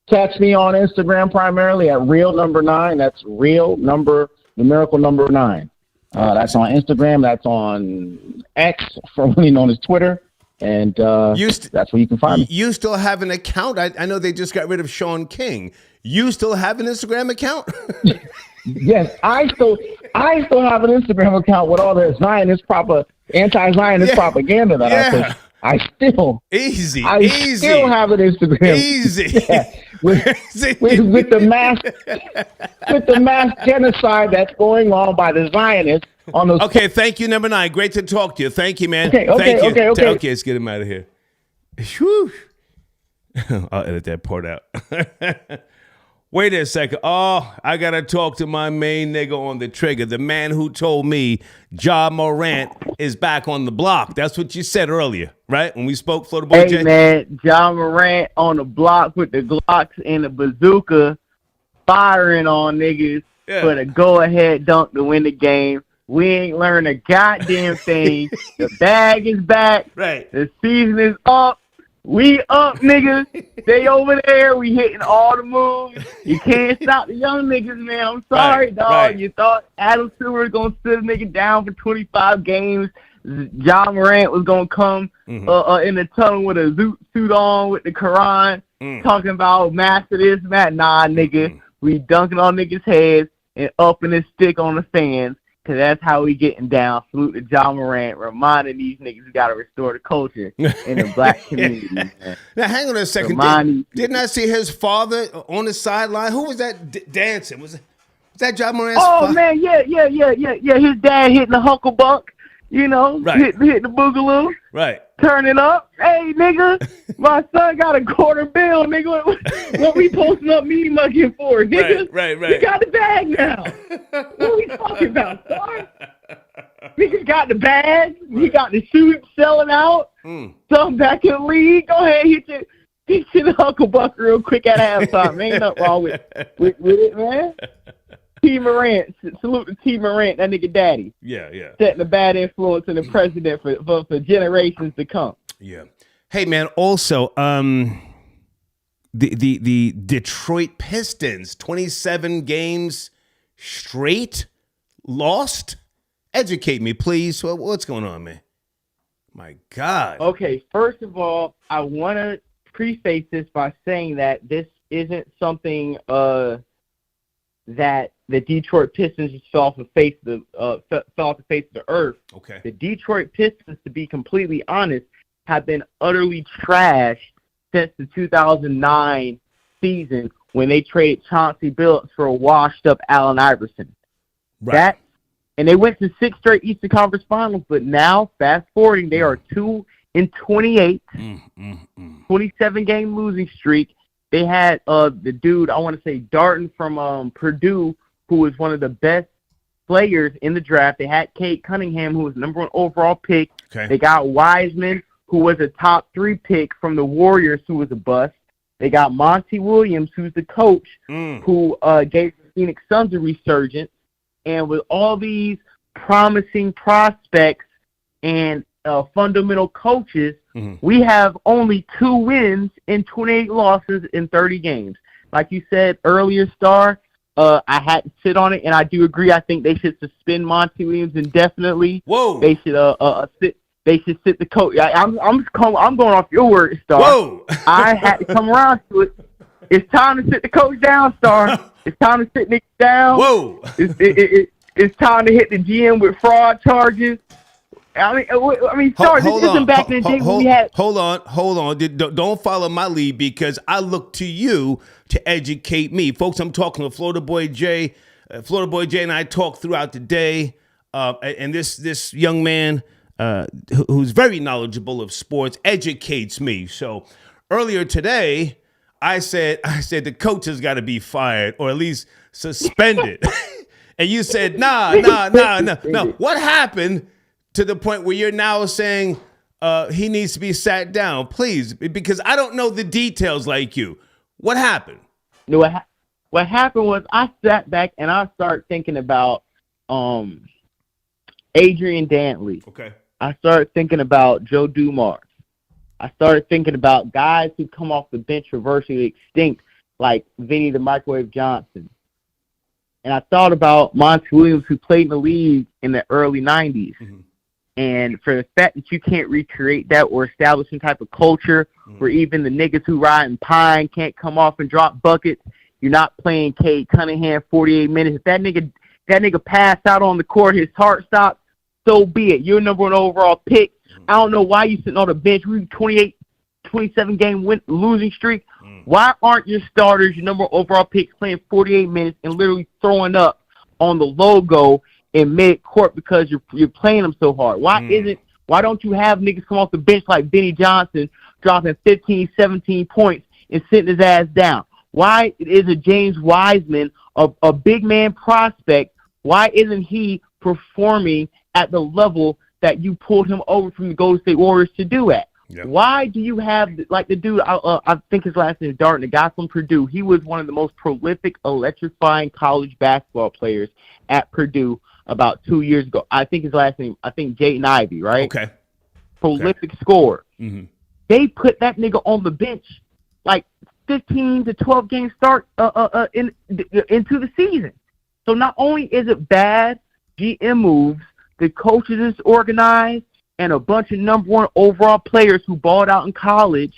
catch me on Instagram primarily at real number 9. That's numerical number 9. That's on Instagram. That's on X, formerly known as Twitter. And that's where you can find me. You still have an account? I know they just got rid of Sean King. You still have an Instagram account? Yes, I still have an Instagram account with all the Zionist anti-Zionist propaganda that I still still have an Instagram. Easy. Yeah. With the mass genocide that's going on by the Zionists on those. Okay, thank you, number 9. Great to talk to you. Thank you, man. Okay, Let's get him out of here. Whew. I'll edit that part out. Wait a second. Oh, I got to talk to my main nigga on the trigger. The man who told me Ja Morant is back on the block. That's what you said earlier, right? When we spoke, Florida Boy J. Hey, man, Ja Morant on the block with the Glocks and the bazooka, firing on niggas for the go-ahead dunk to win the game. We ain't learned a goddamn thing. The bag is back. Right. The season is up. We up, niggas. They over there. We hitting all the moves. You can't stop the young niggas, man. I'm sorry, dog. Right. You thought Adam Silver was going to sit a nigga down for 25 games, John Morant was gonna come in the tunnel with a suit on with the Quran, talking about master this, Matt. Nah, nigga, we dunking on niggas' heads and upping his stick on the fans, cause that's how we getting down. Salute to John Morant, reminding these niggas we gotta restore the culture in the black community. Man. Now, hang on a second. Didn't I see his father on the sideline? Who was that dancing? Was that John Morant's father? Man, yeah. His dad hitting the hucklebuck. You know, hit the boogaloo. Right. Turn it up. Hey, nigga, my son got a $quarter bill, nigga. What we posting up me mugging for, nigga? Right. We got the bag now. What are we talking about, son? Niggas got the bag. We got the shoot selling out. Something back in the league. Go ahead, hit your hucklebuck real quick at halftime. Ain't nothing wrong with it, man. T. Morant, salute to T. Morant, that nigga daddy. Yeah. Setting a bad influence in the president for generations to come. Yeah. Hey, man, also, the Detroit Pistons, 27 games straight lost? Educate me, please. What's going on, man? My God. Okay, first of all, I want to preface this by saying that this isn't something that the Detroit Pistons just fell off the face of the earth. Okay. The Detroit Pistons, to be completely honest, have been utterly trashed since the 2009 season when they traded Chauncey Billups for a washed-up Allen Iverson. Right. And they went to 6 straight Eastern Conference Finals, but now, fast-forwarding, they are 2-28, 27-game losing streak. They had the dude, I want to say Darton from Purdue, who was one of the best players in the draft. They had Cade Cunningham, who was number 1 overall pick. Okay. They got Wiseman, who was a top 3 pick from the Warriors, who was a bust. They got Monty Williams, who's the coach, who gave the Phoenix Suns a resurgence. And with all these promising prospects and fundamental coaches, we have only 2 wins and 28 losses in 30 games. Like you said earlier, Star, I had to sit on it, and I do agree. I think they should suspend Monty Williams indefinitely. Whoa! They should They should sit the coach. I'm going off your word, Star. Whoa! I had to come around to it. It's time to sit the coach down, Star. It's time to sit Nick down. Whoa! It's time to hit the GM with fraud charges. I mean, sorry, this isn't back in the day when we had. Hold on. Don't follow my lead because I look to you to educate me, folks. I'm talking to Florida Boy Jay. Florida Boy Jay and I talk throughout the day, and this young man who's very knowledgeable of sports educates me. So earlier today, I said the coach has got to be fired or at least suspended, and you said no. What happened to the point where you're now saying he needs to be sat down, please, because I don't know the details like you. What happened? What happened was I sat back and I started thinking about Adrian Dantley. Okay. I started thinking about Joe Dumars. I started thinking about guys who come off the bench virtually extinct, like Vinny the Microwave Johnson. And I thought about Monty Williams, who played in the league in the early 90s. And for the fact that you can't recreate that or establish some type of culture where even the niggas who ride in Pine can't come off and drop buckets, you're not playing Cade Cunningham 48 minutes. If that nigga passed out on the court, his heart stopped, so be it. You're number 1 overall pick. I don't know why you sitting on the bench. We 27-game losing streak. Why aren't your starters, your number 1 overall picks, playing 48 minutes and literally throwing up on the logo in mid-court because you're playing them so hard? Why don't you have niggas come off the bench like Benny Johnson dropping 15, 17 points and sitting his ass down? Why is a James Wiseman, a big man prospect, why isn't he performing at the level that you pulled him over from the Golden State Warriors to do at? Yep. Why do you have, like the dude, I think his last name is Darton, the guy from Purdue, he was one of the most prolific, electrifying college basketball players at Purdue about 2 years ago. I think his last name, Jayden Ivey, right? Okay. Prolific scorer. They put that nigga on the bench like 15 to 12 game start into the season. So not only is it bad GM moves, the coaches is organized, and a bunch of number 1 overall players who balled out in college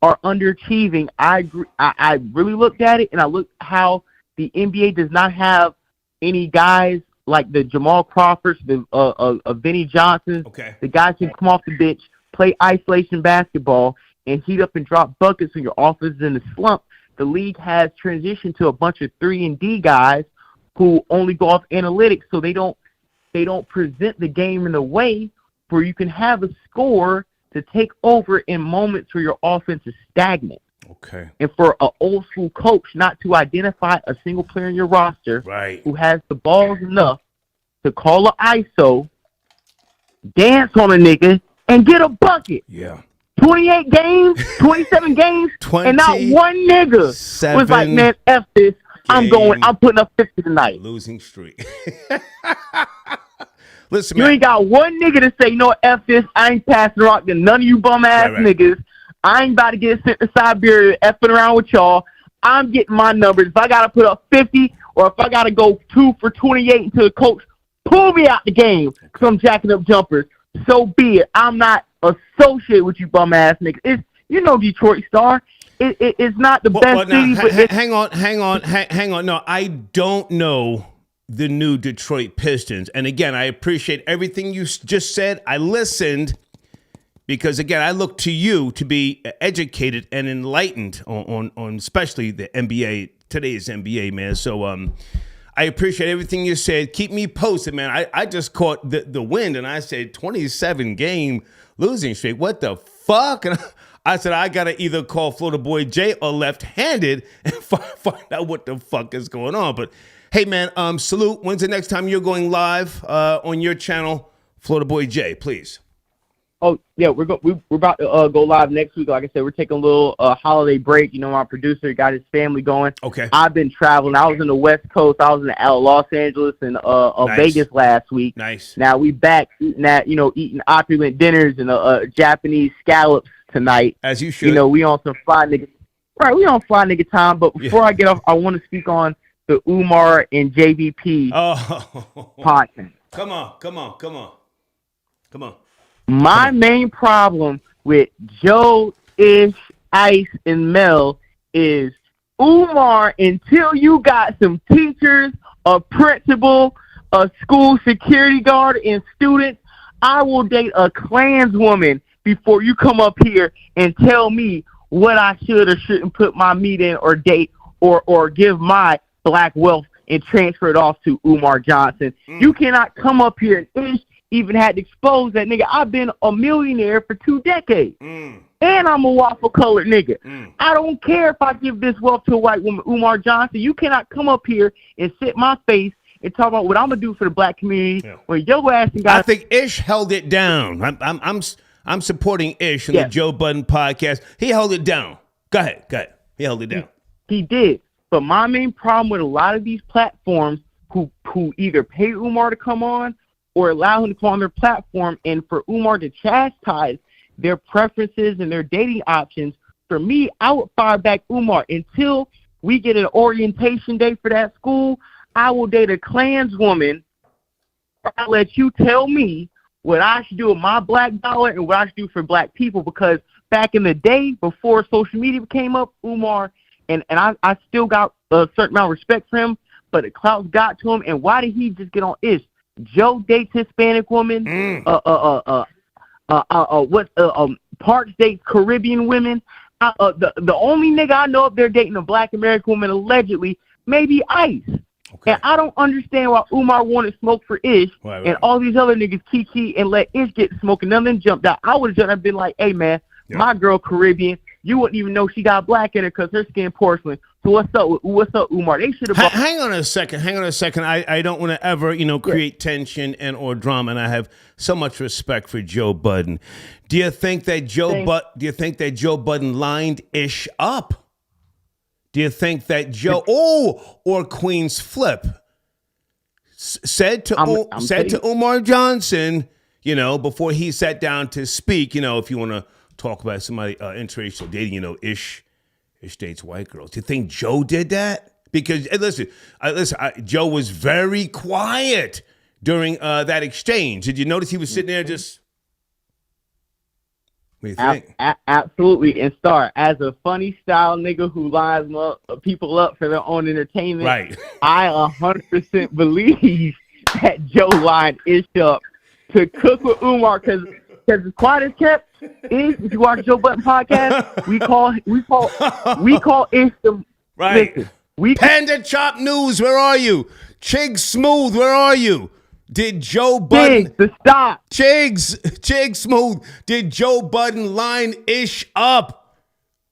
are underachieving. I agree. I really looked at it, and I looked how the NBA does not have any guys like the Jamal Crawfords, the Vinnie Johnsons, the guys who come off the bench, play isolation basketball, and heat up and drop buckets when your offense is in the slump. The league has transitioned to a bunch of 3-and-D guys who only go off analytics, so they don't present the game in a way where you can have a score to take over in moments where your offense is stagnant. Okay. And for an old school coach not to identify a single player in your roster who has the balls enough to call an ISO, dance on a nigga, and get a bucket. Yeah. 28 games, 27 games, and not one nigga was like, man, F this. I'm putting up 50 tonight. Losing streak. Listen, you man. ain't got one nigga to say, no, F this. I ain't passing the rock to none of you bum-ass niggas. I ain't about to get sent to Siberia effing around with y'all. I'm getting my numbers. If I got to put up 50 or if I got to go 2 for 28 until the coach pull me out the game because I'm jacking up jumpers, so be it. I'm not associated with you bum-ass niggas. It's, Detroit Star. It's not the best city. Hang on. No, I don't know the new Detroit Pistons. And again, I appreciate everything you just said. I listened because, again, I look to you to be educated and enlightened on especially the NBA, today's NBA, man. So I appreciate everything you said. Keep me posted, man. I just caught the wind, and I said 27-game losing streak. What the fuck? And I said, I got to either call Florida Boy J or left-handed and find out what the fuck is going on. But, hey, man, salute. When's the next time you're going live on your channel, Florida Boy J, please? Oh, yeah, we're about to go live next week. Like I said, we're taking a little holiday break. My producer got his family going. Okay. I've been traveling. I was in the West Coast. I was in Los Angeles and Nice. Vegas last week. Nice. Now we back eating opulent dinners and Japanese scallops tonight. As you should. We on some fly nigga. Right, we on fly nigga time. But before I get off, I want to speak on the Umar and JVP podcast. Come on. My main problem with Joe, Ish, Ice, and Mel is Umar, until you got some teachers, a principal, a school security guard, and students, I will date a Klanswoman before you come up here and tell me what I should or shouldn't put my meat in or date or give my black wealth and transfer it off to Umar Johnson. You cannot come up here and Ish even had to expose that nigga. I've been a millionaire for 2 decades. And I'm a waffle colored nigga. I don't care if I give this wealth to a white woman, Umar Johnson. You cannot come up here and sit my face and talk about what I'm gonna do for the black community when your ass and I think Ish held it down. I'm supporting Ish on the Joe Budden podcast. He held it down. Go ahead. He held it down. He did. But my main problem with a lot of these platforms who either pay Umar to come on or allow him to come on their platform, and for Umar to chastise their preferences and their dating options, for me, I would fire back Umar. Until we get an orientation day for that school, I will date a Klanswoman. I'll let you tell me what I should do with my black dollar and what I should do for black people, because back in the day, before social media came up, Umar, and I still got a certain amount of respect for him, but the clout got to him, and why did he just get on Ish? Joe dates Hispanic women. Parks dates Caribbean women. The only nigga I know up there dating a black American woman allegedly, maybe Ice. Okay. And I don't understand why Umar wanted smoke for Ish, and all these other niggas kiki and let Ish get smoke, and none of them jumped out. I would have jumped and been like, hey man, my girl Caribbean, you wouldn't even know she got black in her because her skin porcelain. So what's up, Umar? They should have. Hang on a second. I don't want to ever, create tension and or drama, and I have so much respect for Joe Budden. Do you think that Joe Budden lined Ish up? Do you think that Joe or Queen's Flip said to Umar Johnson, before he sat down to speak, if you want to talk about somebody interracial dating, Ish dates white girls. Do you think Joe did that? Because listen, Joe was very quiet during that exchange. Did you notice he was sitting there just? What do you think? Absolutely. And Star, as a funny style nigga who lines people up for their own entertainment, right? I 100% believe that Joe lined Ish up to cook with Umar because as quiet as kept is, if you watch Joe Budden podcast, we call Ish the right. Listen, Panda Chop News, where are you? Chig Smooth, where are you? Did Joe Budden stop? Chig Smooth, did Joe Budden line Ish up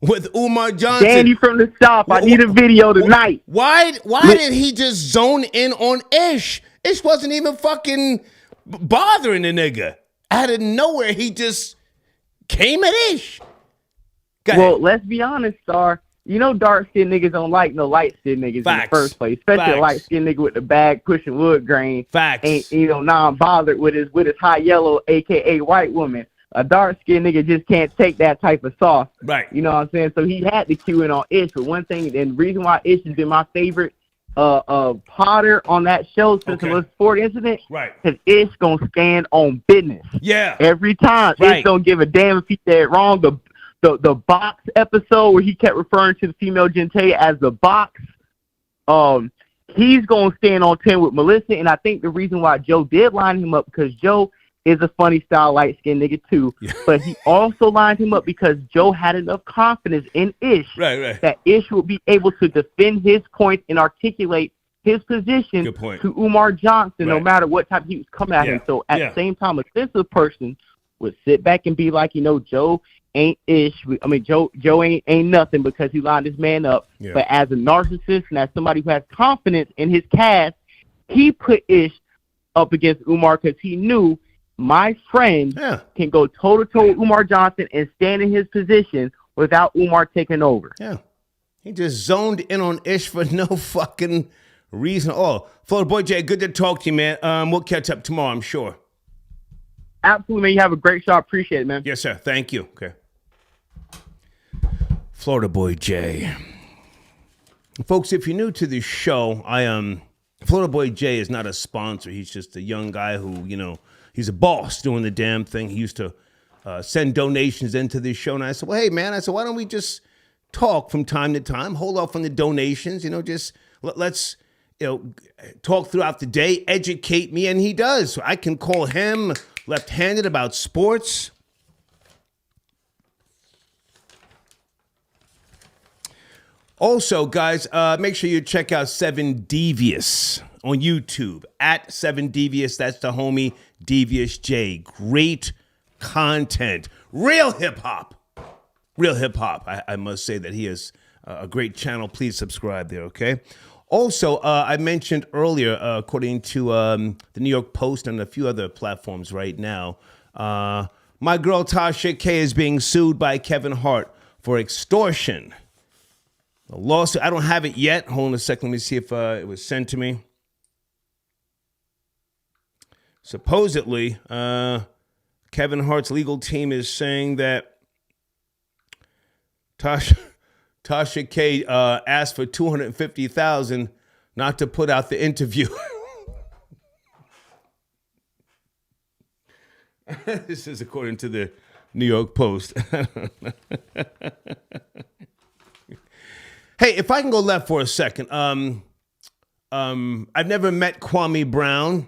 with Umar Johnson? Danny from the South, I need a video tonight. Why did he just zone in on Ish? Ish wasn't even fucking bothering the nigga. Out of nowhere, he just came at Ish. Well, let's be honest, Star. You know dark-skinned niggas don't like no light-skinned niggas in the first place. Especially a light-skinned nigga with the bag pushing wood grain. Facts. Ain't, non-bothered with his high yellow, a.k.a. white woman. A dark-skinned nigga just can't take that type of sauce. Right. You know what I'm saying? So he had to cue in on Ish. But one thing, and the reason why Ish has been my favorite Potter on that show since the List Ford incident, right? Because Ish gonna stand on business. Yeah. Every time. Right. Ish don't give a damn if he said it wrong. The box episode where he kept referring to the female genitalia as the box, he's gonna stand on 10 with Melissa. And I think the reason why Joe did line him up because Joe is a funny style light skinned nigga too. Yeah. But he also lined him up because Joe had enough confidence in Ish that Ish would be able to defend his point and articulate his position to Umar Johnson no matter what type he was coming at him. So at the same time, a sensitive person would sit back and be like, Joe ain't Ish. I mean, Joe ain't nothing because he lined this man up. Yeah. But as a narcissist and as somebody who has confidence in his cast, he put Ish up against Umar because he knew my friend can go toe-to-toe with Umar Johnson and stand in his position without Umar taking over. Yeah. He just zoned in on Ish for no fucking reason at all. Florida Boy Jay, good to talk to you, man. We'll catch up tomorrow, I'm sure. Absolutely, man. You have a great show. I appreciate it, man. Yes, sir. Thank you. Okay. Florida Boy Jay. Folks, if you're new to the show, Florida Boy Jay is not a sponsor. He's just a young guy who, he's a boss doing the damn thing. He used to send donations into this show. And I said, well, hey, man, why don't we just talk from time to time, hold off on the donations, just let's, talk throughout the day, educate me. And he does. So I can call him left-handed about sports. Also, guys, make sure you check out 7 Devious on YouTube. At 7 Devious, that's the homie Devious J. Great content. Real hip-hop. Real hip-hop. I must say that he is a great channel. Please subscribe there, okay? Also, I mentioned earlier, according to the New York Post and a few other platforms right now, my girl Tasha K is being sued by Kevin Hart for extortion. A lawsuit. I don't have it yet. Hold on a second. Let me see if it was sent to me. Supposedly, Kevin Hart's legal team is saying that Tasha K asked for $250,000 not to put out the interview. This is according to the New York Post. Hey, if I can go left for a second, I've never met Kwame Brown.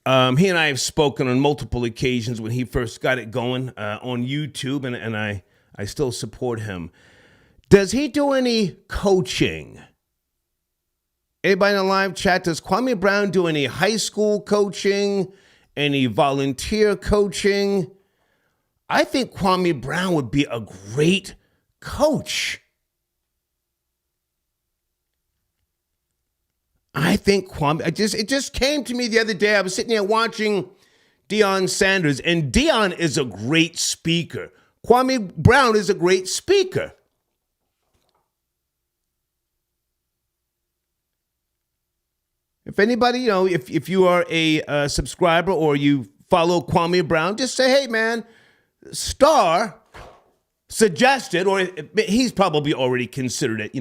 He and I have spoken on multiple occasions when he first got it going on YouTube, and I still support him. Does he do any coaching? Anybody in the live chat, does Kwame Brown do any high school coaching, any volunteer coaching? I think Kwame Brown would be a great coach. I think Kwame, it just came to me the other day. I was sitting there watching Deion Sanders, and Deion is a great speaker. Kwame Brown is a great speaker. If anybody, if you are a subscriber or you follow Kwame Brown, just say, hey, man, Star suggested, or he's probably already considered it,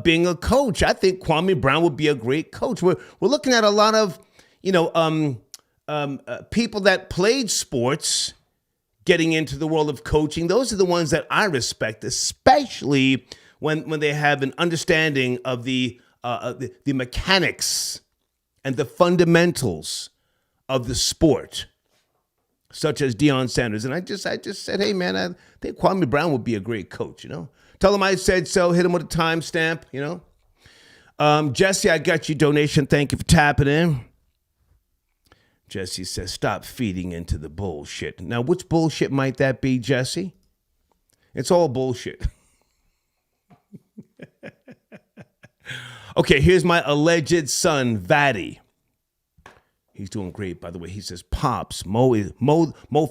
being a coach. I think Kwame Brown would be a great coach. We're looking at a lot of, people that played sports getting into the world of coaching. Those are the ones that I respect, especially when they have an understanding of the mechanics and the fundamentals of the sport, such as Deion Sanders. And I just said, hey, man, I think Kwame Brown would be a great coach, Tell him I said so. Hit him with a timestamp, Jesse, I got your donation. Thank you for tapping in. Jesse says, stop feeding into the bullshit. Now, which bullshit might that be, Jesse? It's all bullshit. Okay, here's my alleged son, Vatty. He's doing great, by the way. He says, Pops, Mo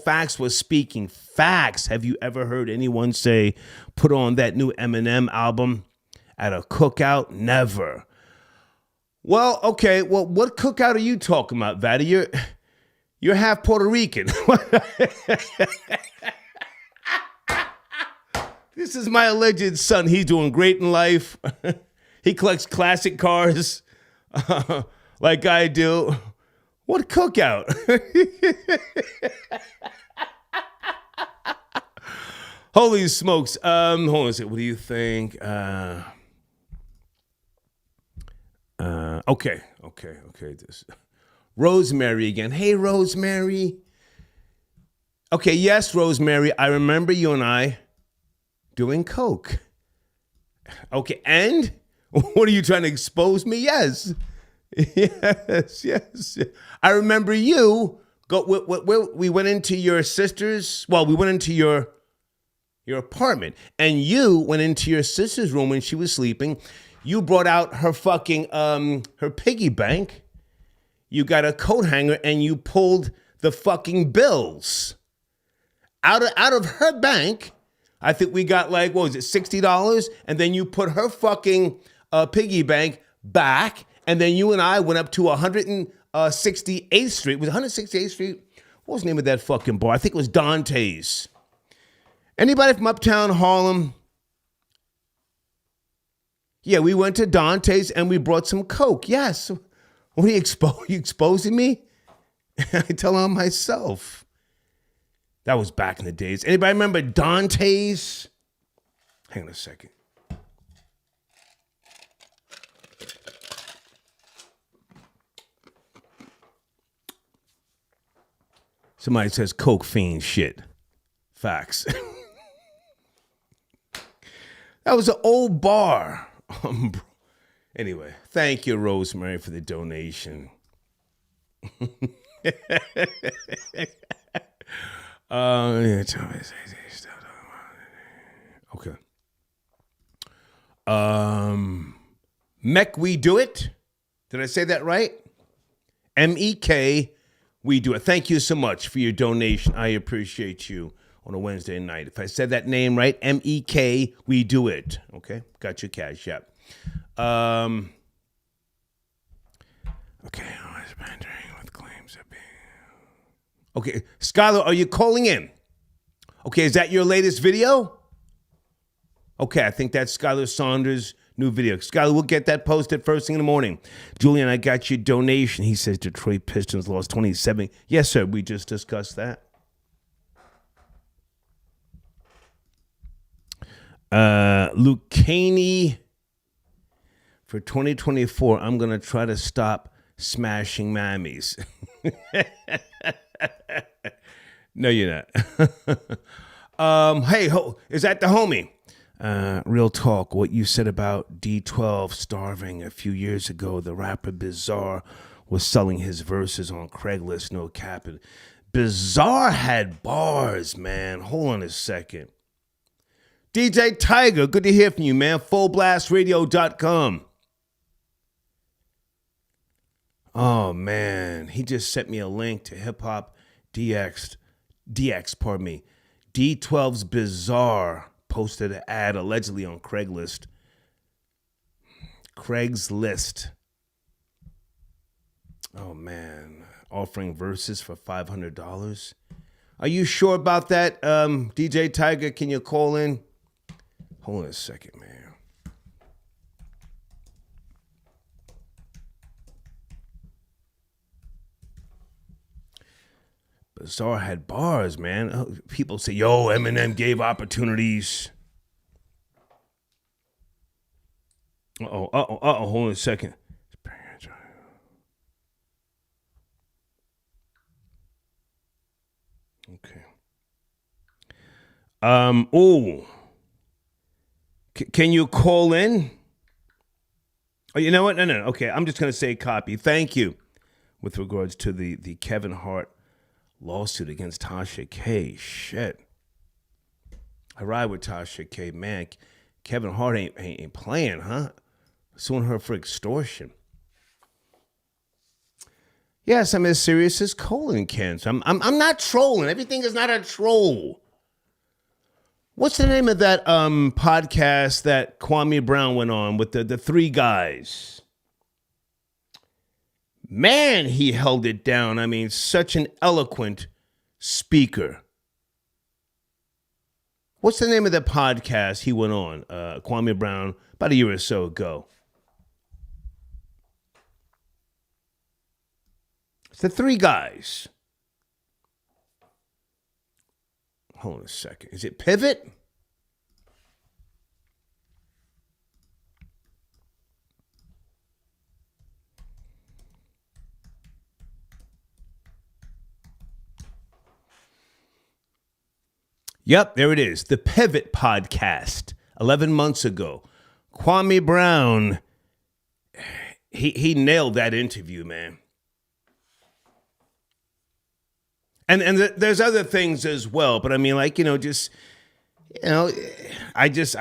Fax was speaking facts. Have you ever heard anyone say, put on that new Eminem album at a cookout? Never. Well, okay. Well, what cookout are you talking about, Vatty? You're half Puerto Rican. This is my alleged son. He's doing great in life. He collects classic cars like I do. What cookout? Holy smokes. Hold on a second. What do you think? Okay. This Rosemary again. Hey, Rosemary. Okay, yes, Rosemary. I remember you and I doing coke. Okay, and what are you trying to expose me? Yes. Yes. I remember you we went into your sister's. Well, we went into your apartment, and you went into your sister's room when she was sleeping. You brought out her fucking her piggy bank. You got a coat hanger and you pulled the fucking bills out of her bank. I think we got like, what was it, $60? And then you put her fucking piggy bank back. And then you and I went up to 168th Street. Was it 168th Street? What was the name of that fucking bar? I think it was Dante's. Anybody from Uptown Harlem? Yeah, we went to Dante's and we brought some coke. Yes. What are you exposing me? I tell on myself. That was back in the days. Anybody remember Dante's? Hang on a second. Somebody says coke fiend shit. Facts. That was an old bar. Anyway, thank you, Rosemary, for the donation. Okay. Mech, we do it. Did I say that right? MEK, we do it. Thank you so much for your donation. I appreciate you on a Wednesday night. If I said that name right, MEK, we do it. Okay, got your cash app. Okay, I was bantering with claims of being... Okay, Skylar, are you calling in? Okay, is that your latest video? Okay, I think that's Skylar Saunders' new video. Skylar, we'll get that posted first thing in the morning. Julian, I got your donation. He says Detroit Pistons lost 27. Yes, sir, we just discussed that. Luke Caney, for 2024, I'm going to try to stop smashing mammies. No, you're not. Hey, is that the homie? Real talk, what you said about D12 starving a few years ago, the rapper Bizarre was selling his verses on Craigslist, no capping. Bizarre had bars, man. Hold on a second. DJ Tiger, good to hear from you, man. FullBlastRadio.com. Oh, man. He just sent me a link to Hip Hop DX, pardon me. D12's Bizarre posted an ad allegedly on Craigslist. Oh, man. Offering verses for $500. Are you sure about that, DJ Tiger? Can you call in? Hold on a second, man. Czar had bars, man. People say, yo, Eminem gave opportunities. Hold on a second. Okay. Can you call in? Oh, you know what? No. Okay, I'm just going to say copy. Thank you. With regards to the Kevin Hart lawsuit against Tasha K. Shit. I ride with Tasha K. Man, Kevin Hart ain't playing, huh? Suing her for extortion. Yes, I'm as serious as colon cancer. I'm not trolling. Everything is not a troll. What's the name of that podcast that Kwame Brown went on with the three guys? Man, he held it down. I mean, such an eloquent speaker. What's the name of the podcast he went on, Kwame Brown, about a year or so ago? It's the three guys. Hold on a second. Is it Pivot? Yep, there it is. The Pivot Podcast, 11 months ago. Kwame Brown, he nailed that interview, man. And there's other things as well, but I mean, like, I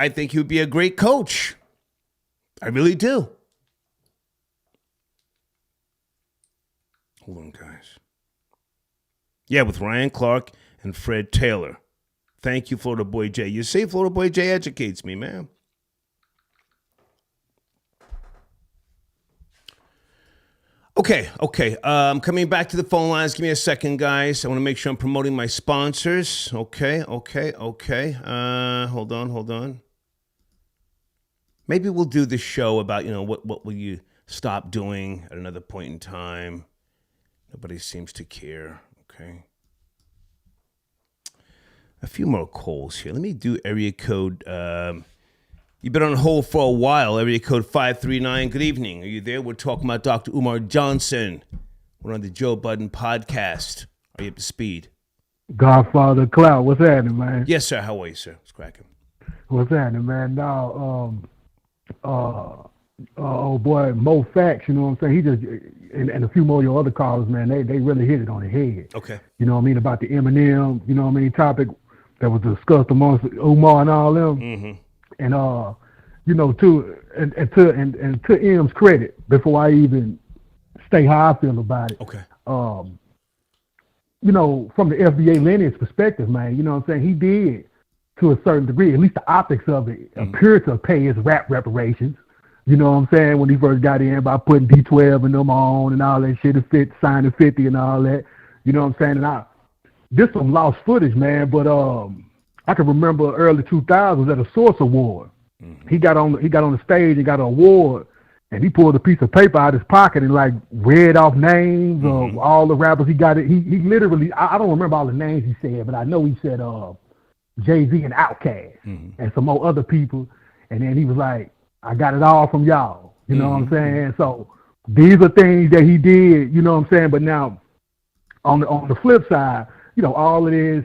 think he would be a great coach. I really do. Hold on, guys. Yeah, with Ryan Clark and Fred Taylor. Thank you, Florida Boy J. You see, Florida Boy J educates me, man. Okay. Coming back to the phone lines. Give me a second, guys. I want to make sure I'm promoting my sponsors. Okay. Hold on. Maybe we'll do the show about, what will you stop doing at another point in time. Nobody seems to care. Okay. A few more calls here. Let me do area code. You've been on hold for a while. Area code 539. Good evening. Are you there? We're talking about Dr. Umar Johnson. We're on the Joe Budden podcast. Are you up to speed? Godfather Cloud, what's happening, man? Yes, sir. How are you, sir? It's cracking. What's happening, man? Now, oh boy, Mo Facts, you know what I'm saying? He just, and a few more of your other callers, man, they really hit it on the head. Okay. You know what I mean? About the Eminem, topic that was discussed amongst Umar and all them. Mm-hmm. And to M's credit, before I even say how I feel about it. Okay. From the FBA lineage perspective, man, you know what I'm saying? He did, to a certain degree, at least the optics of it, appear to pay his rap reparations. You know what I'm saying? When he first got in by putting D12 and them on and all that shit, signing 50 and all that. You know what I'm saying? And this some lost footage, man, but I can remember early 2000s at a Source Award. Mm-hmm. He got on the stage and got an award, and he pulled a piece of paper out of his pocket and like read off names of all the rappers he got. He literally, I don't remember all the names he said, but I know he said Jay-Z and Outkast and some more other people, and then he was like, I got it all from y'all. You know what I'm saying? So these are things that he did, you know what I'm saying? But now on the flip side, all of this,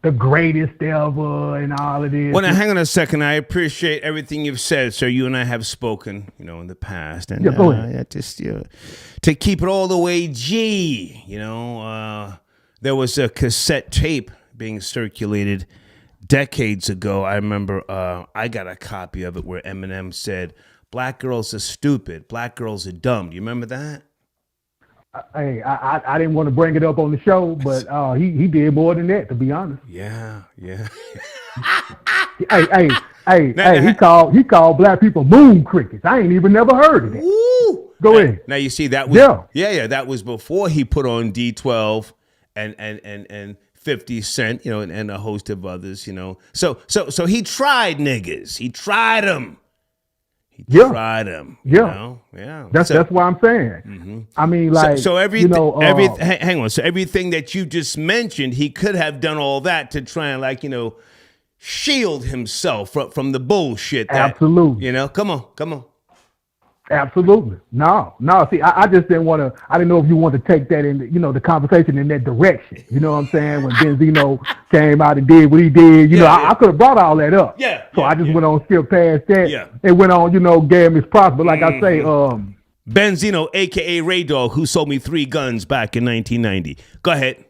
the greatest ever and all of this. Well, now, hang on a second. I appreciate everything you've said, sir. You and I have spoken, in the past. And go ahead. To keep it all the way G, there was a cassette tape being circulated decades ago. I remember I got a copy of it where Eminem said, "Black girls are stupid. Black girls are dumb." Do you remember that? Hey, I didn't want to bring it up on the show, but he did more than that, to be honest. Yeah. Hey, he called black people moon crickets. I ain't even never heard of that. Woo! Go ahead. Now you see that was that was before he put on D12 and 50 Cent, and a host of others, So he tried niggas. He tried them. He tried him. You know? Yeah. That's what I'm saying. I mean, like, so everything, you know, hang on. So everything that you just mentioned, he could have done all that to try and, like, you know, shield himself from the bullshit. Absolutely. You know, come on. Absolutely. No. See, I just didn't want to. I didn't know if you want to take that in, you know, the conversation in that direction. You know what I'm saying? When Benzino came out and did what he did, you know, I could have brought all that up. So I just went on, skip past that, and went on, you know, gave him his props. But like I say, Benzino, aka Ray Dog, who sold me 3 guns back in 1990. Go ahead.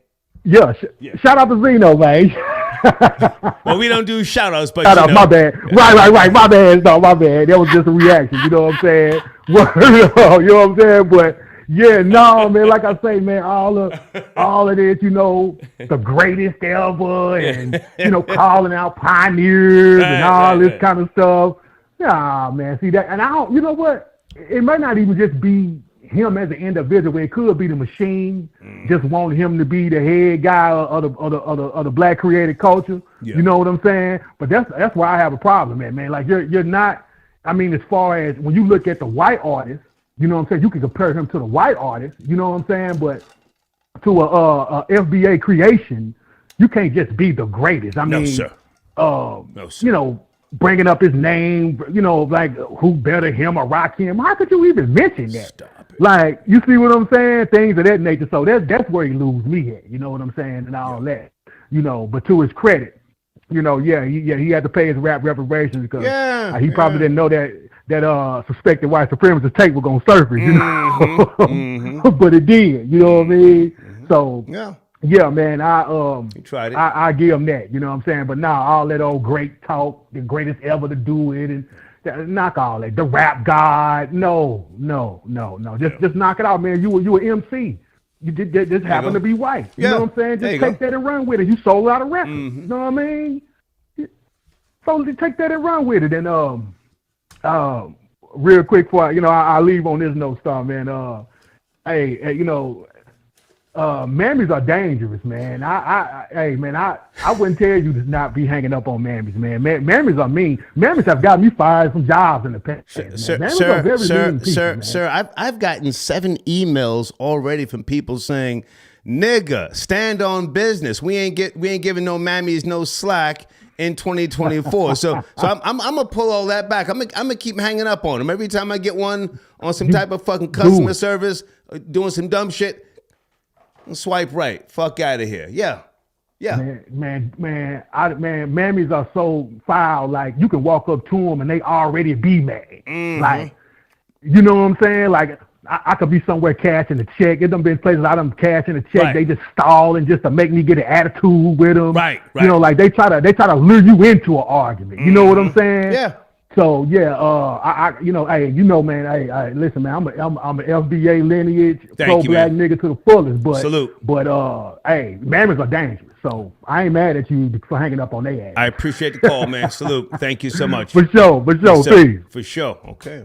Yeah. Shout out to Zeno, man. Well, we don't do shout outs, but shout out, my bad. Right. My bad. No, my bad. That was just a reaction. You know what I'm saying? You know what I'm saying? But yeah, no, man. Like I say, man, all of this, you know, the greatest ever, and you know, calling out pioneers and all this kind of stuff. Nah, man. See that, and I don't. You know what? It might not even just be him as an individual. It could be the machine just wanting him to be the head guy of the black creative culture. You know what I'm saying? But that's why I have a problem, man. Like you're not. I mean, as far as when you look at the white artist, you know what I'm saying? You can compare him to the white artist. You know what I'm saying? But to a FBA creation, you can't just be the greatest. I mean, no, sir. You know, bringing up his name, you know, like who better, him or Rakim? How could you even mention that? Stop it. Like, you see what I'm saying? Things of that nature. So that's where he lose me at. You know what I'm saying? And all that. You know, but to his credit, you know, he had to pay his rap reparations because he probably didn't know that suspected white supremacist tape was gonna surface. You know, but it did. You know what I mean? So yeah, man, he tried it. I give him that, you know what I'm saying? But now all that old great talk, the greatest ever to do it, and knock all that. The rap god, no. Just knock it out, man. You an MC. You did just happen to be white. You know what I'm saying? Just take that and run with it. You sold out of records. You know what I mean? So take that and run with it. And real quick before I leave on this note, Star, man. Hey, you know. Mammies are dangerous, man. I wouldn't tell you to not be hanging up on mammies, man. Mammies are mean. Mammies have got me fired from jobs in the past. Sir, I've gotten 7 emails already from people saying, "Nigga, stand on business. We ain't giving no mammies no slack in 2024." So I'm gonna pull all that back. I'm gonna keep hanging up on them every time I get one on some type of fucking customer service doing some dumb shit. Swipe right. Fuck out of here. Yeah. Man, mammies are so foul. Like, you can walk up to them and they already be mad. Like, you know what I'm saying? Like, I could be somewhere cashing a check. It done been places I done cashing a check. They just stalling just to make me get an attitude with them. Right. You know, like they try to lure you into an argument. You know what I'm saying? Yeah. So hey, you know, man, hey, listen, man, I'm a FBA lineage, pro-black nigga to the fullest, but salute. But hey, mammies are dangerous, so I ain't mad at you for hanging up on their ass. I appreciate the call, man. Salute. Thank you so much. For sure, please. For sure. Okay.